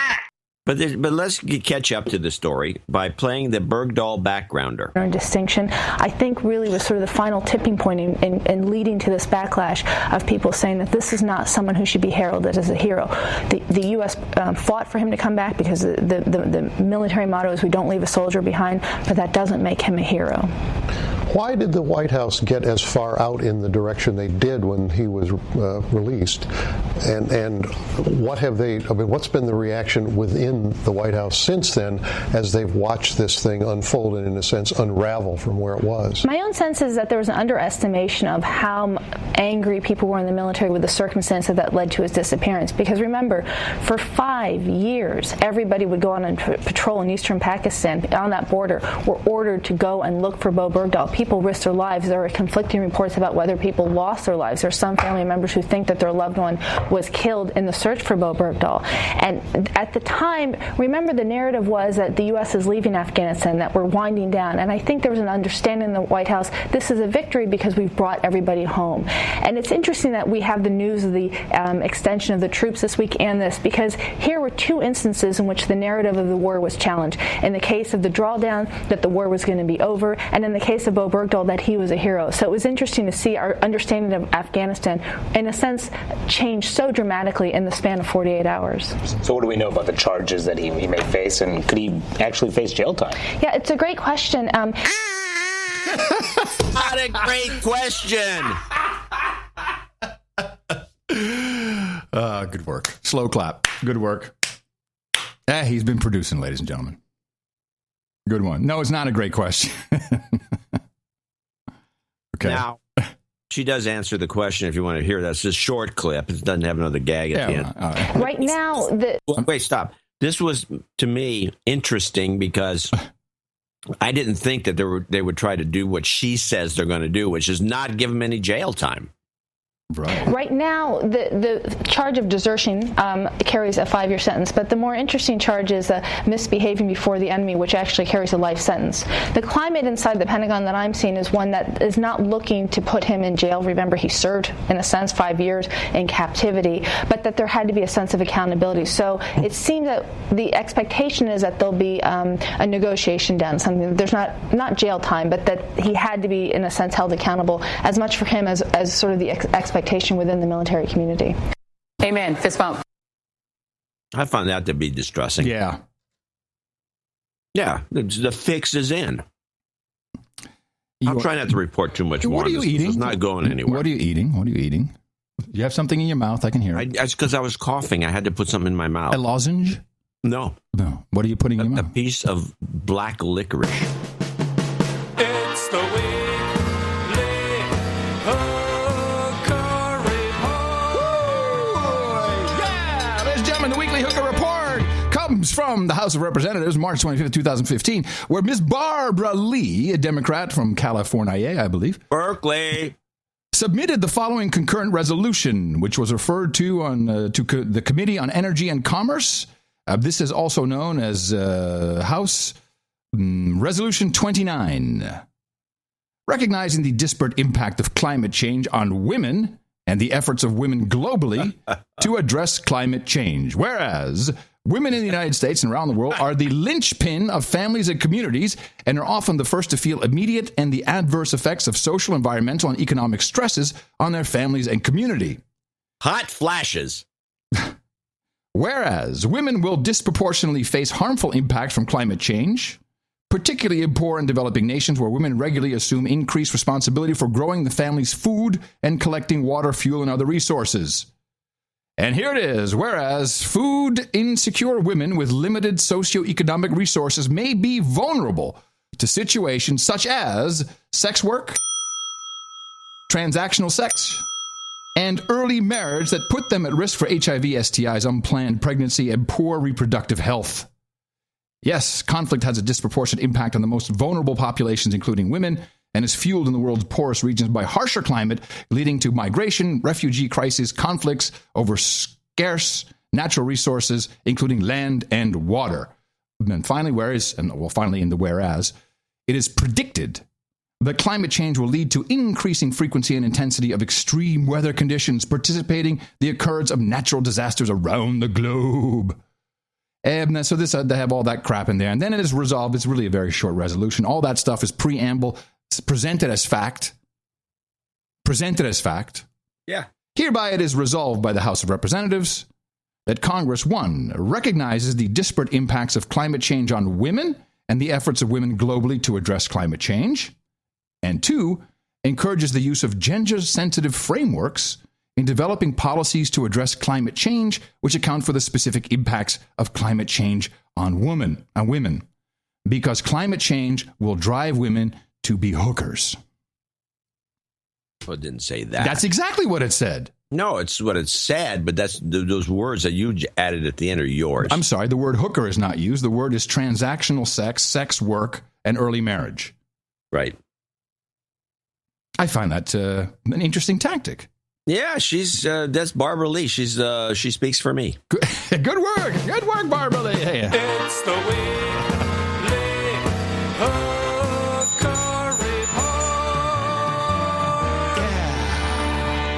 But let's catch up to the story by playing the Bergdahl backgrounder. Distinction, I think, really was sort of the final tipping point in leading to this backlash of people saying that this is not someone who should be heralded as a hero. The U.S. Fought for him to come back because the military motto is we don't leave a soldier behind, but that doesn't make him a hero. Why did the White House get as far out in the direction they did when he was released And what have they? I mean, what's been the reaction within the White House since then, as they've watched this thing unfold and, in a sense, unravel from where it was? My own sense is that there was an underestimation of how angry people were in the military with the circumstances that led to his disappearance. Because remember, for 5 years, everybody would go on patrol in eastern Pakistan on that border, were ordered to go and look for Bowe Bergdahl. People risked their lives. There are conflicting reports about whether people lost their lives. There are some family members who think that their loved one was killed in the search for Bowe Bergdahl. And at the time, remember, the narrative was that the U.S. is leaving Afghanistan, that we're winding down. And I think there was an understanding in the White House, this is a victory because we've brought everybody home. And it's interesting that we have the news of the extension of the troops this week and this, because here were two instances in which the narrative of the war was challenged. In the case of the drawdown, that the war was going to be over, and in the case of Bowe Bergdahl, that he was a hero. So it was interesting to see our understanding of Afghanistan, in a sense, change so dramatically in the span of 48 hours. So what do we know about the charges that he may face, and could he actually face jail time? Yeah, it's a great question. Not a great question. Good work. Slow clap. Good work. He's been producing, ladies and gentlemen. Good one. No, it's not a great question. Okay. Now, she does answer the question if you want to hear that. It's a short clip. It doesn't have another gag at the end. Right now, wait, stop. This was, to me, interesting because I didn't think that they would try to do what she says they're going to do, which is not give him any jail time. Right now, the charge of desertion carries a 5-year sentence, but the more interesting charge is misbehaving before the enemy, which actually carries a life sentence. The climate inside the Pentagon that I'm seeing is one that is not looking to put him in jail. Remember, he served, in a sense, 5 years in captivity, but that there had to be a sense of accountability. So it seems that the expectation is that there'll be a negotiation done, something. There's not jail time, but that he had to be, in a sense, held accountable, as much for him as sort of the expectation within the military community. Amen. Fist bump. I found that to be distressing. Yeah. Yeah, the fix is in. I'm trying not to report too much more. What are you eating? It's not going anywhere. What are you eating? You have something in your mouth. I can hear it. That's because I was coughing. I had to put something in my mouth. A lozenge? No. What are you putting in your mouth? A piece of black licorice. It's the The Weekly Hooker Report comes from the House of Representatives, March 25th, 2015, where Ms. Barbara Lee, a Democrat from California, I believe, Berkeley, submitted the following concurrent resolution, which was referred to on to the Committee on Energy and Commerce. This is also known as House Resolution 29, recognizing the disparate impact of climate change on women and the efforts of women globally to address climate change. Whereas women in the United States and around the world are the linchpin of families and communities and are often the first to feel immediate and the adverse effects of social, environmental, and economic stresses on their families and community. Hot flashes. Whereas women will disproportionately face harmful impact from climate change, particularly in poor and developing nations where women regularly assume increased responsibility for growing the family's food and collecting water, fuel, and other resources. And here it is. Whereas food insecure women with limited socioeconomic resources may be vulnerable to situations such as sex work, transactional sex, and early marriage that put them at risk for HIV, STIs, unplanned pregnancy, and poor reproductive health. Yes, conflict has a disproportionate impact on the most vulnerable populations, including women, and is fueled in the world's poorest regions by harsher climate, leading to migration, refugee crises, conflicts over scarce natural resources, including land and water. And finally, in the whereas, it is predicted that climate change will lead to increasing frequency and intensity of extreme weather conditions, participating the occurrence of natural disasters around the globe. And so they have all that crap in there. And then it is resolved. It's really a very short resolution. All that stuff is preamble. It's presented as fact. Yeah. Hereby it is resolved by the House of Representatives that Congress, 1, recognizes the disparate impacts of climate change on women and the efforts of women globally to address climate change. And 2, encourages the use of gender-sensitive frameworks in developing policies to address climate change, which account for the specific impacts of climate change on women, because climate change will drive women to be hookers. Well, it didn't say that. That's exactly what it said. No, it's what it said, but that's those words that you added at the end are yours. I'm sorry, the word hooker is not used. The word is transactional sex, sex work, and early marriage. Right. I find that an interesting tactic. Yeah, that's Barbara Lee. She speaks for me. Good work, Barbara Lee. Hey. It's the Weekly Hooker Report.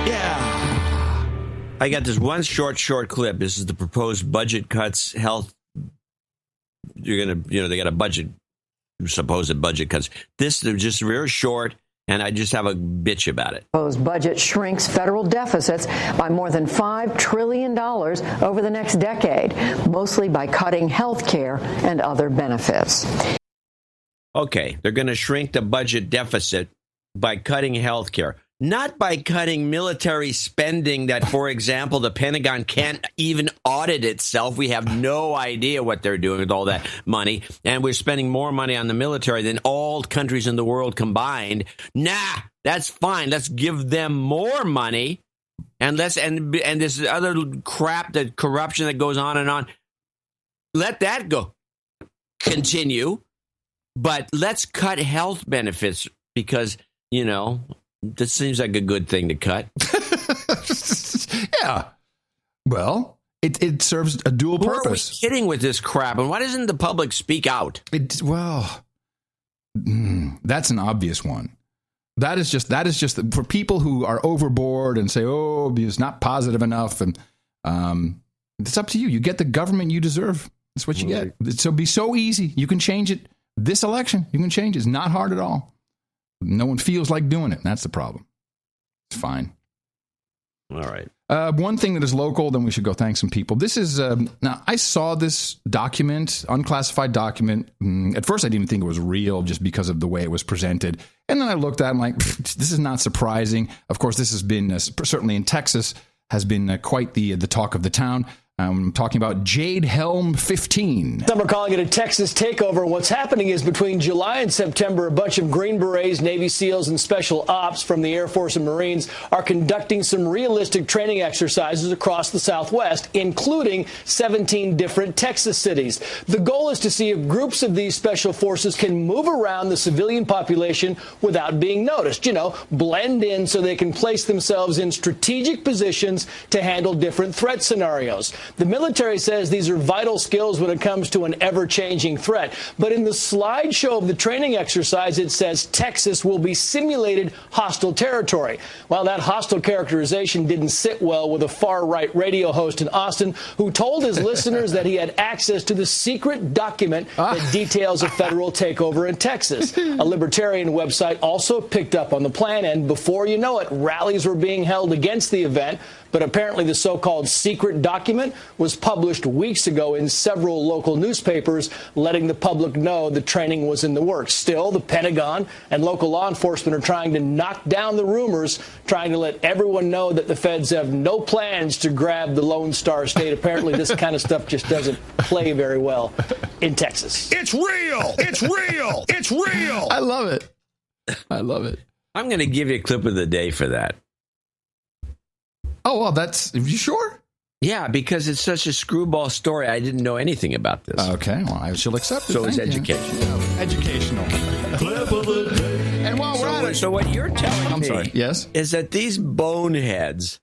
Yeah. I got this one short clip. This is the proposed budget cuts. Health. You're gonna, they got a budget, supposed budget cuts. This they're just very short. And I just have a bitch about it. Proposed budget shrinks federal deficits by more than $5 trillion over the next decade, mostly by cutting health care and other benefits. Okay, they're going to shrink the budget deficit by cutting health care, not by cutting military spending that, for example, the Pentagon can't even audit itself. We have no idea what they're doing with all that money. And we're spending more money on the military than all countries in the world combined. Nah, that's fine. Let's give them more money. And and this other crap, the corruption that goes on and on. Let that go. Continue. But let's cut health benefits because, this seems like a good thing to cut. Yeah. Well, it serves a dual purpose. Who are we kidding with this crap? And why doesn't the public speak out? That's an obvious one. That is just for people who are overboard and say, oh, it's not positive enough. And it's up to you. You get the government you deserve. That's what you get. It'll be so easy. You can change it. This election, you can change it. It's not hard at all. No one feels like doing it. That's the problem. It's fine. All right. One thing that is local, then we should go thank some people. This is, now I saw this document, unclassified document. At first I didn't even think it was real just because of the way it was presented. And then I looked at it and I'm like, this is not surprising. Of course, this has been, certainly in Texas, has been quite the talk of the town. I'm talking about Jade Helm 15. Some are calling it a Texas takeover. What's happening is between July and September, a bunch of Green Berets, Navy SEALs, and Special Ops from the Air Force and Marines are conducting some realistic training exercises across the Southwest, including 17 different Texas cities. The goal is to see if groups of these special forces can move around the civilian population without being noticed. Blend in so they can place themselves in strategic positions to handle different threat scenarios. The military says these are vital skills when it comes to an ever-changing threat. But in the slideshow of the training exercise, it says Texas will be simulated hostile territory. Well, that hostile characterization didn't sit well with a far-right radio host in Austin who told his listeners that he had access to the secret document that details a federal takeover in Texas. A libertarian website also picked up on the plan, and before you know it, rallies were being held against the event. But apparently the so-called secret document was published weeks ago in several local newspapers, letting the public know the training was in the works. Still, the Pentagon and local law enforcement are trying to knock down the rumors, trying to let everyone know that the feds have no plans to grab the Lone Star State. Apparently this kind of stuff just doesn't play very well in Texas. It's real! It's real! It's real! I love it. I love it. I'm going to give you a clip of the day for that. Oh, well, are you sure? Yeah, because it's such a screwball story. I didn't know anything about this. Okay, well, I shall accept it. So it's educational. Yeah, educational. Clip of the day. And while we're at it. So what you're telling me sorry. Yes? is that these boneheads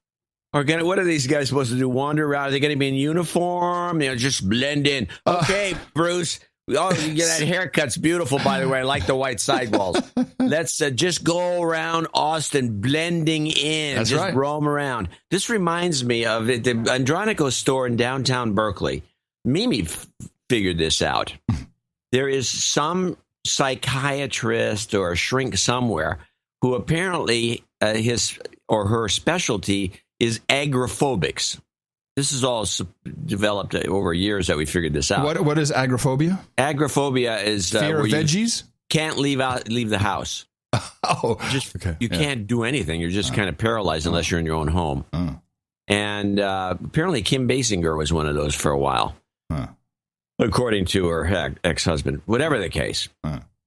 are going to, what are these guys supposed to do? Wander around? Are they going to be in uniform? Just blend in. Okay, Bruce. Oh, that haircut's beautiful, by the way. I like the white sidewalls. Let's just go around Austin, blending in. That's just right. Roam around. This reminds me of the Andronico store in downtown Berkeley. Mimi figured this out. There is some psychiatrist or a shrink somewhere who apparently his or her specialty is agoraphobics. This is all developed over years that we figured this out. What is agoraphobia? Agoraphobia is fear of veggies. Can't leave the house. You can't do anything. You're just kind of paralyzed unless you're in your own home. And apparently Kim Basinger was one of those for a while, according to her ex-husband. Whatever the case.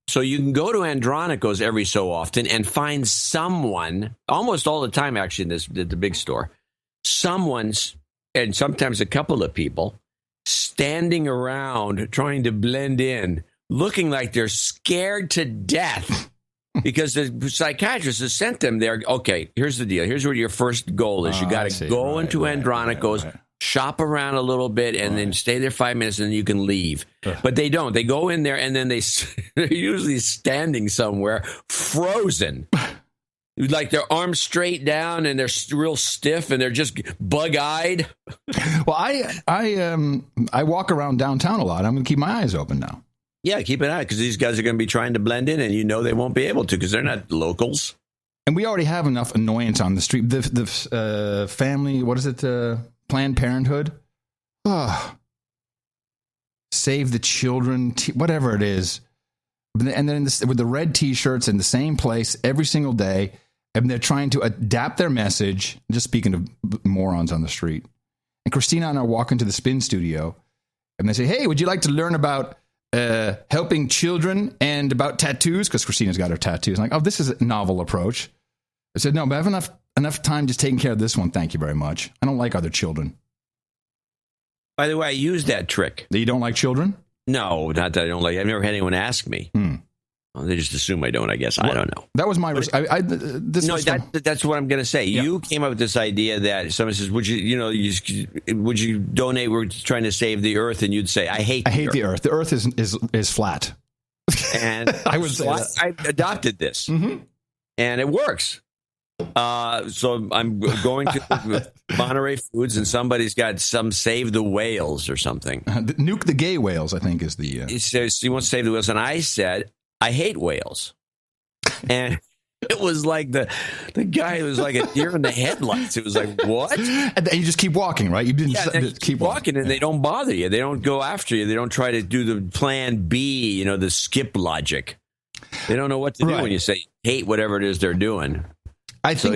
So you can go to Andronico's every so often and find someone, almost all the time actually in the big store, someone's, and sometimes a couple of people, standing around trying to blend in, looking like they're scared to death because the psychiatrist has sent them there. Okay, here's the deal. Here's what your first goal is. You got to go into Andronico's, shop around a little bit, and then stay there 5 minutes, and then you can leave. But they don't. They go in there, and then they're usually standing somewhere, frozen. Like their arms straight down, and they're real stiff, and they're just bug-eyed. Well, I walk around downtown a lot. I'm going to keep my eyes open now. Yeah, keep an eye, because these guys are going to be trying to blend in, and they won't be able to because they're not locals. And we already have enough annoyance on the street. The family, what is it, Planned Parenthood? Save the Children, whatever it is. And then with the red T-shirts in the same place every single day, and they're trying to adapt their message, just speaking of morons on the street. And Christina and I walk into the spin studio, and they say, hey, would you like to learn about helping children and about tattoos? Because Christina's got her tattoos. I'm like, oh, this is a novel approach. I said, no, but I have enough time just taking care of this one. Thank you very much. I don't like other children. By the way, I used that trick. That you don't like children? No, not that I don't like. I've never had anyone ask me. Well, they just assume I don't, I guess. Well, I don't know. That was my... that's what I'm going to say. Yeah. You came up with this idea that someone says, would you donate? We're trying to save the earth. And you'd say, I hate the earth. The earth is flat. And I adopted this. Mm-hmm. And it works. So I'm going to Monterey Foods, and somebody's got some Save the Whales or something. Nuke the gay whales, I think, is the... He says he wants to save the whales, and I said, I hate whales. And it was like the guy was like a deer in the headlights. It was like, what? And you just keep walking, right? You didn't keep walking, and they don't bother you. They don't go after you. They don't try to do the plan B, the skip logic. They don't know what to do when you say hate whatever it is they're doing. I think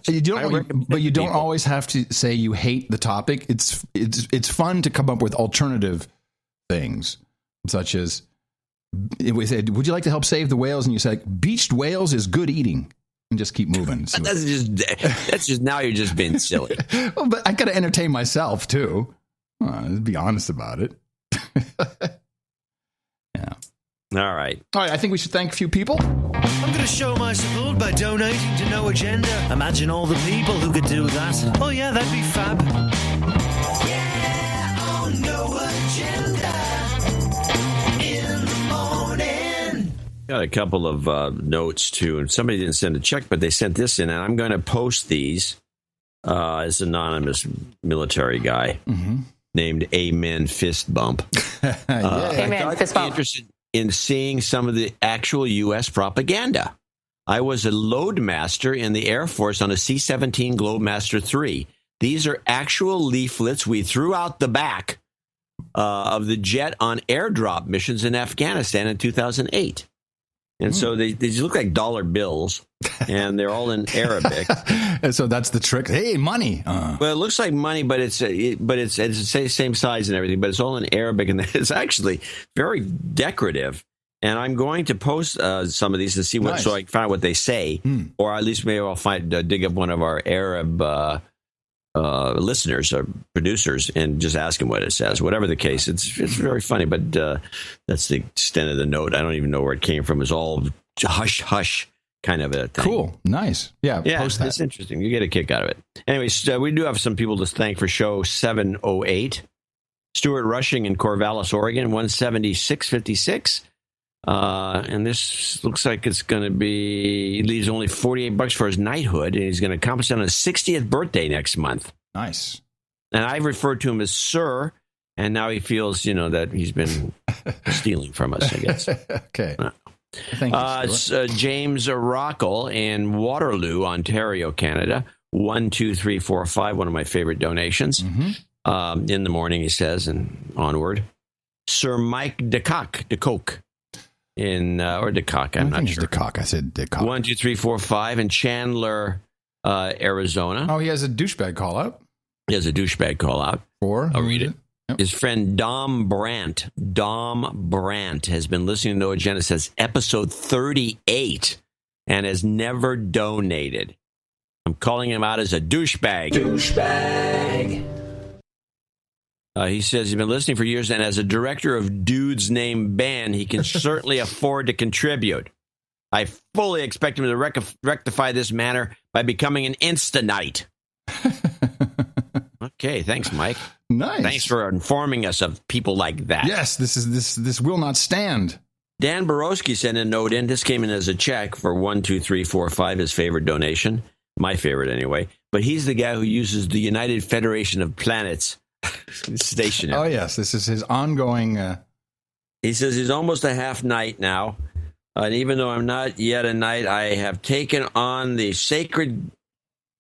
you don't always have to say you hate the topic. It's fun to come up with alternative things, such as we said, "Would you like to help save the whales?" And you said, "Beached whales is good eating," and just keep moving. That's just now you're just being silly. Well, but I got to entertain myself too. Be honest about it. Yeah. All right. I think we should thank a few people. I'm going to show my support by donating to No Agenda. Imagine all the people who could do that. Oh, yeah, that'd be fab. Yeah, on No Agenda in the morning. Got a couple of notes, too. And somebody didn't send a check, but they sent this in. And I'm going to post these as anonymous military guy named Amen Fist Bump. Amen Fist Bump. Interested in seeing some of the actual U.S. propaganda. I was a loadmaster in the Air Force on a C-17 Globemaster III. These are actual leaflets we threw out the back of the jet on airdrop missions in Afghanistan in 2008. And so they look like dollar bills, and they're all in Arabic. And so that's the trick. Hey, money. Well, it looks like money, but it's the same size and everything, but it's all in Arabic, and it's actually very decorative. And I'm going to post some of these to see what, so I can find out what they say, or at least maybe I'll dig up one of our Arab listeners or producers and just ask him what it says. Whatever the case, it's very funny, but that's the extent of the note. I don't even know where it came from. It's all hush kind of a thing. Cool, nice, yeah. Post that. It's interesting. You get a kick out of it. Anyways, we do have some people to thank for show 708. Stuart Rushing in Corvallis, Oregon, 176.56. And this looks like it's going to be, he leaves only $48 for his knighthood, and he's going to accomplish on his 60th birthday next month. Nice. And I referred to him as Sir, and now he feels, that he's been stealing from us, I guess. Okay. Thank you, it's James Rockle in Waterloo, Ontario, Canada. 12345, one of my favorite donations. In the morning, he says, and onward. Sir Mike DeCock. or DeKalb. I'm not sure. DeKalb. I said DeKalb. 1, 2, 3, 4, 5 in Chandler, Arizona. Oh, he has a douchebag call out. He has a douchebag call out. I'll read it. Yep. His friend Dom Brandt has been listening to No Agenda since episode 38 and has never donated. I'm calling him out as a douchebag. He says he's been listening for years, and as a director of Dude's Name Band, he can certainly afford to contribute. I fully expect him to rectify this matter by becoming an Insta-Knight. Okay, thanks, Mike. Nice. Thanks for informing us of people like that. Yes, this will not stand. Dan Borowski sent a note in. This came in as a check for 1, 2, 3, 4, 5, his favorite donation. My favorite, anyway. But he's the guy who uses the United Federation of Planets station. Oh, yes. This is his ongoing... He says he's almost a half knight now. And even though I'm not yet a knight, I have taken on the sacred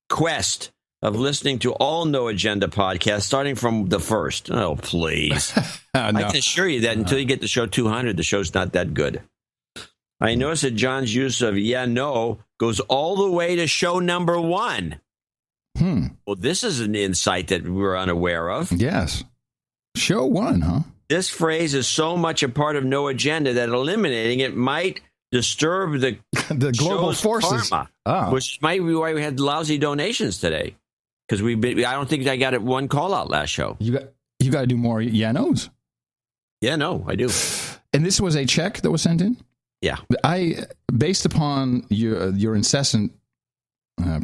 quest of listening to all No Agenda podcasts, starting from the first. Oh, please. No. I can assure you that until you get to show 200, the show's not that good. I noticed that John's use of no goes all the way to show number 1. Well, this is an insight that we're unaware of. Yes. Show 1, huh? This phrase is so much a part of No Agenda that eliminating it might disturb the global forces, karma, which might be why we had lousy donations today. Because I don't think I got it one call out last show. You got to do more no's. Yeah, no, I do. And this was a check that was sent in? Yeah. Based upon your incessant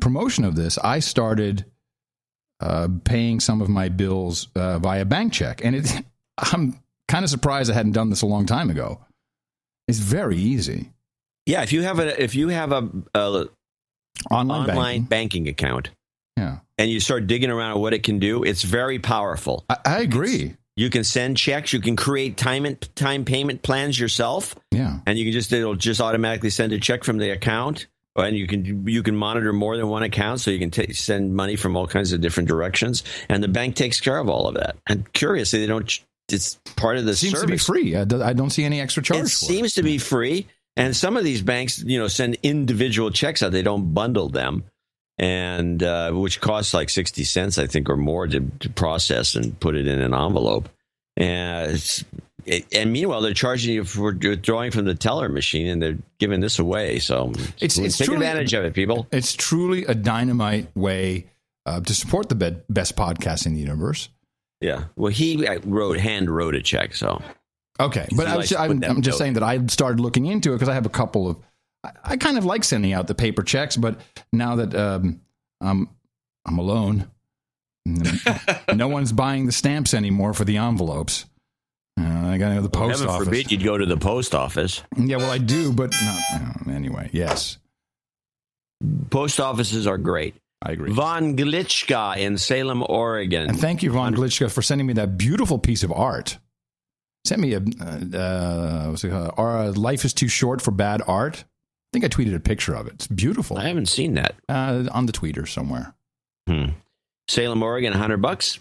promotion of this, I started paying some of my bills via bank check. And I'm kind of surprised I hadn't done this a long time ago. It's very easy. Yeah, if you have a online banking account, yeah, and you start digging around at what it can do, it's very powerful. I agree. You can send checks. You can create time payment plans yourself. Yeah, and it'll just automatically send a check from the account, and you can monitor more than one account, so you can send money from all kinds of different directions. And the bank takes care of all of that. And curiously, they don't. It's part of the service. Seems to be free. I don't see any extra charge. It seems to be free. And some of these banks, send individual checks out. They don't bundle them, and which costs like 60 cents, I think, or more to process and put it in an envelope. And meanwhile, they're charging you for withdrawing from the teller machine, and they're giving this away. So it's take truly, advantage of it, people. It's truly a dynamite way to support the best podcast in the universe. Yeah. Well, he hand wrote a check, so. Okay, but I'm just saying that I started looking into it because I have a couple of. I kind of like sending out the paper checks, but now that I'm alone, no one's buying the stamps anymore for the envelopes. I got to go to the post office. Heaven forbid you'd go to the post office. Yeah, well, I do, but not anyway. Yes, post offices are great. I agree. Von Glitschka in Salem, Oregon. And thank you, Von Glitschka, for sending me that beautiful piece of art. Sent me Life is Too Short for Bad Art. I think I tweeted a picture of it. It's beautiful. I haven't seen that. On the tweeter somewhere. Salem, Oregon, $100.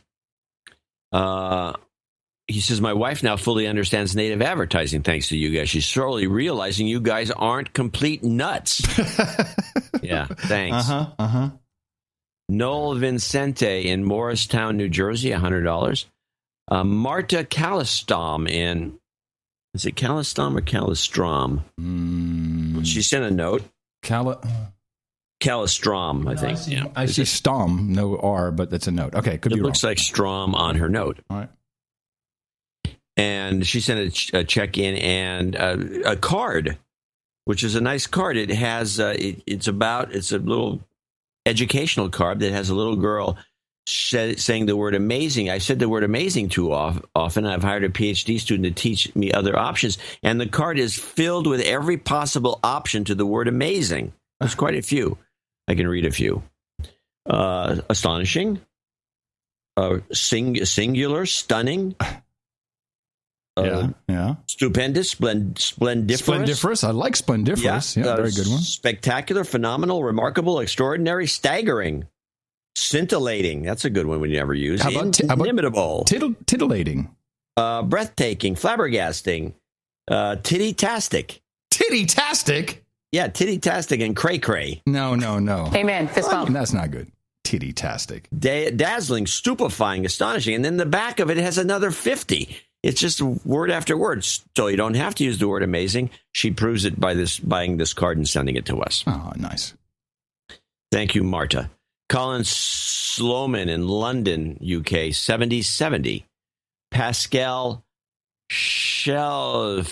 He says, my wife now fully understands native advertising thanks to you guys. She's slowly realizing you guys aren't complete nuts. Yeah, thanks. Noel Vincente in Morristown, New Jersey, $100. Marta Calistrom in, is it Calistrom or Calistrom? She sent a note. Calistrom, I think. I see Stom, no R, but that's a note. Okay, could be wrong. It looks like Strom on her note. All right. And she sent a check in and a card, which is a nice card. It has it's a little educational card that has a little girl saying the word amazing. I said the word amazing too often. I've hired a PhD student to teach me other options, and the card is filled with every possible option to the word amazing. There's quite a few. I can read a few. Astonishing, singular, stunning. Stupendous, splendiferous. I like splendiferous. Yeah, very good one. Spectacular, phenomenal, remarkable, extraordinary, staggering, scintillating. That's a good one we never use. Inimitable. Titillating. Breathtaking, flabbergasting, Titty-tastic. Titty-tastic? Yeah, titty-tastic and cray-cray. No. Amen. Fist bump. That's not good. Titty-tastic. Dazzling, stupefying, astonishing. And then the back of it has another 50. It's just word after word. So you don't have to use the word amazing. She proves it by buying this card and sending it to us. Oh, nice. Thank you, Marta. Colin Sloman in London, UK, 7070. Pascal Schelfhout.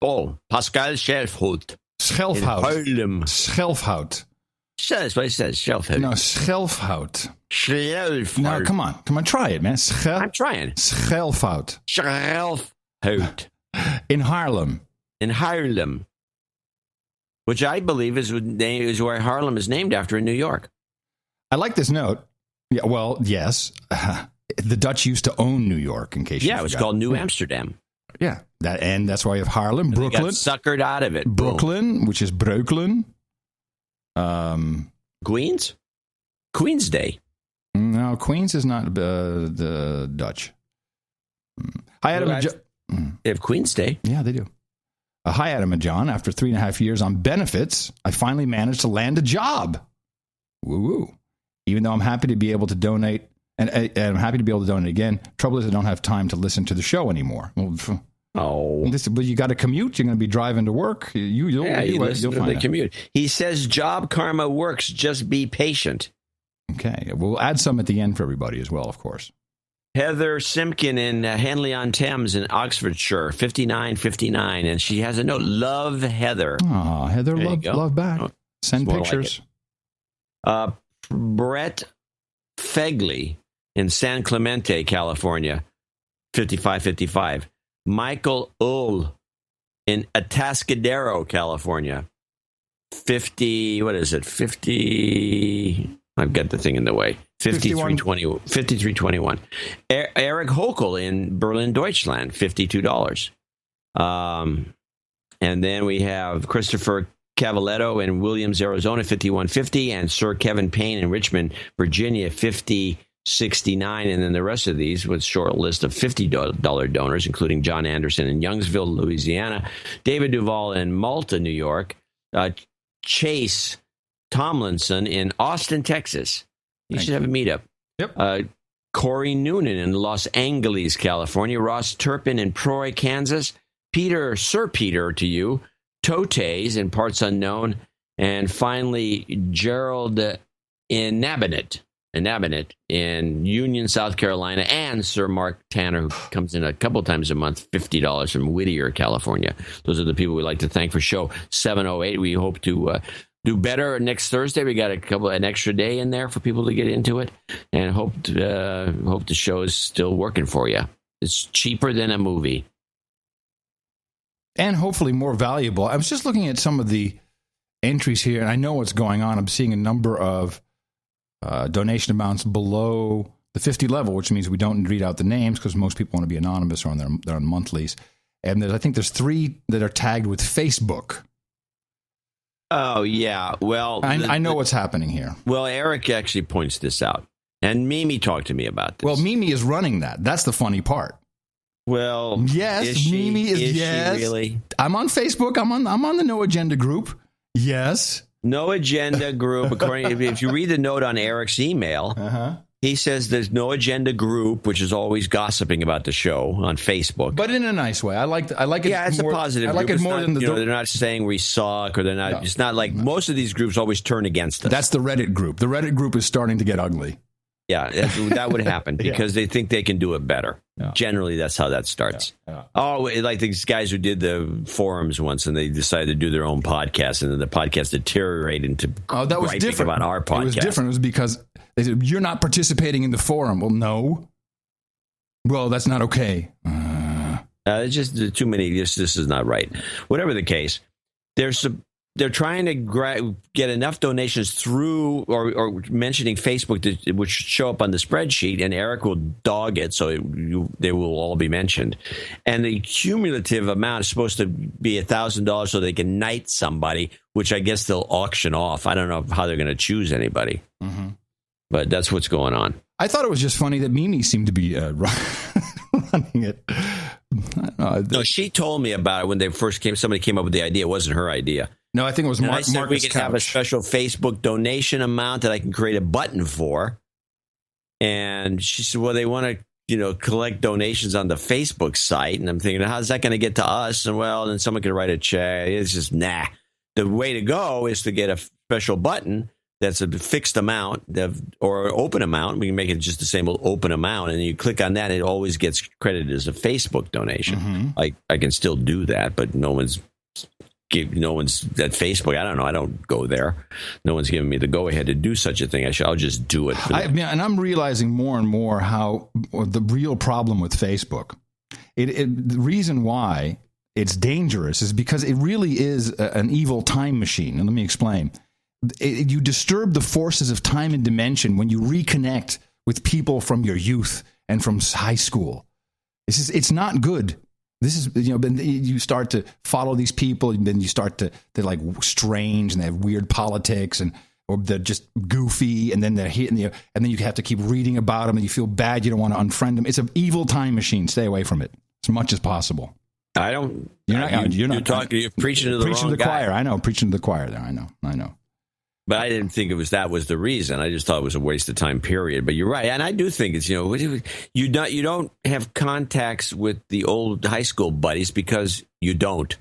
Oh, Pascal Schelfhout. Schelfhout. That's what it says, Schelfhout. No, Schelfhout. No, come on, try it, man. I'm trying. Schelfhout. Schelfhout. In Haarlem. Which I believe is where Harlem is named after in New York. I like this note. Yeah, well, yes. The Dutch used to own New York, in case you forgot. It was called New Amsterdam. Yeah, that's why you have Haarlem, Brooklyn. They got suckered out of it. Brooklyn, which is Breukelen. Queens Day. No, Queens is not the Dutch. Hi, Adam. They have Queens Day. Yeah, they do. Hi, Adam and John. After 3.5 years on benefits, I finally managed to land a job. Woo-woo. Even though I'm happy to be able to donate, and I'm happy to be able to donate again, trouble is I don't have time to listen to the show anymore. But you got to commute. You're going to be driving to work. You'll listen to the commute. He says job karma works. Just be patient. Okay. We'll add some at the end for everybody as well, of course. Heather Simpkin in Henley-on-Thames in Oxfordshire, 5959. And she has a note. Love, Heather. Oh, Heather, love back. Oh, send pictures. Like Brett Fegley in San Clemente, California, 5555. Michael Ull in Atascadero, California, 50, I've got the thing in the way, 5321. Eric Hokel in Berlin, Deutschland, $52. And then we have Christopher Cavaletto in Williams, Arizona, 5150, and Sir Kevin Payne in Richmond, Virginia, 5069, and then the rest of these with a short list of $50 donors, including John Anderson in Youngsville, Louisiana, David Duvall in Malta, New York, Chase Tomlinson in Austin, Texas. You should have a meetup. Yep. Corey Noonan in Los Angeles, California, Ross Turpin in Troy, Kansas, Sir Peter to you, Totes in Parts Unknown, and finally Gerald in Nabonet in Union, South Carolina, and Sir Mark Tanner, who comes in a couple times a month, $50 from Whittier, California. Those are the people we'd like to thank for show 708. We hope to do better next Thursday. We got an extra day in there for people to get into it, and hope the show is still working for you. It's cheaper than a movie. And hopefully more valuable. I was just looking at some of the entries here, and I know what's going on. I'm seeing a number of donation amounts below the 50 level, which means we don't read out the names because most people want to be anonymous or they're on monthlies. And I think there's 3 that are tagged with Facebook. Oh, yeah. Well, I know what's happening here. Well, Eric actually points this out. And Mimi talked to me about this. Well, Mimi is running that. That's the funny part. Well, yes, Mimi is yes. She really? I'm on Facebook. I'm on the No Agenda group. Yes. No Agenda group. According, if you read the note on Eric's email, he says there's No Agenda group, which is always gossiping about the show on Facebook, but in a nice way. I like it. Yeah, it's more, a positive. I like group. it more than the. They're not saying we suck, or they're not. No, it's not like most of these groups always turn against us. That's the Reddit group. The Reddit group is starting to get ugly. Yeah, that would happen because they think they can do it better. Yeah. Generally, that's how that starts. Yeah. Oh, like these guys who did the forums once, and they decided to do their own podcast, and then the podcast deteriorated into that was different about our podcast. It was different. It was because they said, you're not participating in the forum. Well, no. Well, that's not okay. It's just too many. This is not right. Whatever the case, they're trying to get enough donations through or mentioning Facebook, which show up on the spreadsheet, and Eric will dog it, so they will all be mentioned. And the cumulative amount is supposed to be $1,000 so they can knight somebody, which I guess they'll auction off. I don't know how they're going to choose anybody, but that's what's going on. I thought it was just funny that Mimi seemed to be running it. I don't know. No, she told me about it when they first came. Somebody came up with the idea. It wasn't her idea. No, I think it was I said Marcus we could have a special Facebook donation amount that I can create a button for. And she said, well, they want to, collect donations on the Facebook site. And I'm thinking, how's that going to get to us? And then someone can write a check. It's just, nah. The way to go is to get a special button that's a fixed amount or open amount. We can make it just the same open amount. And you click on that, it always gets credited as a Facebook donation. Mm-hmm. I can still do that, but no one's at Facebook. I don't know. I don't go there. No one's giving me the go ahead to do such a thing. I'll just do it. And I'm realizing more and more how the real problem with Facebook, the reason why it's dangerous is because it really is an evil time machine. And let me explain. You disturb the forces of time and dimension when you reconnect with people from your youth and from high school. It's not good. This is, you start to follow these people, and then you start they're like strange, and they have weird politics, or they're just goofy, and then they're hitting you, and then you have to keep reading about them, and you feel bad. You don't want to unfriend them. It's an evil time machine. Stay away from it as much as possible. I don't. You're not. You're preaching to the wrong guy. Choir. I know, preaching to the choir. There. I know. But I didn't think that was the reason. I just thought it was a waste of time, period. But you're right. And I do think it's, you don't have contacts with the old high school buddies because you don't.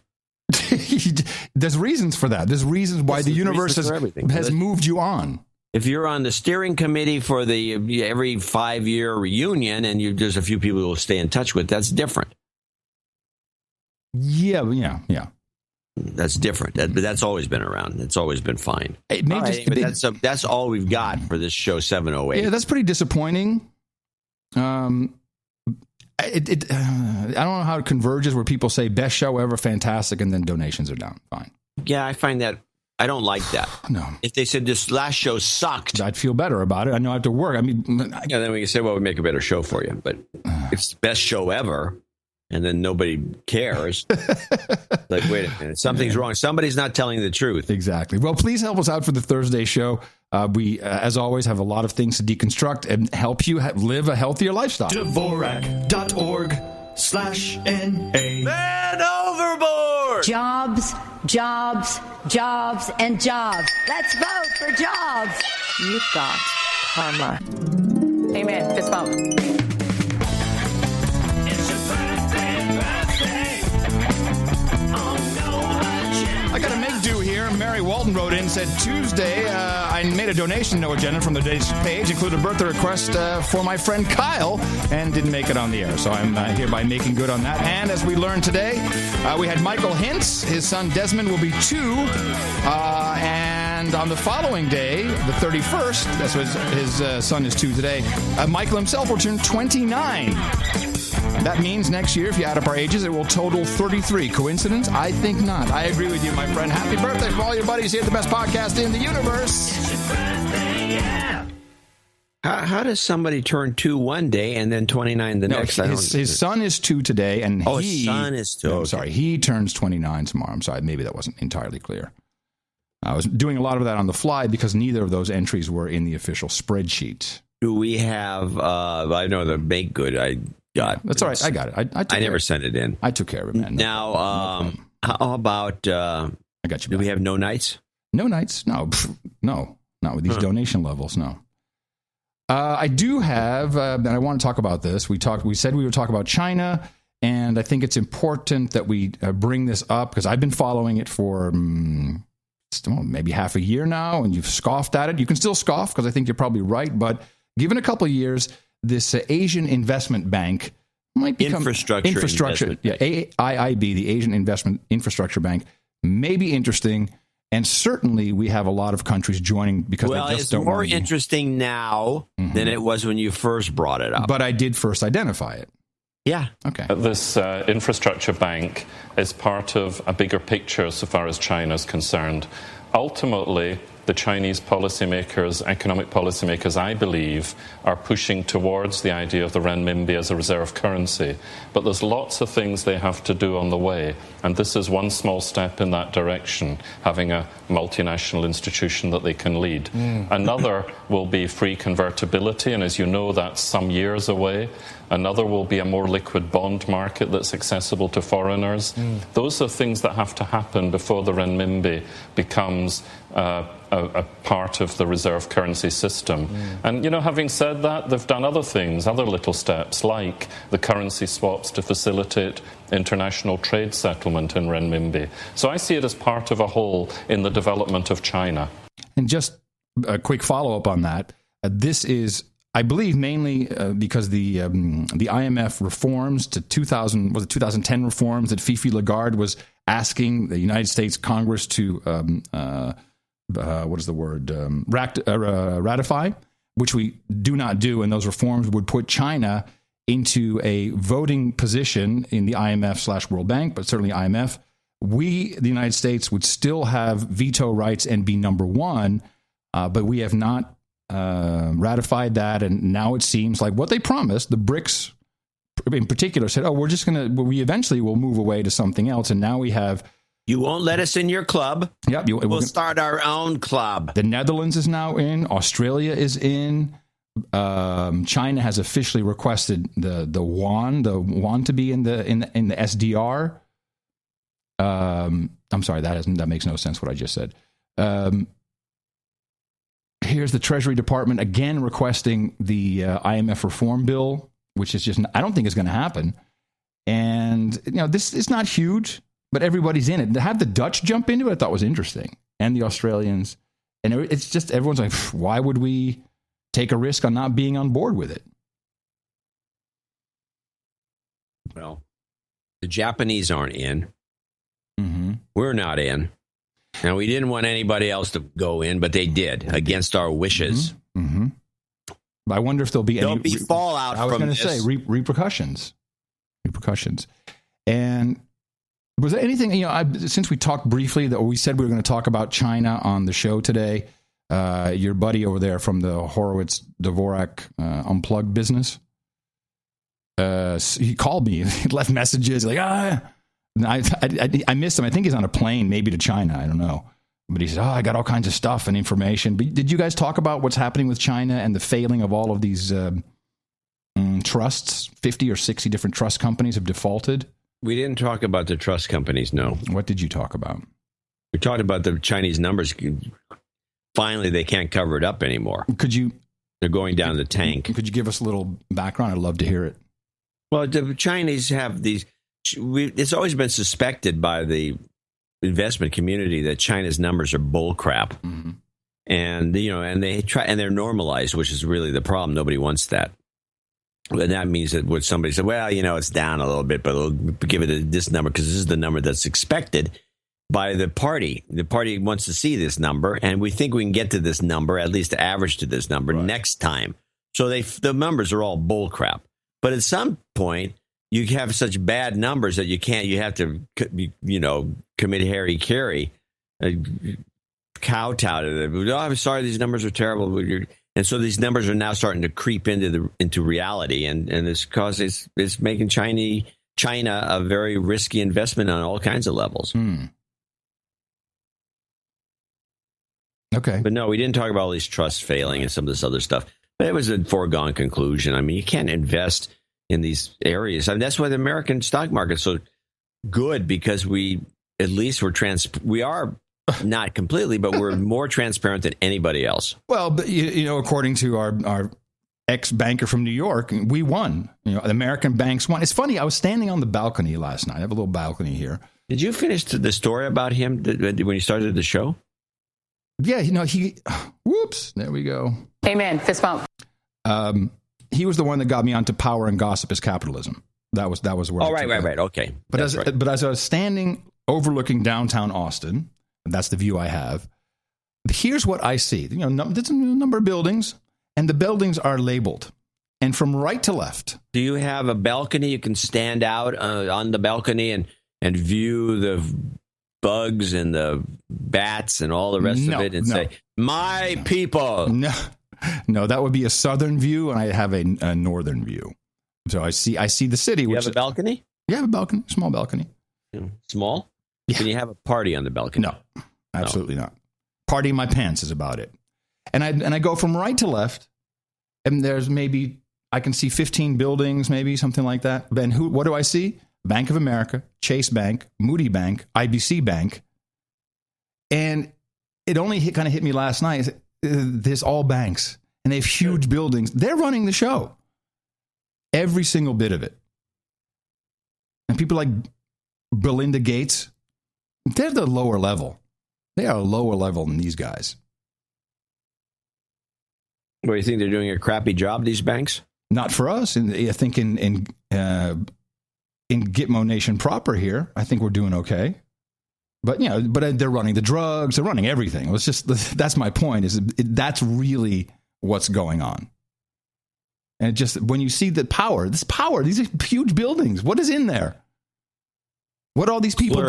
There's reasons for that. There's reasons why the universe has moved you on. If you're on the steering committee for the every 5-year reunion and there's a few people who will stay in touch with, that's different. Yeah. That's different. But that's always been around. It's always been fine. That's all we've got for this show 708. Yeah, that's pretty disappointing. I don't know how it converges where people say best show ever, fantastic, and then donations are down. Fine. Yeah, I find that. I don't like that. No. If they said this last show sucked, I'd feel better about it. I know I have to work. Then we can say, well, we make a better show for you. But it's the best show ever. And then nobody cares. Like, wait a minute. Something's wrong. Somebody's not telling the truth. Exactly. Well, please help us out for the Thursday show. We, as always, have a lot of things to deconstruct and help you live a healthier lifestyle. Dvorak.org/NA. Man overboard! Jobs, and jobs. Let's vote for jobs. You've got karma. Amen. Fist bump. I got a make do here. Mary Walton wrote in and said, Tuesday, I made a donation No Agenda from the day's page, included a birthday request for my friend Kyle, and didn't make it on the air. So I'm hereby making good on that. And as we learned today, we had Michael Hintz. His son Desmond will be 2. And on the following day, the 31st, that's what his son is 2 today, Michael himself will turn 29. That means next year, if you add up our ages, it will total 33. Coincidence? I think not. I agree with you, my friend. Happy birthday from all your buddies here at the best podcast in the universe. It's your birthday, yeah. How does somebody turn 2 one day and then 29 the next? His son is 2 today, and his son is 2. I'm sorry, he turns 29 tomorrow. I'm sorry, maybe that wasn't entirely clear. I was doing a lot of that on the fly because neither of those entries were in the official spreadsheet. Do we have? I know the make good. I got. That's all right. I got it. I never sent it in. I took care of it, man. Now, how about? I got you. Do we have no nights? No nights? No, not with these donation levels. No. I do have, and I want to talk about this. We said we would talk about China, and I think it's important that we bring this up because I've been following it for maybe half a year now, and you've scoffed at it. You can still scoff because I think you're probably right, but given a couple of years, this Asian Investment Bank might become infrastructure. Yeah, AIIB, the Asian Investment Infrastructure Bank, may be interesting. And certainly we have a lot of countries joining because they just don't want to. It's more interesting now than it was when you first brought it up. But I did first identify it. Yeah. Okay. This infrastructure bank is part of a bigger picture so far as China is concerned. Ultimately, the Chinese policymakers, economic policymakers, I believe, are pushing towards the idea of the renminbi as a reserve currency. But there's lots of things they have to do on the way, and this is one small step in that direction, having a multinational institution that they can lead. Another will be free convertibility, and as you know, that's some years away. Another will be a more liquid bond market that's accessible to foreigners. Those are things that have to happen before the renminbi becomes a part of the reserve currency system. And, you know, having said that, they've done other things, other little steps, like the currency swaps to facilitate international trade settlement in renminbi. So I see it as part of a whole in the development of China. And just a quick follow-up on that. This is, I believe, mainly because the IMF reforms to 2010 reforms that Fifi Lagarde was asking the United States Congress to ratify, which we do not do, and those reforms would put China into a voting position in the IMF/World Bank, but certainly IMF. We, the United States, would still have veto rights and be number one, but we have not ratified that, and now it seems like what they promised, the BRICS in particular, said, we eventually will move away to something else, and now we have... You won't let us in your club. Yep. We'll start our own club. The Netherlands is now in. Australia is in. China has officially requested the yuan to be in the SDR. I'm sorry, that makes no sense what I just said. Here's the Treasury Department again requesting the IMF reform bill, which is just, I don't think is going to happen. And, you know, this is not huge, but everybody's in it. To have the Dutch jump into it, I thought was interesting, and the Australians. And it's just, everyone's like, why would we take a risk on not being on board with it? Well, the Japanese aren't in. Mm-hmm. We're not in. Now, we didn't want anybody else to go in, but they did, against our wishes. Mm-hmm. But I wonder if there'll be any fallout from this. I was going to say, repercussions. And was there anything, you know, since we talked briefly, that we said we were going to talk about China on the show today, your buddy over there from the Horowitz Dvorak Unplugged business, he called me, he left messages like, I missed him. I think he's on a plane, maybe to China. I don't know. But he said, I got all kinds of stuff and information. But did you guys talk about what's happening with China and the failing of all of these trusts? 50 or 60 different trust companies have defaulted. We didn't talk about the trust companies, no. What did you talk about? We talked about the Chinese numbers. Finally, they can't cover it up anymore. They're going down the tank. Could you give us a little background? I'd love to hear it. Well, the Chinese have these... It's always been suspected by the investment community that China's numbers are bull crap. Mm-hmm. And, you know, and they're normalized, which is really the problem. Nobody wants that. And that means that what somebody said, well, you know, it's down a little bit, but we'll give it this number because this is the number that's expected by the party. The party wants to see this number, and we think we can get to this number, at least average to this number next time. So the numbers are all bull crap. But at some point, you have such bad numbers that you have to, you know, commit hara-kiri, kowtow to them. Oh, I'm sorry, these numbers are terrible. And so these numbers are now starting to creep into reality, and it's making China a very risky investment on all kinds of levels. Okay. But no, we didn't talk about all these trusts failing and some of this other stuff. But it was a foregone conclusion. I mean, you can't invest in these areas. I mean, that's why the American stock market's so good, because we are not completely, but we're more transparent than anybody else. Well, but you know, according to our ex-banker from New York, we won. You know, the American banks won. It's funny, I was standing on the balcony last night. I have a little balcony here. Did you finish the story about him when you started the show? Yeah, you know, whoops, there we go. Amen. Fist bump. He was the one that got me onto Power and Gossip is Capitalism. That was where. Oh, right. Okay. But as I was standing overlooking downtown Austin, that's the view I have. Here's what I see. You know, there's a number of buildings, and the buildings are labeled, and from right to left. Do you have a balcony? You can stand out on the balcony and view the bugs and the bats and all the rest of it and say, my people. No, that would be a southern view, and I have a northern view. So I see the city. You have a balcony? Yeah, I have a balcony, small balcony. Small? Yeah. Can you have a party on the balcony? No, absolutely not. Party in my pants is about it. And I go from right to left, and there's maybe, I can see 15 buildings, maybe something like that. Then what do I see? Bank of America, Chase Bank, Moody Bank, IBC Bank. And it only kind of hit me last night. There's all banks, and they have huge buildings. They're running the show. Every single bit of it. And people like Belinda Gates, they're the lower level. They are a lower level than these guys. Well, you think they're doing a crappy job, these banks? Not for us. And I think in Gitmo Nation proper here, I think we're doing okay. But but they're running the drugs, they're running everything. It's just, that's my point. That's really what's going on. And just when you see these are huge buildings. What is in there? What are all these people?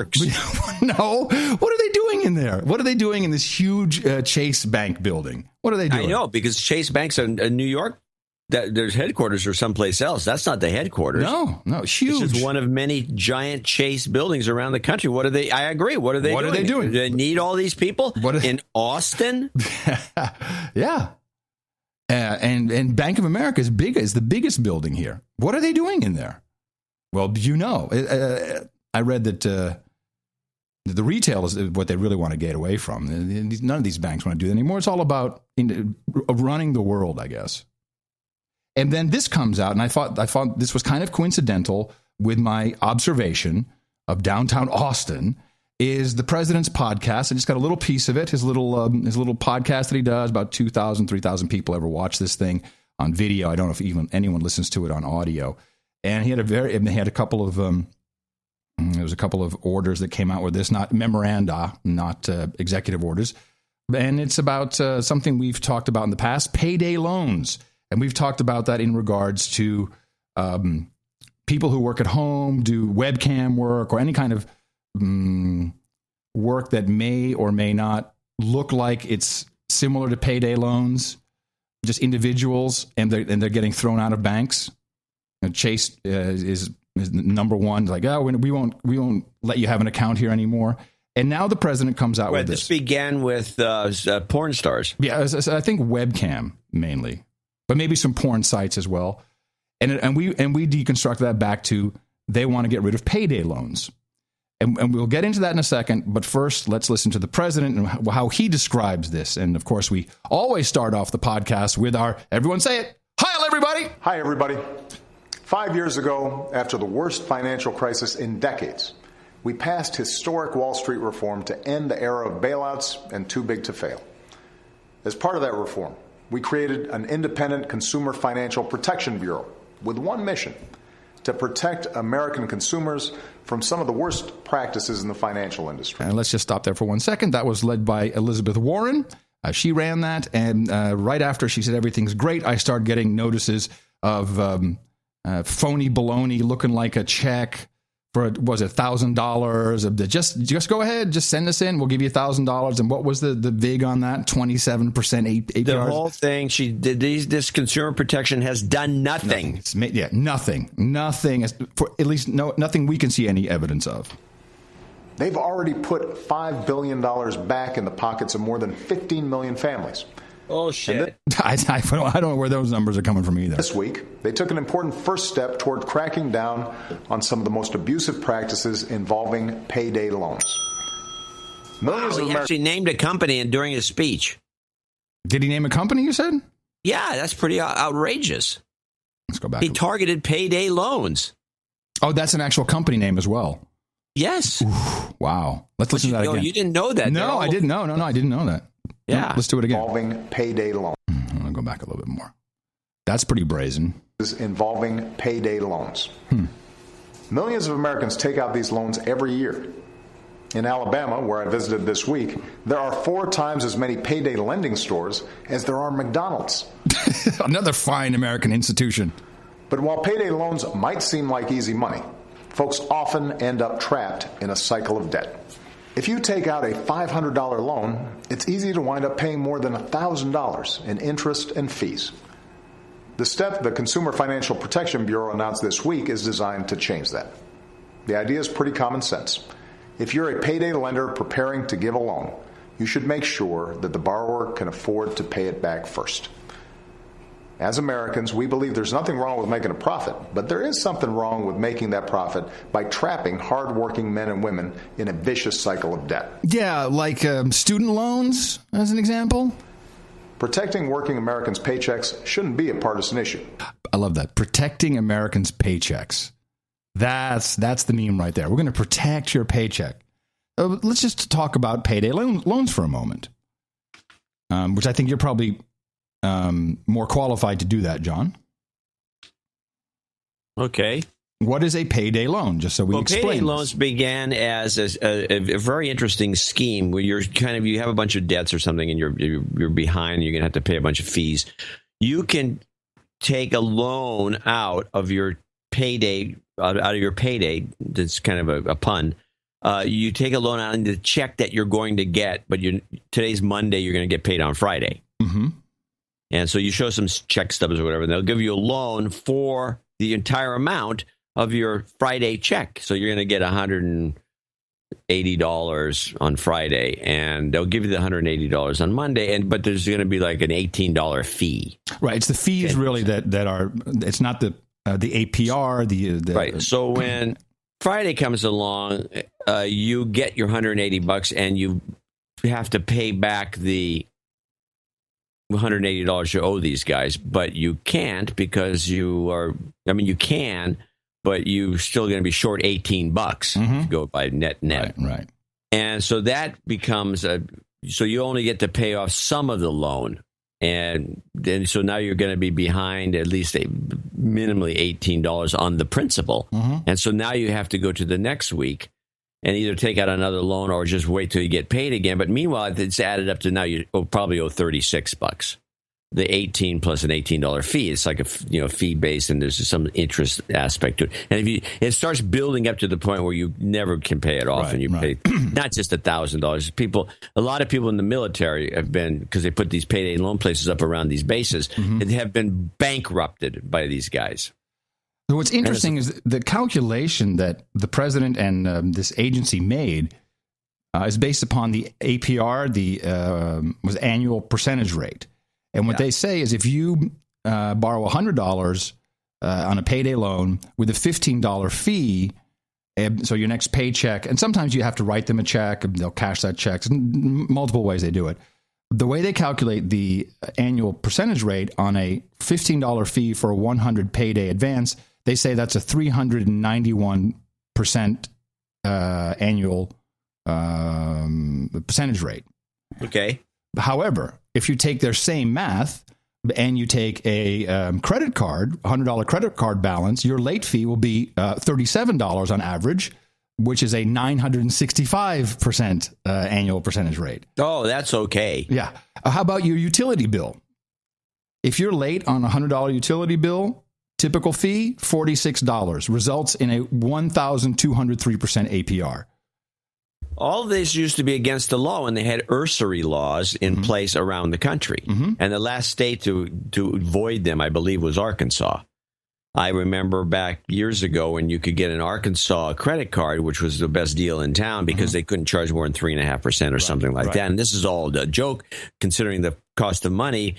No. What are they doing in there? What are they doing in this huge Chase Bank building? What are they doing? I know, because Chase Bank's in New York. Their headquarters are someplace else. That's not the headquarters. No, huge. It's just one of many giant Chase buildings around the country. What are they? I agree. What are they doing? Do they need all these people in Austin? Yeah. And Bank of America is the biggest building here. What are they doing in there? Well, I read that the retail is what they really want to get away from. None of these banks want to do that anymore. It's all about running the world, I guess. And then this comes out, and I thought this was kind of coincidental with my observation of downtown Austin. Is the president's podcast? I just got a little piece of it. His little podcast that he does. About 2,000, 3,000 people ever watch this thing on video. I don't know if even anyone listens to it on audio. And he had a couple of there was a couple of orders that came out with this, not memoranda, not executive orders. And it's about something we've talked about in the past: payday loans. And we've talked about that in regards to people who work at home, do webcam work, or any kind of work that may or may not look like it's similar to payday loans, just individuals, and they're getting thrown out of banks. Chase is number one, like, oh, we won't let you have an account here anymore. And now the president comes out with this. This began with porn stars. Yeah, I think webcam mainly, but maybe some porn sites as well. And we deconstruct that back to they want to get rid of payday loans. And we'll get into that in a second. But first, let's listen to the president and how he describes this. And, of course, we always start off the podcast with our, everyone say it, hi, everybody. Hi, everybody. 5 years ago, after the worst financial crisis in decades, we passed historic Wall Street reform to end the era of bailouts and too big to fail. As part of that reform, we created an independent Consumer Financial Protection Bureau with one mission: to protect American consumers from some of the worst practices in the financial industry. And let's just stop there for 1 second. That was led by Elizabeth Warren. She ran that, and right after she said everything's great, I started getting notices of phony baloney looking like a check for, was it $1,000? Just go ahead, just send us in. We'll give you $1,000. And what was the vig on that? 27% APR. The whole thing. She did. This consumer protection has done nothing. Nothing. For at least nothing we can see any evidence of. They've already put $5 billion back in the pockets of more than 15 million families. Oh, shit. I don't know where those numbers are coming from either. This week, they took an important first step toward cracking down on some of the most abusive practices involving payday loans. He actually named a company during his speech. Did he name a company, you said? Yeah, that's pretty outrageous. Let's go back. He targeted payday loans. Oh, that's an actual company name as well. Yes. Oof, wow. Let's listen to that again. You didn't know that. No, I didn't know. No, I didn't know that. Yeah. No, let's do it again. Involving payday loans. I'm going to go back a little bit more. That's pretty brazen. Involving payday loans. Millions of Americans take out these loans every year. In Alabama, where I visited this week, there are 4 times as many payday lending stores as there are McDonald's. Another fine American institution. But while payday loans might seem like easy money, folks often end up trapped in a cycle of debt. If you take out a $500 loan, it's easy to wind up paying more than $1,000 in interest and fees. The step the Consumer Financial Protection Bureau announced this week is designed to change that. The idea is pretty common sense. If you're a payday lender preparing to give a loan, you should make sure that the borrower can afford to pay it back first. As Americans, we believe there's nothing wrong with making a profit, but there is something wrong with making that profit by trapping hardworking men and women in a vicious cycle of debt. Yeah, like student loans, as an example. Protecting working Americans' paychecks shouldn't be a partisan issue. I love that. Protecting Americans' paychecks. That's the meme right there. We're going to protect your paycheck. Let's just talk about payday loans for a moment, which I think you're probably more qualified to do that, John. Okay. What is a payday loan? Just so we explain. Payday loans began as a very interesting scheme where you have a bunch of debts or something and you're behind and you're going to have to pay a bunch of fees. You can take a loan out of your payday. That's kind of a pun. You take a loan out on the check that you're going to get, but today's Monday, you're going to get paid on Friday. Mm-hmm. And so you show some check stubs or whatever, and they'll give you a loan for the entire amount of your Friday check. So you're going to get $180 on Friday, and they'll give you the $180 on Monday, but there's going to be like an $18 fee. Right. It's the fees really that are. It's not the APR. The right. So when Friday comes along, you get your $180, and you have to pay back the $180 you owe these guys, but you can't because you can, but you're still going to be short $18 if you go by net. Right. And so that becomes so you only get to pay off some of the loan. And then so now you're going to be behind at least minimally $18 on the principal. Mm-hmm. And so now you have to go to the next week and either take out another loan or just wait till you get paid again. But meanwhile, it's added up to now you probably owe $36. The 18 plus an $18 fee. It's like a fee based, and there's some interest aspect to it. And it starts building up to the point where you never can pay it off, and you pay not just $1,000. A lot of people in the military have been, because they put these payday loan places up around these bases, and have been bankrupted by these guys. So what's interesting is the calculation that the president and this agency made is based upon the APR, was annual percentage rate. And what they say is if you borrow $100 on a payday loan with a $15 fee, so your next paycheck, and sometimes you have to write them a check, and they'll cash that check. Multiple ways they do it. The way they calculate the annual percentage rate on a $15 fee for a 100 payday advance, they say that's a 391% annual percentage rate. Okay. However, if you take their same math and you take a credit card, $100 credit card balance, your late fee will be $37 on average, which is a 965% annual percentage rate. Oh, that's okay. Yeah. How about your utility bill? If you're late on a $100 utility bill, typical fee, $46, results in a 1,203% APR. All this used to be against the law, and they had usury laws in place around the country. And the last state to void them, I believe, was Arkansas. I remember back years ago when you could get an Arkansas credit card, which was the best deal in town because they couldn't charge more than 3.5% or something like that. And this is all a joke, considering the cost of money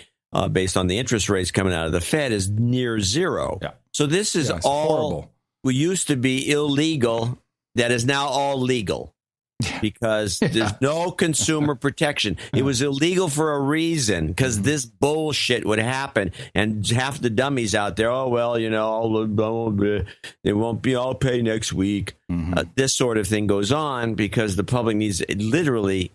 based on the interest rates coming out of the Fed is near zero. Yeah. So this is all horrible. We used to be illegal. That is now all legal. Because there's no consumer protection. It was illegal for a reason, because this bullshit would happen. And half the dummies out there, they won't be, I'll pay next week. This sort of thing goes on because the public literally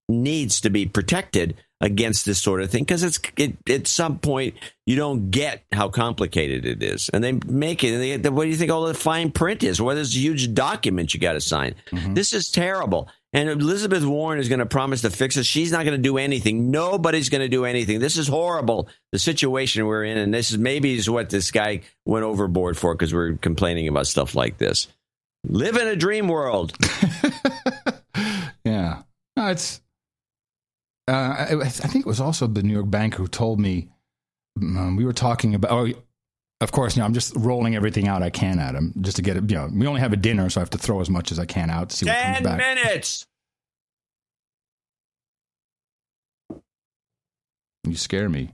needs to be protected against this sort of thing, because at some point you don't get how complicated it is, and they make it. What do you think all the fine print is? Well, there's a huge document you got to sign. This is terrible. And Elizabeth Warren is going to promise to fix it. She's not going to do anything. Nobody's going to do anything. This is horrible, the situation we're in, and this is maybe what this guy went overboard for, because we're complaining about stuff like this. Live in a dream world. Yeah. it's. I think it was also the New York banker who told me we were talking about. Oh, of course, I'm just rolling everything out I can at him just to get it. We only have a dinner, so I have to throw as much as I can out to see what comes back. 10 minutes. You scare me.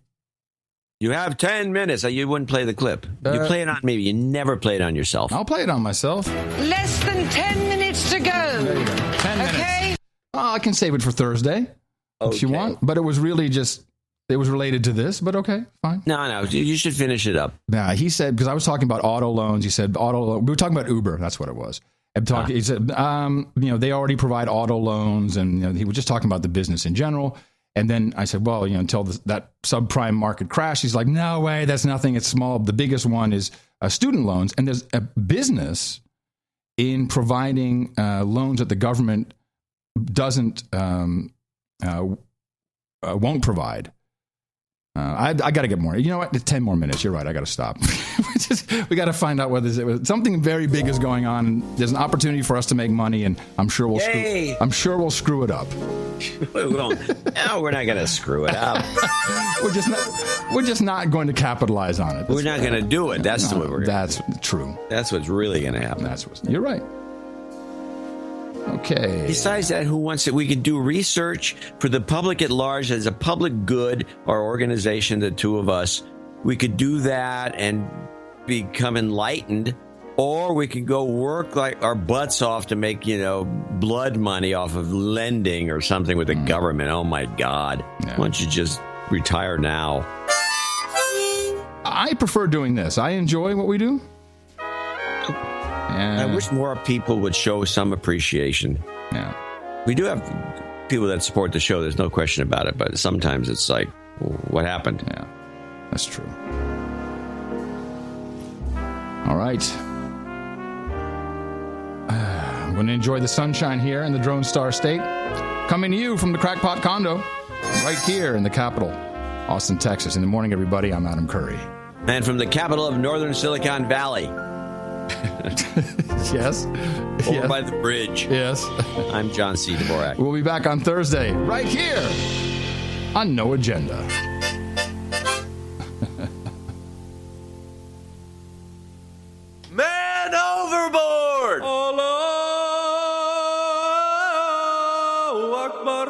You have 10 minutes. You wouldn't play the clip. You play it on me. You never play it on yourself. I'll play it on myself. Less than 10 minutes to go. There you go. 10 minutes. Okay. Oh, I can save it for Thursday if you want. But it was really just, it was related to this, but okay, fine. No, you should finish it up. Nah, he said, because I was talking about auto loans. He said, we were talking about Uber. That's what it was. He said, they already provide auto loans. And he was just talking about the business in general. And then I said, well, until that subprime market crash, he's like, no way, that's nothing. It's small. The biggest one is student loans. And there's a business in providing loans that the government won't provide. I got to get more. You know what? 10 more minutes. You're right. I got to stop. We got to find out whether something very big is going on. There's an opportunity for us to make money, and I'm sure we'll screw it up. No, we're not going to screw it up. We're just not going to capitalize on it. We're not going to do it. That's true. That's what's really going to happen. You're right. Okay. Besides that, who wants it? We could do research for the public at large as a public good or organization, the two of us. We could do that and become enlightened, or we could go work like our butts off to make, blood money off of lending or something with the government. Oh, my God. Yeah. Why don't you just retire now? I prefer doing this. I enjoy what we do. I wish more people would show some appreciation. Yeah. We do have people that support the show. There's no question about it. But sometimes it's like, what happened? Yeah, that's true. All right. I'm going to enjoy the sunshine here in the Drone Star State. Coming to you from the Crackpot Condo right here in the capital, Austin, Texas. In the morning, everybody, I'm Adam Curry. And from the capital of Northern Silicon Valley. Yes. Over by the bridge. Yes. I'm John C. Dvorak. We'll be back on Thursday, right here on No Agenda. Man overboard! Allahu Akbar.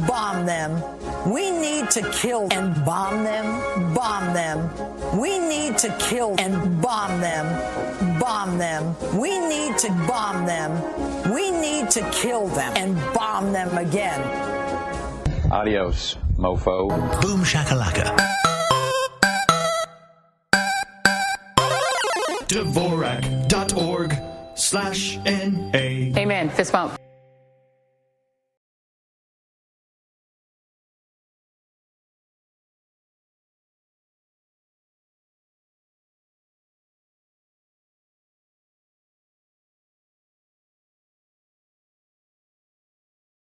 Bomb them. We need to kill and bomb them. Bomb them. We need to kill and bomb them. Bomb them. We need to bomb them. We need to kill them and bomb them again. Adios, mofo. Boom shakalaka. Dvorak.org/NA. Amen. Fist bump.